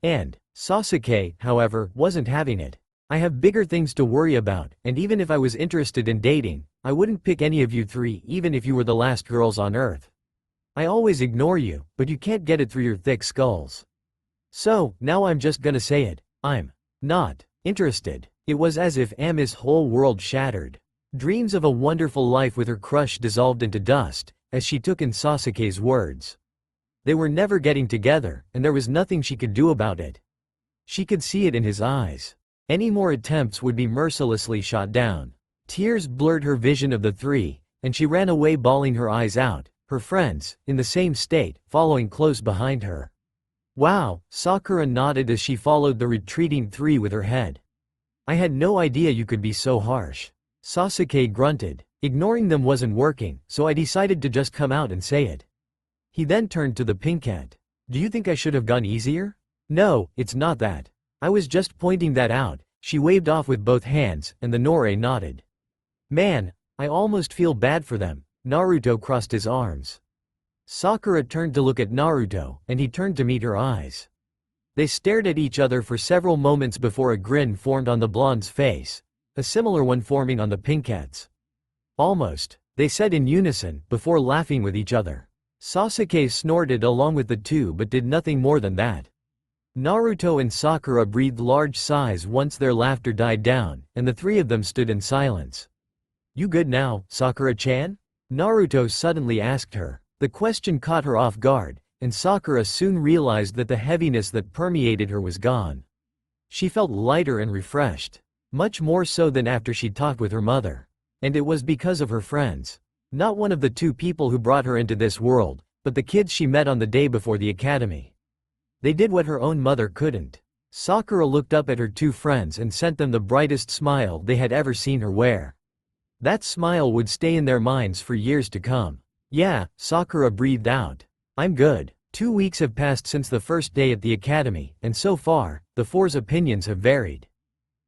And Sasuke, however, wasn't having it. "I have bigger things to worry about, and even if I was interested in dating, I wouldn't pick any of you 3 even if you were the last girls on Earth. I always ignore you, but you can't get it through your thick skulls. So, now I'm just gonna say it, I'm not interested." It was as if Ami's whole world shattered. Dreams of a wonderful life with her crush dissolved into dust, as she took in Sasuke's words. They were never getting together, and there was nothing she could do about it. She could see it in his eyes. Any more attempts would be mercilessly shot down. Tears blurred her vision of the 3, and she ran away bawling her eyes out, her friends, in the same state, following close behind her. "Wow," Sakura nodded as she followed the retreating 3 with her head. "I had no idea you could be so harsh." Sasuke grunted. Ignoring them wasn't working, so I decided to just come out and say it. He then turned to the Pinkette. "Do you think I should have gone easier?" "No, it's not that. I was just pointing that out." She waved off with both hands, and the Nore nodded. "Man, I almost feel bad for them." Naruto crossed his arms. Sakura turned to look at Naruto, and he turned to meet her eyes. They stared at each other for several moments before a grin formed on the blonde's face, a similar one forming on the Pinkette's. "Almost," they said in unison, before laughing with each other. Sasuke snorted along with the 2 but did nothing more than that. Naruto and Sakura breathed large sighs once their laughter died down, and the 3 of them stood in silence. "You good now, Sakura-chan?" Naruto suddenly asked her. The question caught her off guard, and Sakura soon realized that the heaviness that permeated her was gone. She felt lighter and refreshed. Much more so than after she talked with her mother. And it was because of her friends. Not one of the 2 people who brought her into this world, but the kids she met on the day before the academy. They did what her own mother couldn't. Sakura looked up at her 2 friends and sent them the brightest smile they had ever seen her wear. That smile would stay in their minds for years to come. "Yeah," Sakura breathed out. "I'm good." 2 weeks have passed since the first day at the academy, and so far, the 4's opinions have varied.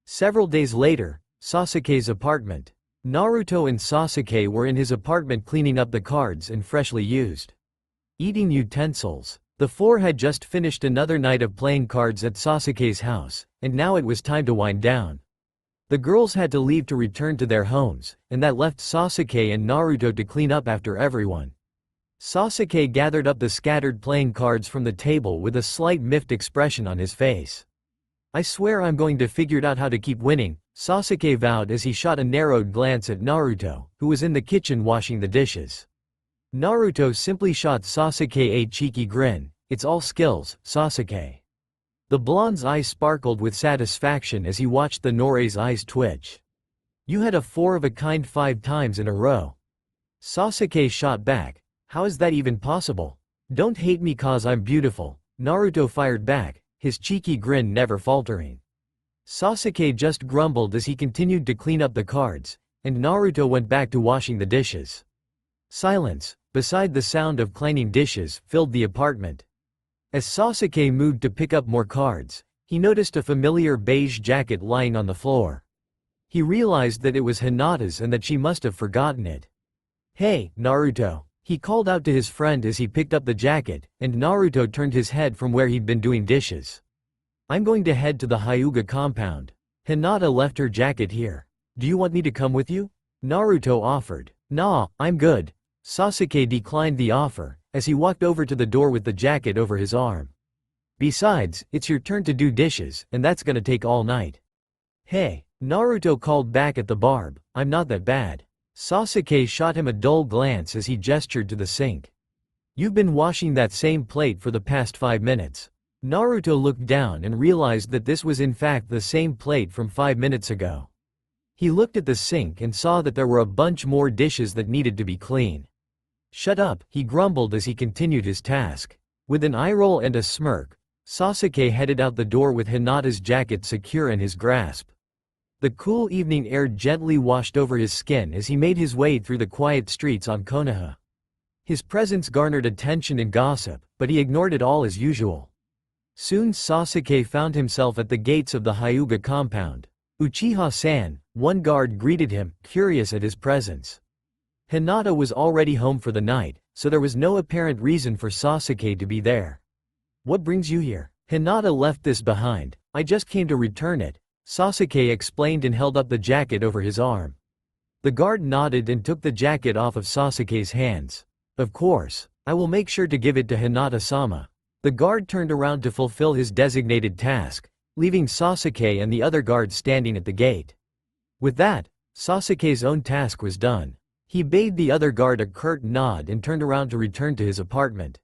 Several days later, Sasuke's apartment. Naruto and Sasuke were in his apartment cleaning up the cards and freshly used eating utensils. The 4 had just finished another night of playing cards at Sasuke's house, and now it was time to wind down. The girls had to leave to return to their homes, and that left Sasuke and Naruto to clean up after everyone. Sasuke gathered up the scattered playing cards from the table with a slight miffed expression on his face. "I swear I'm going to figure out how to keep winning," Sasuke vowed as he shot a narrowed glance at Naruto, who was in the kitchen washing the dishes. Naruto simply shot Sasuke a cheeky grin. "It's all skills, Sasuke." The blonde's eyes sparkled with satisfaction as he watched the Nore's eyes twitch. "You had a 4 of a kind 5 times in a row." Sasuke shot back. "How is that even possible?" "Don't hate me cause I'm beautiful," Naruto fired back, his cheeky grin never faltering. Sasuke just grumbled as he continued to clean up the cards, and Naruto went back to washing the dishes. Silence, beside the sound of clanging dishes, filled the apartment. As Sasuke moved to pick up more cards, he noticed a familiar beige jacket lying on the floor. He realized that it was Hinata's and that she must have forgotten it. "Hey, Naruto," he called out to his friend as he picked up the jacket, and Naruto turned his head from where he'd been doing dishes. "I'm going to head to the Hyuga compound. Hinata left her jacket here. Do you want me to come with you?" Naruto offered. "Nah, I'm good." Sasuke declined the offer, as he walked over to the door with the jacket over his arm. "Besides, it's your turn to do dishes, and that's gonna take all night." "Hey," Naruto called back at the barb, "I'm not that bad." Sasuke shot him a dull glance as he gestured to the sink. "You've been washing that same plate for the past 5 minutes. Naruto looked down and realized that this was in fact the same plate from 5 minutes ago. He looked at the sink and saw that there were a bunch more dishes that needed to be clean. Shut up, he grumbled as he continued his task. With an eye roll and a smirk, Sasuke headed out the door with Hinata's jacket secure in his grasp. The cool evening air gently washed over his skin as he made his way through the quiet streets on Konoha. His presence garnered attention and gossip, but he ignored it all as usual. Soon Sasuke found himself at the gates of the Hyuga compound. Uchiha-san, one guard greeted him, curious at his presence. Hinata was already home for the night, so there was no apparent reason for Sasuke to be there. What brings you here? Hinata left this behind. I just came to return it, Sasuke explained and held up the jacket over his arm. The guard nodded and took the jacket off of Sasuke's hands. Of course, I will make sure to give it to Hinata-sama. The guard turned around to fulfill his designated task, leaving Sasuke and the other guards standing at the gate. With that, Sasuke's own task was done. He bade the other guard a curt nod and turned around to return to his apartment.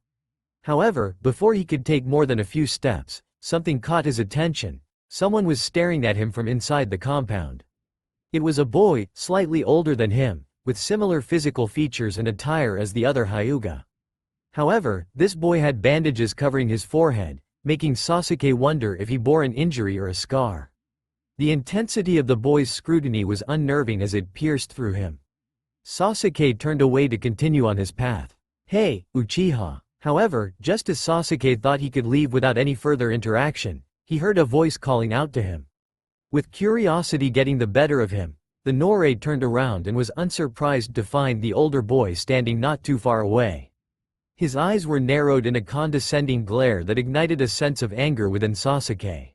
However, before he could take more than a few steps, something caught his attention. Someone was staring at him from inside the compound. It was a boy, slightly older than him, with similar physical features and attire as the other Hyuga. However, this boy had bandages covering his forehead, making Sasuke wonder if he bore an injury or a scar. The intensity of the boy's scrutiny was unnerving as it pierced through him. Sasuke turned away to continue on his path. Hey, Uchiha. However, just as Sasuke thought he could leave without any further interaction, he heard a voice calling out to him. With curiosity getting the better of him, the Norei turned around and was unsurprised to find the older boy standing not too far away. His eyes were narrowed in a condescending glare that ignited a sense of anger within Sasuke.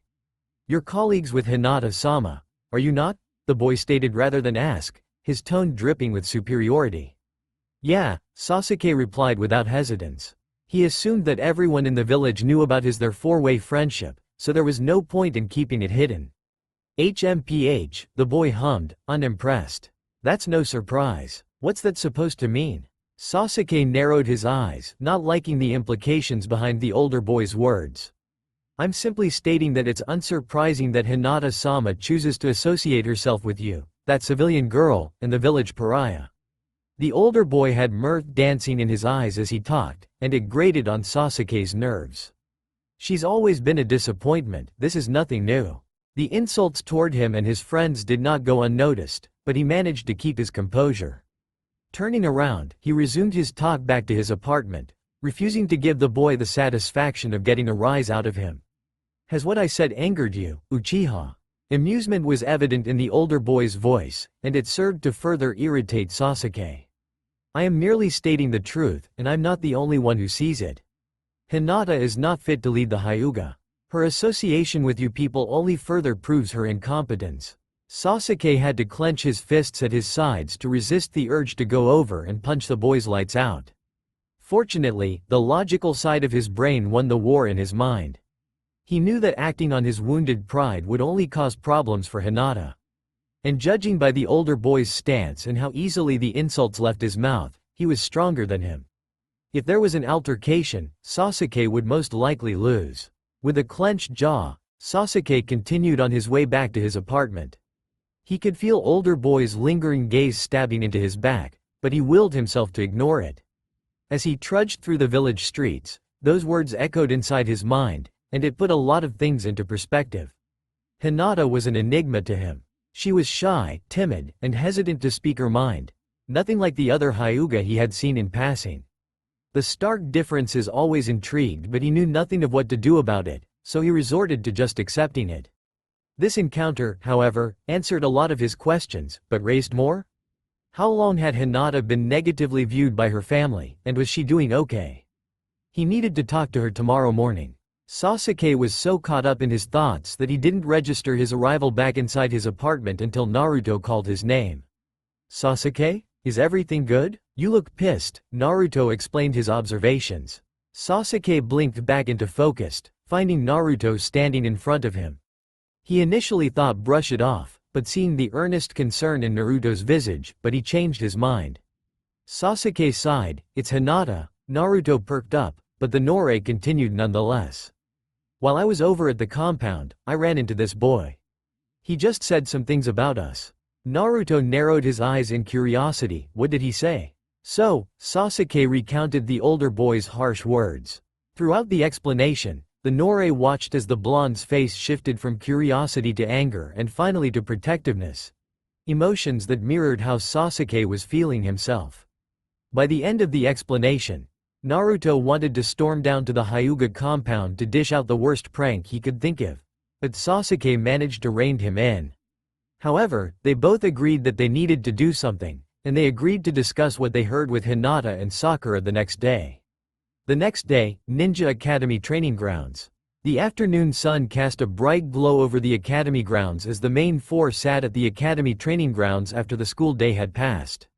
You're colleagues with Hinata-sama, are you not? The boy stated rather than ask, his tone dripping with superiority. Yeah, Sasuke replied without hesitance. He assumed that everyone in the village knew about their four-way friendship, so there was no point in keeping it hidden. HMPH, the boy hummed, unimpressed. That's no surprise. What's that supposed to mean? Sasuke narrowed his eyes, not liking the implications behind the older boy's words. I'm simply stating that it's unsurprising that Hinata-sama chooses to associate herself with you, that civilian girl, and the village pariah. The older boy had mirth dancing in his eyes as he talked, and it grated on Sasuke's nerves. She's always been a disappointment, this is nothing new. The insults toward him and his friends did not go unnoticed, but he managed to keep his composure. Turning around, he resumed his talk back to his apartment, refusing to give the boy the satisfaction of getting a rise out of him. Has what I said angered you, Uchiha? Amusement was evident in the older boy's voice, and it served to further irritate Sasuke. I am merely stating the truth, and I'm not the only one who sees it. Hinata is not fit to lead the Hyuga. Her association with you people only further proves her incompetence. Sasuke had to clench his fists at his sides to resist the urge to go over and punch the boy's lights out. Fortunately, the logical side of his brain won the war in his mind. He knew that acting on his wounded pride would only cause problems for Hinata. And judging by the older boy's stance and how easily the insults left his mouth, he was stronger than him. If there was an altercation, Sasuke would most likely lose. With a clenched jaw, Sasuke continued on his way back to his apartment. He could feel older boy's lingering gaze stabbing into his back, but he willed himself to ignore it. As he trudged through the village streets, those words echoed inside his mind, and it put a lot of things into perspective. Hinata was an enigma to him. She was shy, timid, and hesitant to speak her mind, nothing like the other Hyuga he had seen in passing. The stark differences always intrigued, but he knew nothing of what to do about it, so he resorted to just accepting it. This encounter, however, answered a lot of his questions, but raised more? How long had Hinata been negatively viewed by her family, and was she doing okay? He needed to talk to her tomorrow morning. Sasuke was so caught up in his thoughts that he didn't register his arrival back inside his apartment until Naruto called his name. Sasuke? Is everything good? You look pissed, Naruto explained his observations. Sasuke blinked back into focus, finding Naruto standing in front of him. He initially thought brush it off, but seeing the earnest concern in Naruto's visage, but he changed his mind. Sasuke sighed, it's Hinata. Naruto perked up, but the Norei continued nonetheless. While I was over at the compound, I ran into this boy. He just said some things about us. Naruto narrowed his eyes in curiosity. What did he say? So, Sasuke recounted the older boy's harsh words. Throughout the explanation, the Nore watched as the blonde's face shifted from curiosity to anger and finally to protectiveness. Emotions that mirrored how Sasuke was feeling himself. By the end of the explanation, Naruto wanted to storm down to the Hyuga compound to dish out the worst prank he could think of. But Sasuke managed to rein him in. However, they both agreed that they needed to do something, and they agreed to discuss what they heard with Hinata and Sakura the next day. The next day, Ninja Academy training grounds. The afternoon sun cast a bright glow over the academy grounds as the main four sat at the academy training grounds after the school day had passed.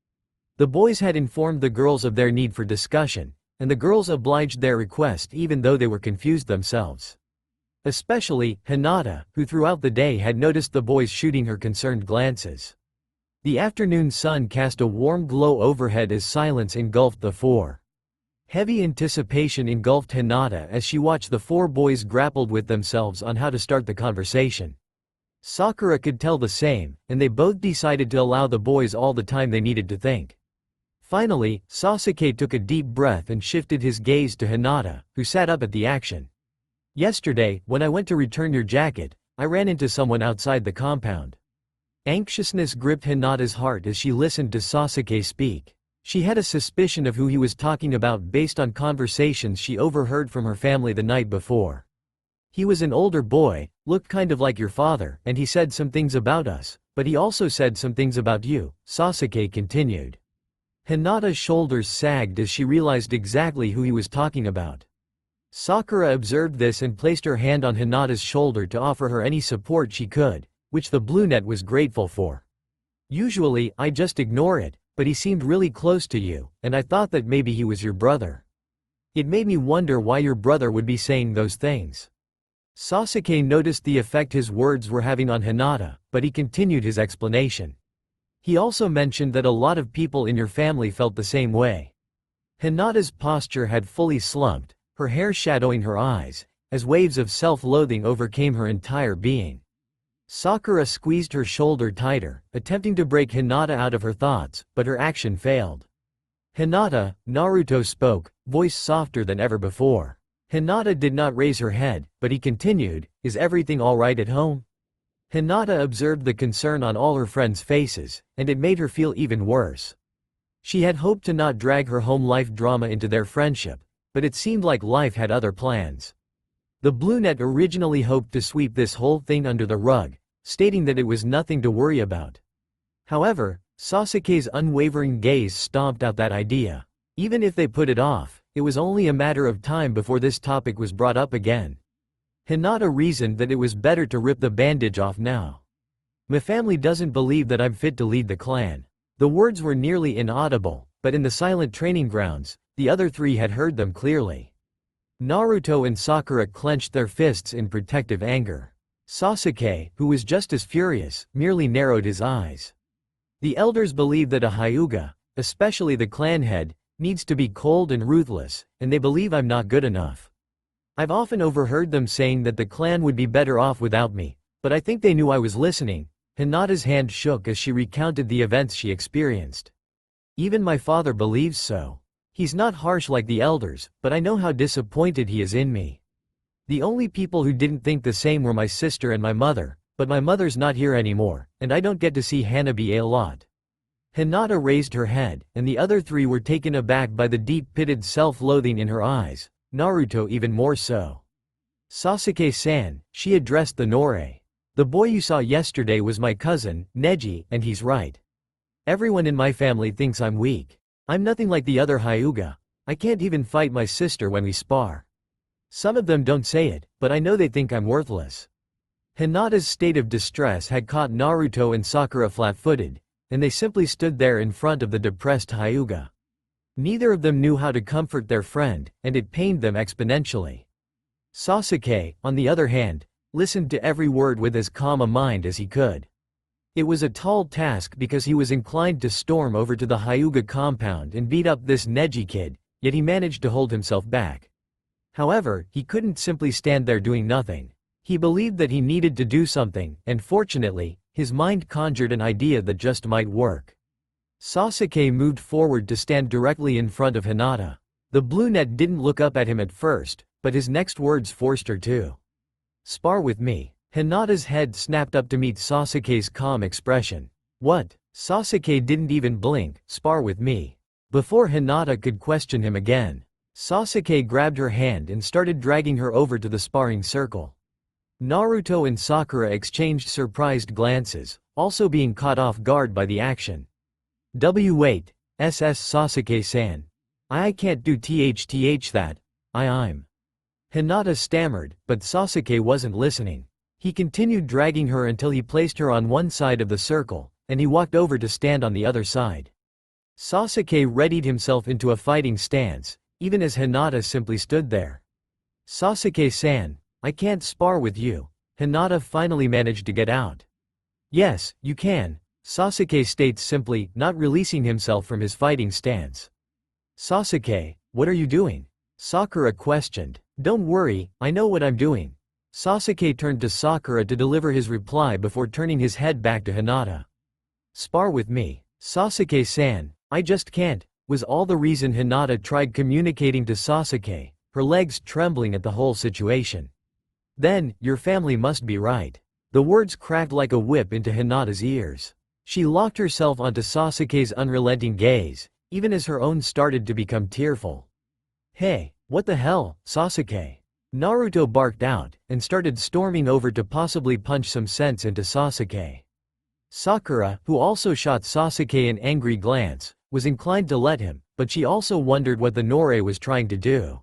The boys had informed the girls of their need for discussion, and the girls obliged their request even though they were confused themselves. Especially Hinata, who throughout the day had noticed the boys shooting her concerned glances. The afternoon sun cast a warm glow overhead as silence engulfed the four. Heavy anticipation engulfed Hinata as she watched the four boys grappled with themselves on how to start the conversation. Sakura could tell the same, and they both decided to allow the boys all the time they needed to think. Finally, Sasuke took a deep breath and shifted his gaze to Hinata, who sat up at the action. Yesterday, when I went to return your jacket, I ran into someone outside the compound. Anxiousness gripped Hinata's heart as she listened to Sasuke speak. She had a suspicion of who he was talking about based on conversations she overheard from her family the night before. He was an older boy, looked kind of like your father, and he said some things about us, but he also said some things about you, Sasuke continued. Hinata's shoulders sagged as she realized exactly who he was talking about. Sakura observed this and placed her hand on Hinata's shoulder to offer her any support she could, which the brunette was grateful for. Usually, I just ignore it, but he seemed really close to you, and I thought that maybe he was your brother. It made me wonder why your brother would be saying those things. Sasuke noticed the effect his words were having on Hinata, but he continued his explanation. He also mentioned that a lot of people in your family felt the same way. Hinata's posture had fully slumped, her hair shadowing her eyes, as waves of self-loathing overcame her entire being. Sakura squeezed her shoulder tighter, attempting to break Hinata out of her thoughts, but her action failed. Hinata, Naruto spoke, voice softer than ever before. Hinata did not raise her head, but he continued, "Is everything all right at home?" Hinata observed the concern on all her friends' faces, and it made her feel even worse. She had hoped to not drag her home life drama into their friendship, but it seemed like life had other plans. The brunette originally hoped to sweep this whole thing under the rug, stating that it was nothing to worry about. However, Sasuke's unwavering gaze stomped out that idea. Even if they put it off, it was only a matter of time before this topic was brought up again. Hinata reasoned that it was better to rip the bandage off now. My family doesn't believe that I'm fit to lead the clan. The words were nearly inaudible, but in the silent training grounds, the other three had heard them clearly. Naruto and Sakura clenched their fists in protective anger. Sasuke, who was just as furious, merely narrowed his eyes. The elders believe that a Hyuga, especially the clan head, needs to be cold and ruthless, and they believe I'm not good enough. I've often overheard them saying that the clan would be better off without me, but I think they knew I was listening. Hinata's hand shook as she recounted the events she experienced. Even my father believes so. He's not harsh like the elders, but I know how disappointed he is in me. The only people who didn't think the same were my sister and my mother, but my mother's not here anymore, and I don't get to see Hanabi a lot. Hinata raised her head, and the other three were taken aback by the deep-pitted self-loathing in her eyes, Naruto even more so. Sasuke-san, she addressed the Nore. The boy you saw yesterday was my cousin, Neji, and he's right. Everyone in my family thinks I'm weak. I'm nothing like the other Hyuga. I can't even fight my sister when we spar. Some of them don't say it, but I know they think I'm worthless. Hinata's state of distress had caught Naruto and Sakura flat-footed, and they simply stood there in front of the depressed Hyuga. Neither of them knew how to comfort their friend, and it pained them exponentially. Sasuke, on the other hand, listened to every word with as calm a mind as he could. It was a tall task because he was inclined to storm over to the Hyuga compound and beat up this Neji kid, yet he managed to hold himself back. However, he couldn't simply stand there doing nothing. He believed that he needed to do something, and fortunately, his mind conjured an idea that just might work. Sasuke moved forward to stand directly in front of Hinata. The brunette didn't look up at him at first, but his next words forced her to. "Spar with me." Hinata's head snapped up to meet Sasuke's calm expression. "What?" Sasuke didn't even blink. "Spar with me." Before Hinata could question him again, Sasuke grabbed her hand and started dragging her over to the sparring circle. Naruto and Sakura exchanged surprised glances, also being caught off guard by the action. "Wait, Sasuke-san. I can't do that. I'm." Hinata stammered, but Sasuke wasn't listening. He continued dragging her until he placed her on one side of the circle, and he walked over to stand on the other side. Sasuke readied himself into a fighting stance, even as Hinata simply stood there. "Sasuke-san, I can't spar with you," Hinata finally managed to get out. "Yes, you can," Sasuke states simply, not releasing himself from his fighting stance. "Sasuke, what are you doing?" Sakura questioned. "Don't worry, I know what I'm doing." Sasuke turned to Sakura to deliver his reply before turning his head back to Hinata. "Spar with me." "Sasuke-san, I just can't," was all the reason Hinata tried communicating to Sasuke, her legs trembling at the whole situation. "Then, your family must be right." The words cracked like a whip into Hinata's ears. She locked herself onto Sasuke's unrelenting gaze, even as her own started to become tearful. "Hey, what the hell, Sasuke?" Naruto barked out, and started storming over to possibly punch some sense into Sasuke. Sakura, who also shot Sasuke an angry glance, was inclined to let him, but she also wondered what the Nore was trying to do.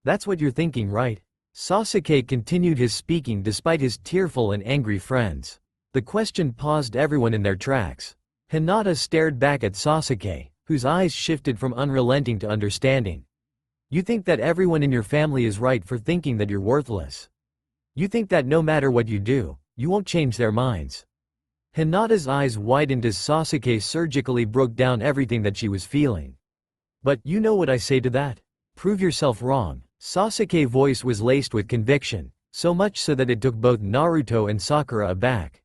"That's what you're thinking, right?" Sasuke continued his speaking despite his tearful and angry friends. The question paused everyone in their tracks. Hinata stared back at Sasuke, whose eyes shifted from unrelenting to understanding. "You think that everyone in your family is right for thinking that you're worthless. You think that no matter what you do, you won't change their minds." Hinata's eyes widened as Sasuke surgically broke down everything that she was feeling. "But, you know what I say to that? Prove yourself wrong." Sasuke's voice was laced with conviction, so much so that it took both Naruto and Sakura aback.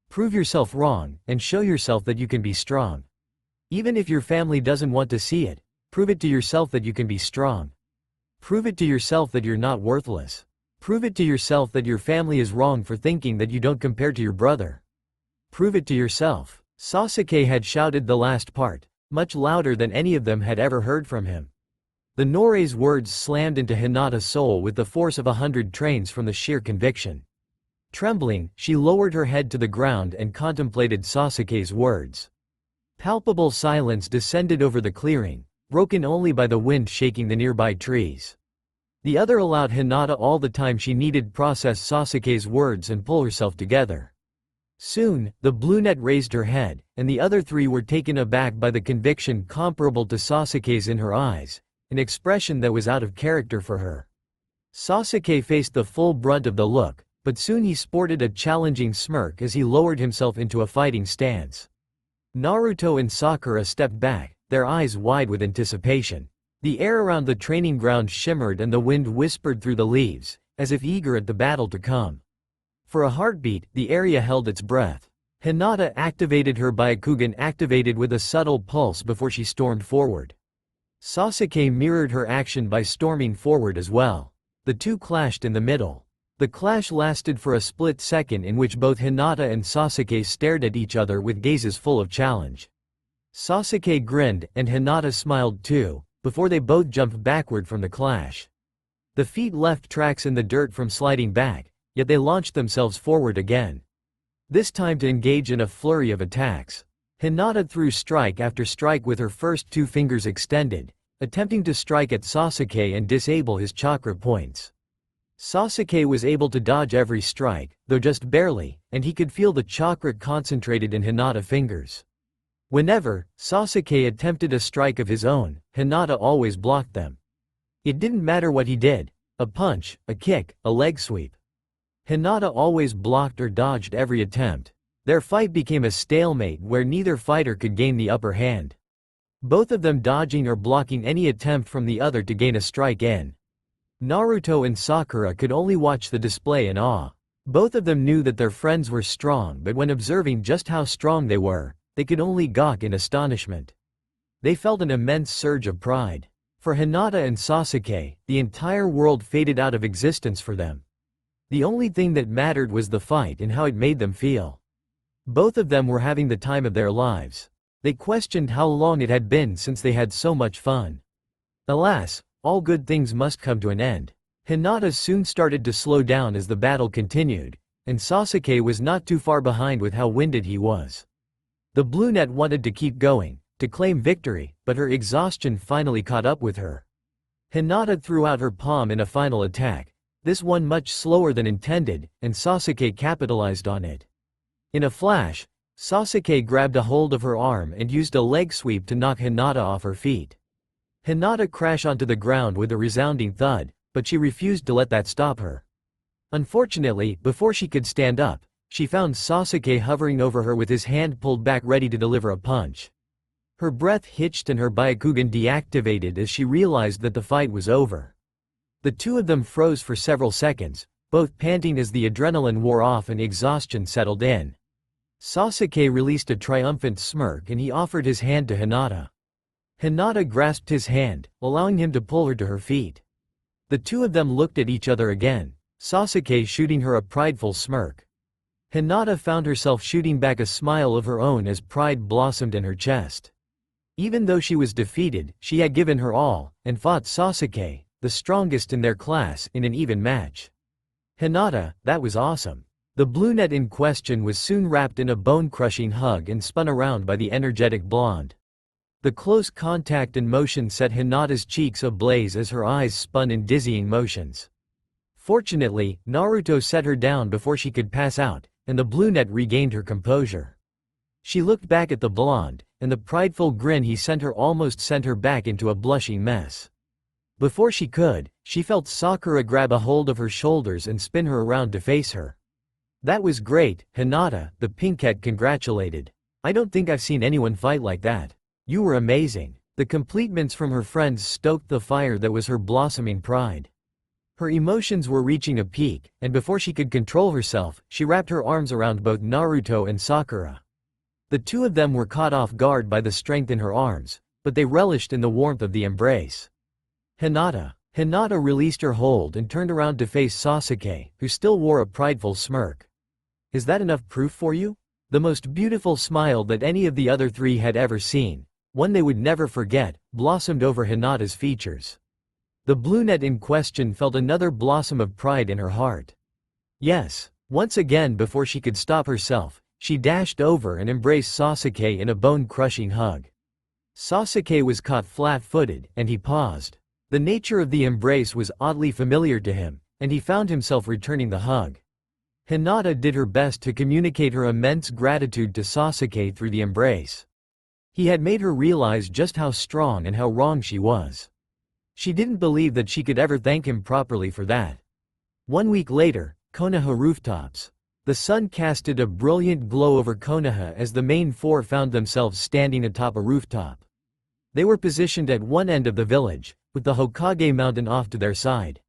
"Prove yourself wrong, and show yourself that you can be strong. Even if your family doesn't want to see it, prove it to yourself that you can be strong. Prove it to yourself that you're not worthless. Prove it to yourself that your family is wrong for thinking that you don't compare to your brother. Prove it to yourself." Sasuke had shouted the last part, much louder than any of them had ever heard from him. The Nore's words slammed into Hinata's soul with the force of 100 trains from the sheer conviction. Trembling, she lowered her head to the ground and contemplated Sasuke's words. Palpable silence descended over the clearing, broken only by the wind shaking the nearby trees. The other allowed Hinata all the time she needed to process Sasuke's words and pull herself together. Soon, the brunette raised her head, and the other three were taken aback by the conviction comparable to Sasuke's in her eyes, an expression that was out of character for her. Sasuke faced the full brunt of the look, but soon he sported a challenging smirk as he lowered himself into a fighting stance. Naruto and Sakura stepped back, their eyes wide with anticipation. The air around the training ground shimmered and the wind whispered through the leaves, as if eager at the battle to come. For a heartbeat, the area held its breath. Hinata activated her Byakugan activated with a subtle pulse before she stormed forward. Sasuke mirrored her action by storming forward as well. The two clashed in the middle. The clash lasted for a split second in which both Hinata and Sasuke stared at each other with gazes full of challenge. Sasuke grinned, and Hinata smiled too, before they both jumped backward from the clash. The feet left tracks in the dirt from sliding back, yet they launched themselves forward again. This time to engage in a flurry of attacks. Hinata threw strike after strike with her first two fingers extended, attempting to strike at Sasuke and disable his chakra points. Sasuke was able to dodge every strike, though just barely, and he could feel the chakra concentrated in Hinata's fingers. Whenever Sasuke attempted a strike of his own, Hinata always blocked them. It didn't matter what he did, a punch, a kick, a leg sweep. Hinata always blocked or dodged every attempt. Their fight became a stalemate where neither fighter could gain the upper hand. Both of them dodging or blocking any attempt from the other to gain a strike in. Naruto and Sakura could only watch the display in awe. Both of them knew that their friends were strong, but when observing just how strong they were, they could only gawk in astonishment. They felt an immense surge of pride. For Hinata and Sasuke, the entire world faded out of existence for them. The only thing that mattered was the fight and how it made them feel. Both of them were having the time of their lives. They questioned how long it had been since they had so much fun. Alas, all good things must come to an end. Hinata soon started to slow down as the battle continued, and Sasuke was not too far behind with how winded he was. The brunette wanted to keep going, to claim victory, but her exhaustion finally caught up with her. Hinata threw out her palm in a final attack, this one much slower than intended, and Sasuke capitalized on it. In a flash, Sasuke grabbed a hold of her arm and used a leg sweep to knock Hinata off her feet. Hinata crashed onto the ground with a resounding thud, but she refused to let that stop her. Unfortunately, before she could stand up, she found Sasuke hovering over her with his hand pulled back ready to deliver a punch. Her breath hitched and her Byakugan deactivated as she realized that the fight was over. The two of them froze for several seconds, both panting as the adrenaline wore off and exhaustion settled in. Sasuke released a triumphant smirk and he offered his hand to Hinata. Hinata grasped his hand, allowing him to pull her to her feet. The two of them looked at each other again, Sasuke shooting her a prideful smirk. Hinata found herself shooting back a smile of her own as pride blossomed in her chest. Even though she was defeated, she had given her all, and fought Sasuke, the strongest in their class, in an even match. Hinata, that was awesome. The brunette in question was soon wrapped in a bone-crushing hug and spun around by the energetic blonde. The close contact and motion set Hinata's cheeks ablaze as her eyes spun in dizzying motions. Fortunately, Naruto set her down before she could pass out, and the brunette regained her composure. She looked back at the blonde, and the prideful grin he sent her almost sent her back into a blushing mess. Before she could, she felt Sakura grab a hold of her shoulders and spin her around to face her. "That was great, Hinata," the pinkette congratulated. "I don't think I've seen anyone fight like that. You were amazing." The compliments from her friends stoked the fire that was her blossoming pride. Her emotions were reaching a peak, and before she could control herself, she wrapped her arms around both Naruto and Sakura. The two of them were caught off guard by the strength in her arms, but they relished in the warmth of the embrace. Hinata released her hold and turned around to face Sasuke, who still wore a prideful smirk. "Is that enough proof for you?" The most beautiful smile that any of the other three had ever seen, one they would never forget, blossomed over Hinata's features. The brunette in question felt another blossom of pride in her heart. Yes, once again before she could stop herself, she dashed over and embraced Sasuke in a bone-crushing hug. Sasuke was caught flat-footed, and he paused. The nature of the embrace was oddly familiar to him, and he found himself returning the hug. Hinata did her best to communicate her immense gratitude to Sasuke through the embrace. He had made her realize just how strong and how wrong she was. She didn't believe that she could ever thank him properly for that. 1 week later, Konoha rooftops. The sun casted a brilliant glow over Konoha as the main four found themselves standing atop a rooftop. They were positioned at one end of the village, with the Hokage mountain off to their side.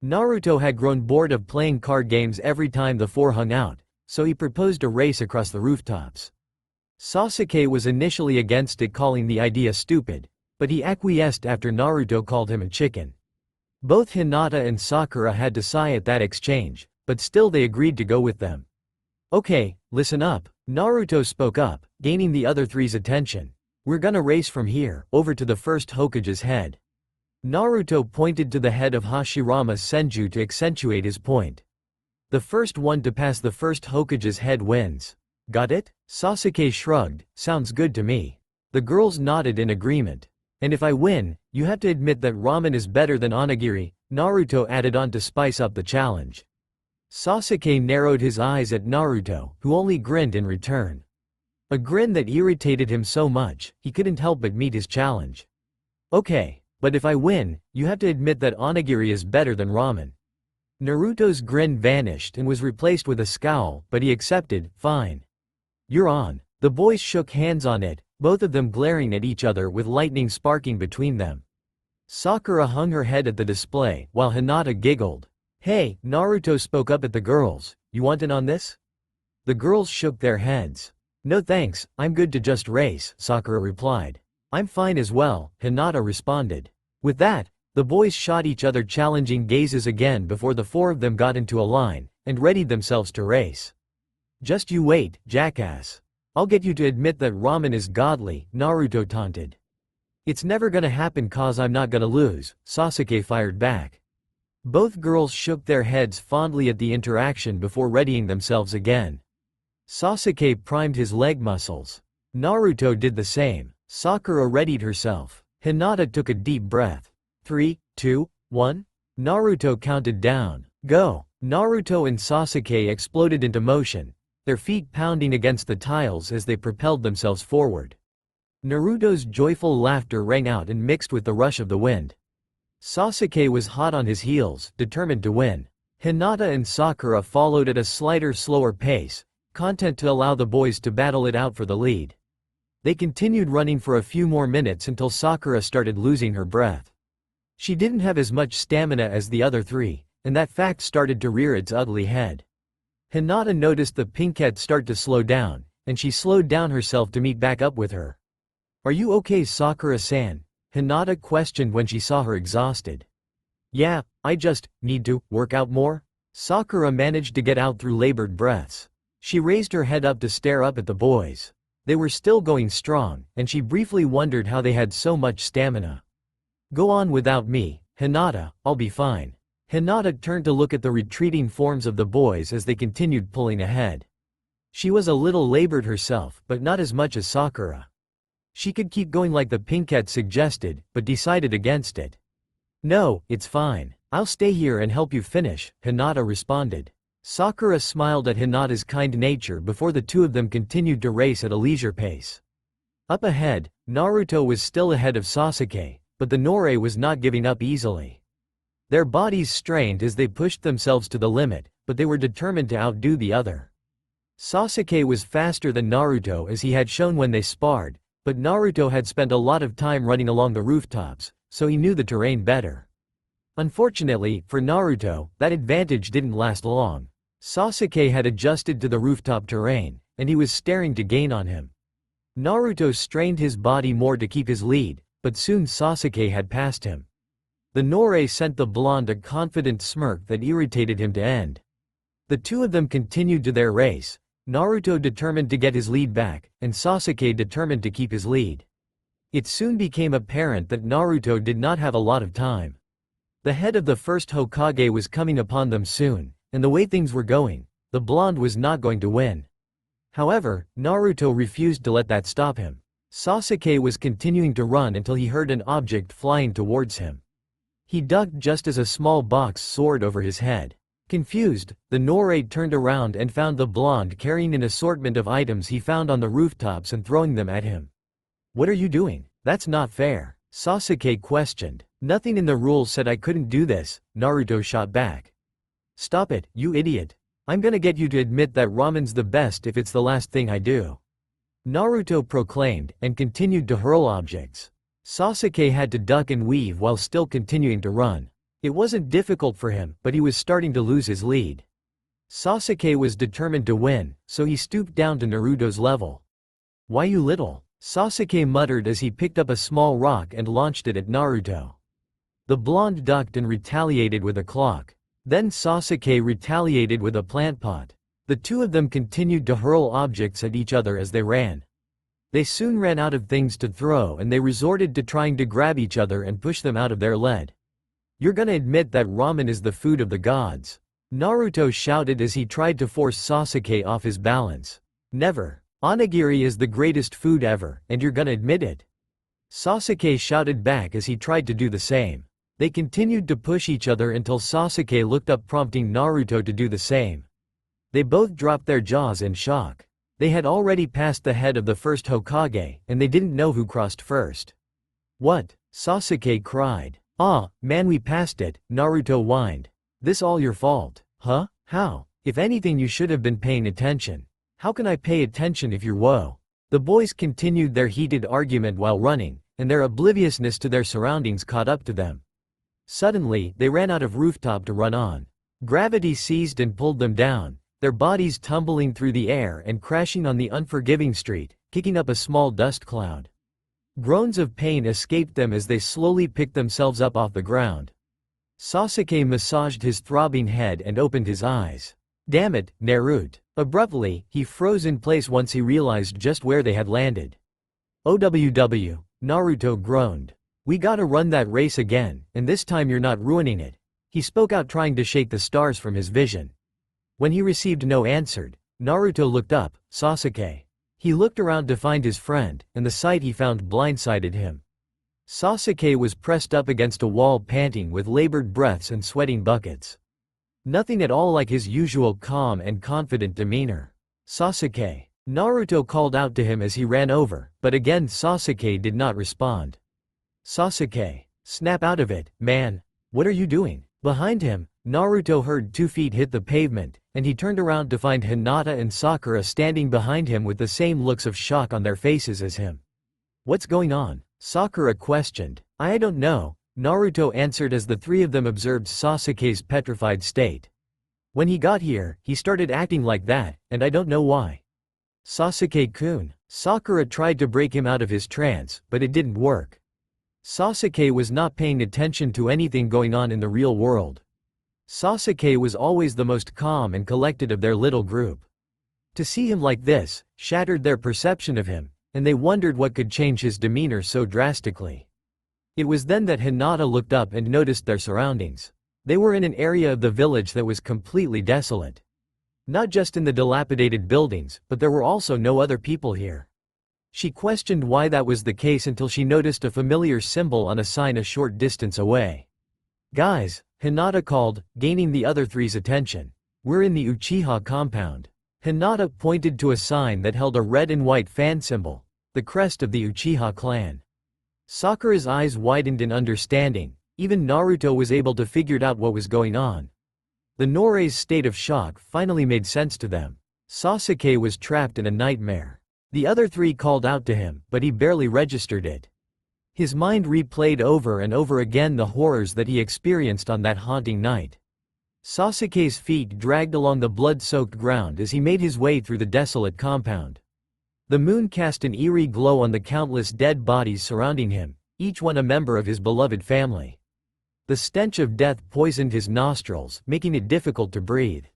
Naruto had grown bored of playing card games every time the four hung out, so he proposed a race across the rooftops. Sasuke was initially against it, calling the idea stupid, but he acquiesced after Naruto called him a chicken. Both Hinata and Sakura had to sigh at that exchange, but still they agreed to go with them. "Okay, listen up," Naruto spoke up, gaining the other three's attention. "We're gonna race from here, over to the first Hokage's head." Naruto pointed to the head of Hashirama Senju to accentuate his point. "The first one to pass the first Hokage's head wins. Got it?" Sasuke shrugged. "Sounds good to me." The girls nodded in agreement. "And if I win, you have to admit that ramen is better than onigiri," Naruto added on to spice up the challenge. Sasuke narrowed his eyes at Naruto, who only grinned in return. A grin that irritated him so much, he couldn't help but meet his challenge. "Okay, but if I win, you have to admit that onigiri is better than ramen." Naruto's grin vanished and was replaced with a scowl, but he accepted. "Fine. You're on." The boys shook hands on it, both of them glaring at each other with lightning sparking between them. Sakura hung her head at the display, while Hinata giggled. Hey, Naruto spoke up at the girls. You want in on this? The girls shook their heads. No thanks, I'm good to just race, Sakura replied. I'm fine as well, Hinata responded. With that, the boys shot each other challenging gazes again before the four of them got into a line and readied themselves to race. Just you wait, jackass. I'll get you to admit that ramen is godly, Naruto taunted. It's never gonna happen cause I'm not gonna lose, Sasuke fired back. Both girls shook their heads fondly at the interaction before readying themselves again. Sasuke primed his leg muscles. Naruto did the same. Sakura readied herself. Hinata took a deep breath. 3, 2, 1. Naruto counted down. Go! Naruto and Sasuke exploded into motion, their feet pounding against the tiles as they propelled themselves forward. Naruto's joyful laughter rang out and mixed with the rush of the wind. Sasuke was hot on his heels, determined to win. Hinata and Sakura followed at a slighter, slower pace, content to allow the boys to battle it out for the lead. They continued running for a few more minutes until Sakura started losing her breath. She didn't have as much stamina as the other three, and that fact started to rear its ugly head. Hinata noticed the pinkette start to slow down, and she slowed down herself to meet back up with her. Are you okay, Sakura-san? Hinata questioned when she saw her exhausted. Yeah, I just need to work out more. Sakura managed to get out through labored breaths. She raised her head up to stare up at the boys. They were still going strong, and she briefly wondered how they had so much stamina. Go on without me, Hinata, I'll be fine. Hinata turned to look at the retreating forms of the boys as they continued pulling ahead. She was a little labored herself, but not as much as Sakura. She could keep going like the pinkette suggested, but decided against it. No, it's fine. I'll stay here and help you finish, Hinata responded. Sakura smiled at Hinata's kind nature before the two of them continued to race at a leisure pace. Up ahead, Naruto was still ahead of Sasuke, but the Norei was not giving up easily. Their bodies strained as they pushed themselves to the limit, but they were determined to outdo the other. Sasuke was faster than Naruto as he had shown when they sparred, but Naruto had spent a lot of time running along the rooftops, so he knew the terrain better. Unfortunately, for Naruto, that advantage didn't last long. Sasuke had adjusted to the rooftop terrain, and he was staring to gain on him. Naruto strained his body more to keep his lead, but soon Sasuke had passed him. The Norei sent the blonde a confident smirk that irritated him to end. The two of them continued to their race, Naruto determined to get his lead back, and Sasuke determined to keep his lead. It soon became apparent that Naruto did not have a lot of time. The head of the first Hokage was coming upon them soon, and the way things were going, the blonde was not going to win. However, Naruto refused to let that stop him. Sasuke was continuing to run until he heard an object flying towards him. He ducked just as a small box soared over his head. Confused, the Norei turned around and found the blonde carrying an assortment of items he found on the rooftops and throwing them at him. What are you doing? That's not fair, Sasuke questioned. Nothing in the rules said I couldn't do this, Naruto shot back. Stop it, you idiot. I'm gonna get you to admit that ramen's the best if it's the last thing I do. Naruto proclaimed, and continued to hurl objects. Sasuke had to duck and weave while still continuing to run. It wasn't difficult for him, but he was starting to lose his lead. Sasuke was determined to win, so he stooped down to Naruto's level. Why you little? Sasuke muttered as he picked up a small rock and launched it at Naruto. The blonde ducked and retaliated with a clock. Then Sasuke retaliated with a plant pot. The two of them continued to hurl objects at each other as they ran. They soon ran out of things to throw and they resorted to trying to grab each other and push them out of their lead. You're gonna admit that ramen is the food of the gods. Naruto shouted as he tried to force Sasuke off his balance. Never. Onigiri is the greatest food ever, and you're gonna admit it. Sasuke shouted back as he tried to do the same. They continued to push each other until Sasuke looked up, prompting Naruto to do the same. They both dropped their jaws in shock. They had already passed the head of the first Hokage, and they didn't know who crossed first. What? Sasuke cried. Ah, man, we passed it, Naruto whined. This all your fault. Huh? How? If anything, you should have been paying attention. How can I pay attention if you're woe? The boys continued their heated argument while running, and their obliviousness to their surroundings caught up to them. Suddenly, they ran out of rooftop to run on. Gravity seized and pulled them down, their bodies tumbling through the air and crashing on the unforgiving street, kicking up a small dust cloud. Groans of pain escaped them as they slowly picked themselves up off the ground. Sasuke massaged his throbbing head and opened his eyes. Damn it, Naruto. Abruptly, he froze in place once he realized just where they had landed. OWW, Naruto groaned. We gotta run that race again, and this time you're not ruining it. He spoke out, trying to shake the stars from his vision. When he received no answer, Naruto looked up. Sasuke. He looked around to find his friend, and the sight he found blindsided him. Sasuke was pressed up against a wall, panting with labored breaths and sweating buckets. Nothing at all like his usual calm and confident demeanor. Sasuke. Naruto called out to him as he ran over, but again Sasuke did not respond. Sasuke. Snap out of it, man. What are you doing? Behind him, Naruto heard 2 feet hit the pavement, and he turned around to find Hinata and Sakura standing behind him with the same looks of shock on their faces as him. What's going on? Sakura questioned. I don't know, Naruto answered as the 3 of them observed Sasuke's petrified state. When he got here, he started acting like that, and I don't know why. Sasuke-kun. Sakura tried to break him out of his trance, but it didn't work. Sasuke was not paying attention to anything going on in the real world. Sasuke was always the most calm and collected of their little group. To see him like this, shattered their perception of him, and they wondered what could change his demeanor so drastically. It was then that Hinata looked up and noticed their surroundings. They were in an area of the village that was completely desolate. Not just in the dilapidated buildings, but there were also no other people here. She questioned why that was the case until she noticed a familiar symbol on a sign a short distance away. Guys, Hinata called, gaining the other 3's attention. We're in the Uchiha compound. Hinata pointed to a sign that held a red and white fan symbol, the crest of the Uchiha clan. Sakura's eyes widened in understanding. Even Naruto was able to figure out what was going on. The Nore's state of shock finally made sense to them. Sasuke was trapped in a nightmare. The other 3 called out to him, but he barely registered it. His mind replayed over and over again the horrors that he experienced on that haunting night. Sasuke's feet dragged along the blood-soaked ground as he made his way through the desolate compound. The moon cast an eerie glow on the countless dead bodies surrounding him, each one a member of his beloved family. The stench of death poisoned his nostrils, making it difficult to breathe.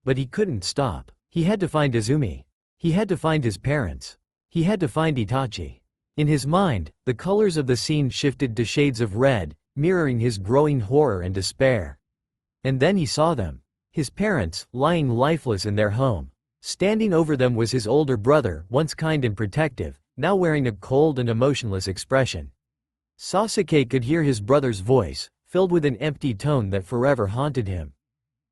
But he couldn't stop. He had to find Izumi. He had to find his parents. He had to find Itachi. In his mind, the colors of the scene shifted to shades of red, mirroring his growing horror and despair. And then he saw them. His parents, lying lifeless in their home. Standing over them was his older brother, once kind and protective, now wearing a cold and emotionless expression. Sasuke could hear his brother's voice, filled with an empty tone that forever haunted him.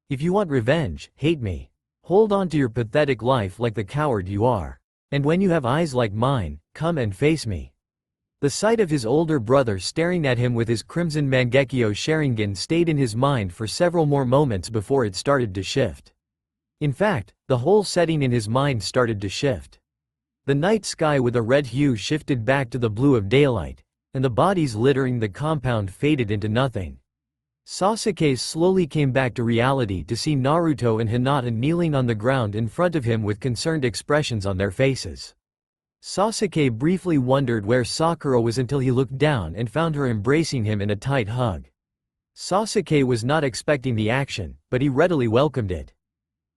If you want revenge, hate me. Hold on to your pathetic life like the coward you are. And when you have eyes like mine, come and face me. The sight of his older brother staring at him with his crimson Mangekyo Sharingan stayed in his mind for several more moments before it started to shift. In fact, the whole setting in his mind started to shift. The night sky with a red hue shifted back to the blue of daylight, and the bodies littering the compound faded into nothing. Sasuke slowly came back to reality to see Naruto and Hinata kneeling on the ground in front of him with concerned expressions on their faces. Sasuke briefly wondered where Sakura was until he looked down and found her embracing him in a tight hug. Sasuke was not expecting the action, but he readily welcomed it.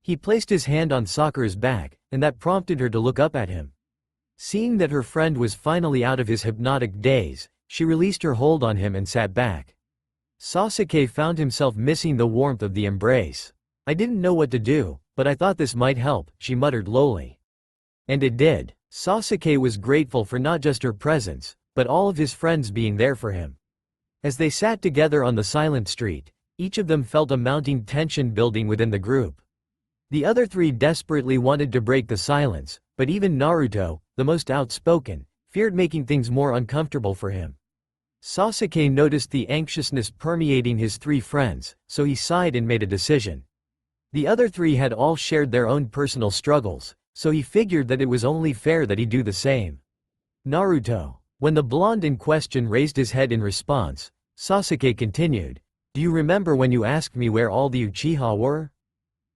He placed his hand on Sakura's back, and that prompted her to look up at him. Seeing that her friend was finally out of his hypnotic daze, she released her hold on him and sat back. Sasuke found himself missing the warmth of the embrace. I didn't know what to do, but I thought this might help, she muttered lowly. And it did. Sasuke was grateful for not just her presence, but all of his friends being there for him. As they sat together on the silent street, each of them felt a mounting tension building within the group. The other 3 desperately wanted to break the silence, but even Naruto, the most outspoken, feared making things more uncomfortable for him. Sasuke noticed the anxiousness permeating his 3 friends, so he sighed and made a decision. The other 3 had all shared their own personal struggles, so he figured that it was only fair that he do the same. Naruto. When the blonde in question raised his head in response, Sasuke continued, Do you remember when you asked me where all the Uchiha were?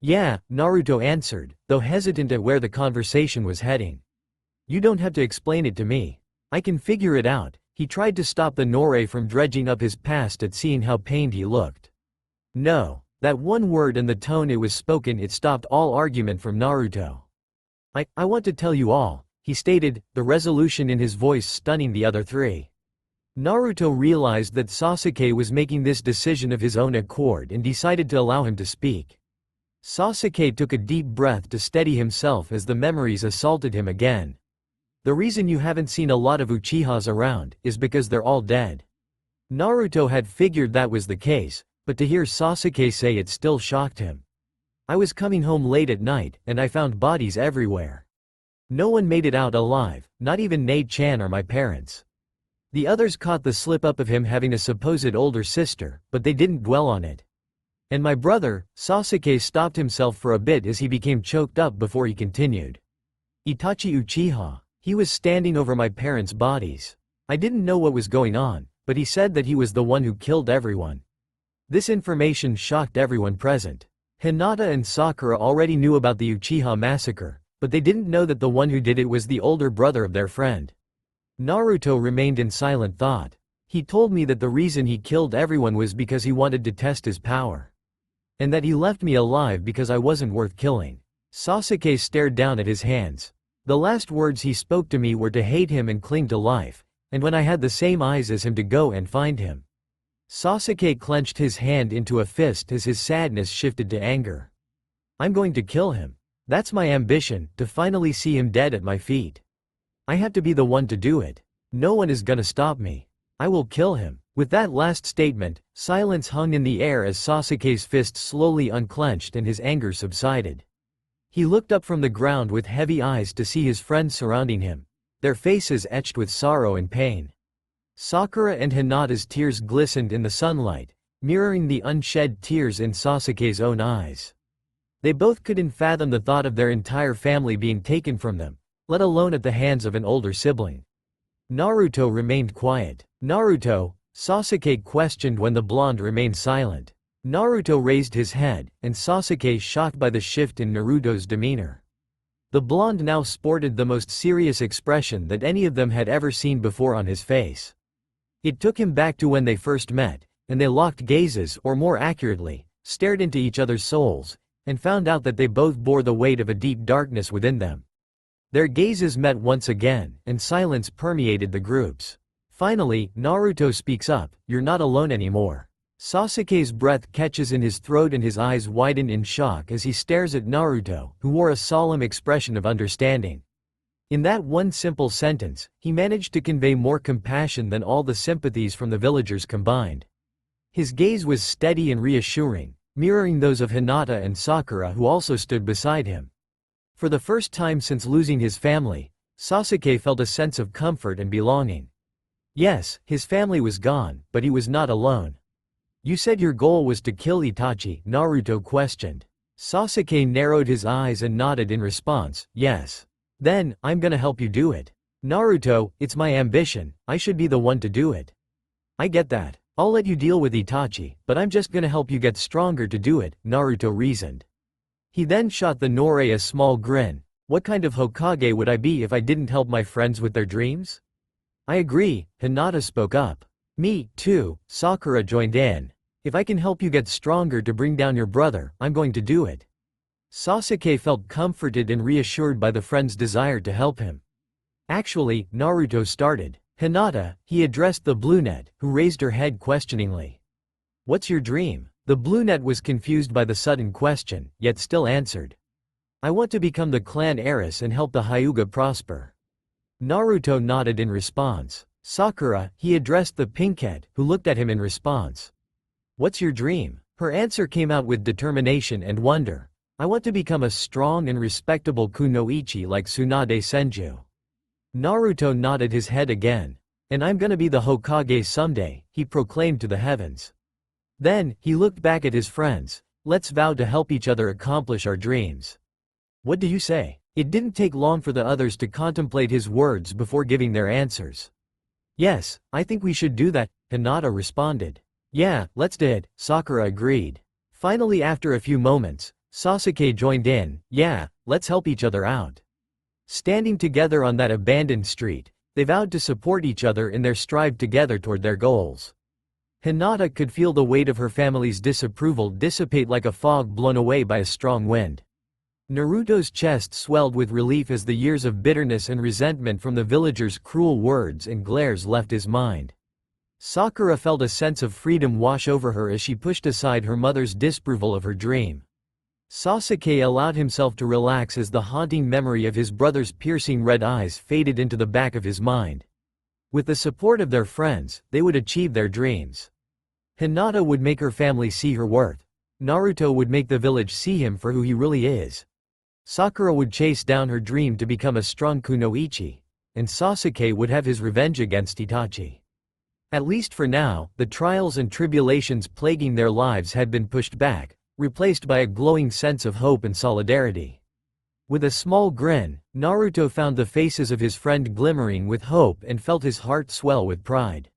Yeah, Naruto answered, though hesitant at where the conversation was heading. You don't have to explain it to me. I can figure it out. He tried to stop the Norei from dredging up his past at seeing how pained he looked. No, that one word and the tone it was spoken, it stopped all argument from Naruto. I want to tell you all, he stated, the resolution in his voice stunning the other three. Naruto realized that Sasuke was making this decision of his own accord and decided to allow him to speak. Sasuke took a deep breath to steady himself as the memories assaulted him again. The reason you haven't seen a lot of Uchihas around is because they're all dead. Naruto had figured that was the case, but to hear Sasuke say it still shocked him. I was coming home late at night, and I found bodies everywhere. No one made it out alive, not even Nei-chan or my parents. The others caught the slip-up of him having a supposed older sister, but they didn't dwell on it. And my brother, Sasuke stopped himself for a bit as he became choked up before he continued. Itachi Uchiha. He was standing over my parents' bodies. I didn't know what was going on, but he said that he was the one who killed everyone. This information shocked everyone present. Hinata and Sakura already knew about the Uchiha massacre, but they didn't know that the one who did it was the older brother of their friend. Naruto remained in silent thought. He told me that the reason he killed everyone was because he wanted to test his power. And that he left me alive because I wasn't worth killing. Sasuke stared down at his hands. The last words he spoke to me were to hate him and cling to life, and when I had the same eyes as him to go and find him. Sasuke clenched his hand into a fist as his sadness shifted to anger. I'm going to kill him. That's my ambition, to finally see him dead at my feet. I have to be the one to do it. No one is gonna stop me. I will kill him. With that last statement, silence hung in the air as Sasuke's fist slowly unclenched and his anger subsided. He looked up from the ground with heavy eyes to see his friends surrounding him, their faces etched with sorrow and pain. Sakura and Hinata's tears glistened in the sunlight, mirroring the unshed tears in Sasuke's own eyes. They both couldn't fathom the thought of their entire family being taken from them, let alone at the hands of an older sibling. Naruto remained quiet. Naruto, Sasuke questioned when the blonde remained silent. Naruto raised his head, and Sasuke shocked by the shift in Naruto's demeanor. The blonde now sported the most serious expression that any of them had ever seen before on his face. It took him back to when they first met, and they locked gazes, or more accurately, stared into each other's souls, and found out that they both bore the weight of a deep darkness within them. Their gazes met once again, and silence permeated the groups. Finally, Naruto speaks up, "You're not alone anymore." Sasuke's breath catches in his throat and his eyes widen in shock as he stares at Naruto, who wore a solemn expression of understanding. In that one simple sentence, he managed to convey more compassion than all the sympathies from the villagers combined. His gaze was steady and reassuring, mirroring those of Hinata and Sakura, who also stood beside him. For the first time since losing his family, Sasuke felt a sense of comfort and belonging. Yes, his family was gone, but he was not alone. "You said your goal was to kill Itachi?" Naruto questioned. Sasuke narrowed his eyes and nodded in response, "Yes." "Then, I'm gonna help you do it." "Naruto, it's my ambition, I should be the one to do it." "I get that. I'll let you deal with Itachi, but I'm just gonna help you get stronger to do it," Naruto reasoned. He then shot the Norei a small grin. "What kind of Hokage would I be if I didn't help my friends with their dreams?" "I agree," Hinata spoke up. "Me, too," Sakura joined in. "If I can help you get stronger to bring down your brother, I'm going to do it." Sasuke felt comforted and reassured by the friend's desire to help him. "Actually," Naruto started. "Hinata," he addressed the brunette, who raised her head questioningly. "What's your dream?" The brunette was confused by the sudden question, yet still answered. "I want to become the clan heiress and help the Hyuga prosper." Naruto nodded in response. Sakura, he addressed the pinkette, who looked at him in response. "What's your dream?" Her answer came out with determination and wonder. "I want to become a strong and respectable kunoichi like Tsunade Senju." Naruto nodded his head again. "And I'm gonna be the Hokage someday," he proclaimed to the heavens. Then, he looked back at his friends. "Let's vow to help each other accomplish our dreams." "What do you say?" It didn't take long for the others to contemplate his words before giving their answers. "Yes, I think we should do that," Hinata responded. Yeah, let's do it, Sakura agreed. Finally, after a few moments, Sasuke joined in. Yeah, let's help each other out. Standing together on that abandoned street, they vowed to support each other in their strive together toward their goals. Hinata could feel the weight of her family's disapproval dissipate like a fog blown away by a strong wind. Naruto's chest swelled with relief as the years of bitterness and resentment from the villagers' cruel words and glares left his mind. Sakura felt a sense of freedom wash over her as she pushed aside her mother's disapproval of her dream. Sasuke allowed himself to relax as the haunting memory of his brother's piercing red eyes faded into the back of his mind. With the support of their friends, they would achieve their dreams. Hinata would make her family see her worth. Naruto would make the village see him for who he really is. Sakura would chase down her dream to become a strong kunoichi, and Sasuke would have his revenge against Itachi. At least for now, the trials and tribulations plaguing their lives had been pushed back, replaced by a glowing sense of hope and solidarity. With a small grin, Naruto found the faces of his friend glimmering with hope and felt his heart swell with pride.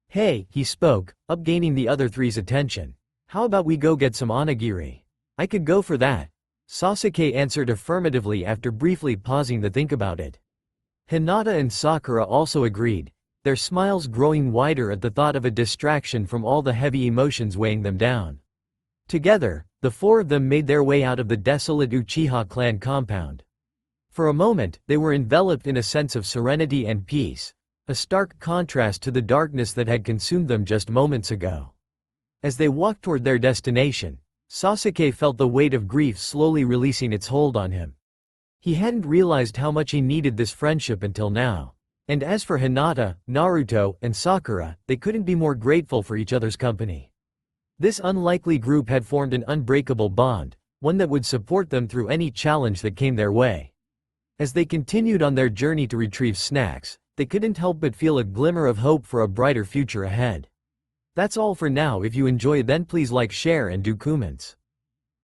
Hey, he spoke, upgaining the other three's attention. How about we go get some onigiri? I could go for that. Sasuke answered affirmatively after briefly pausing to think about it. Hinata and Sakura also agreed, their smiles growing wider at the thought of a distraction from all the heavy emotions weighing them down. Together, the four of them made their way out of the desolate Uchiha clan compound. For a moment, they were enveloped in a sense of serenity and peace, a stark contrast to the darkness that had consumed them just moments ago. As they walked toward their destination, Sasuke felt the weight of grief slowly releasing its hold on him. He hadn't realized how much he needed this friendship until now. And as for Hinata, Naruto, and Sakura, they couldn't be more grateful for each other's company. This unlikely group had formed an unbreakable bond, one that would support them through any challenge that came their way. As they continued on their journey to retrieve snacks, they couldn't help but feel a glimmer of hope for a brighter future ahead. That's all for now. If you enjoy, then please like, share and do comments.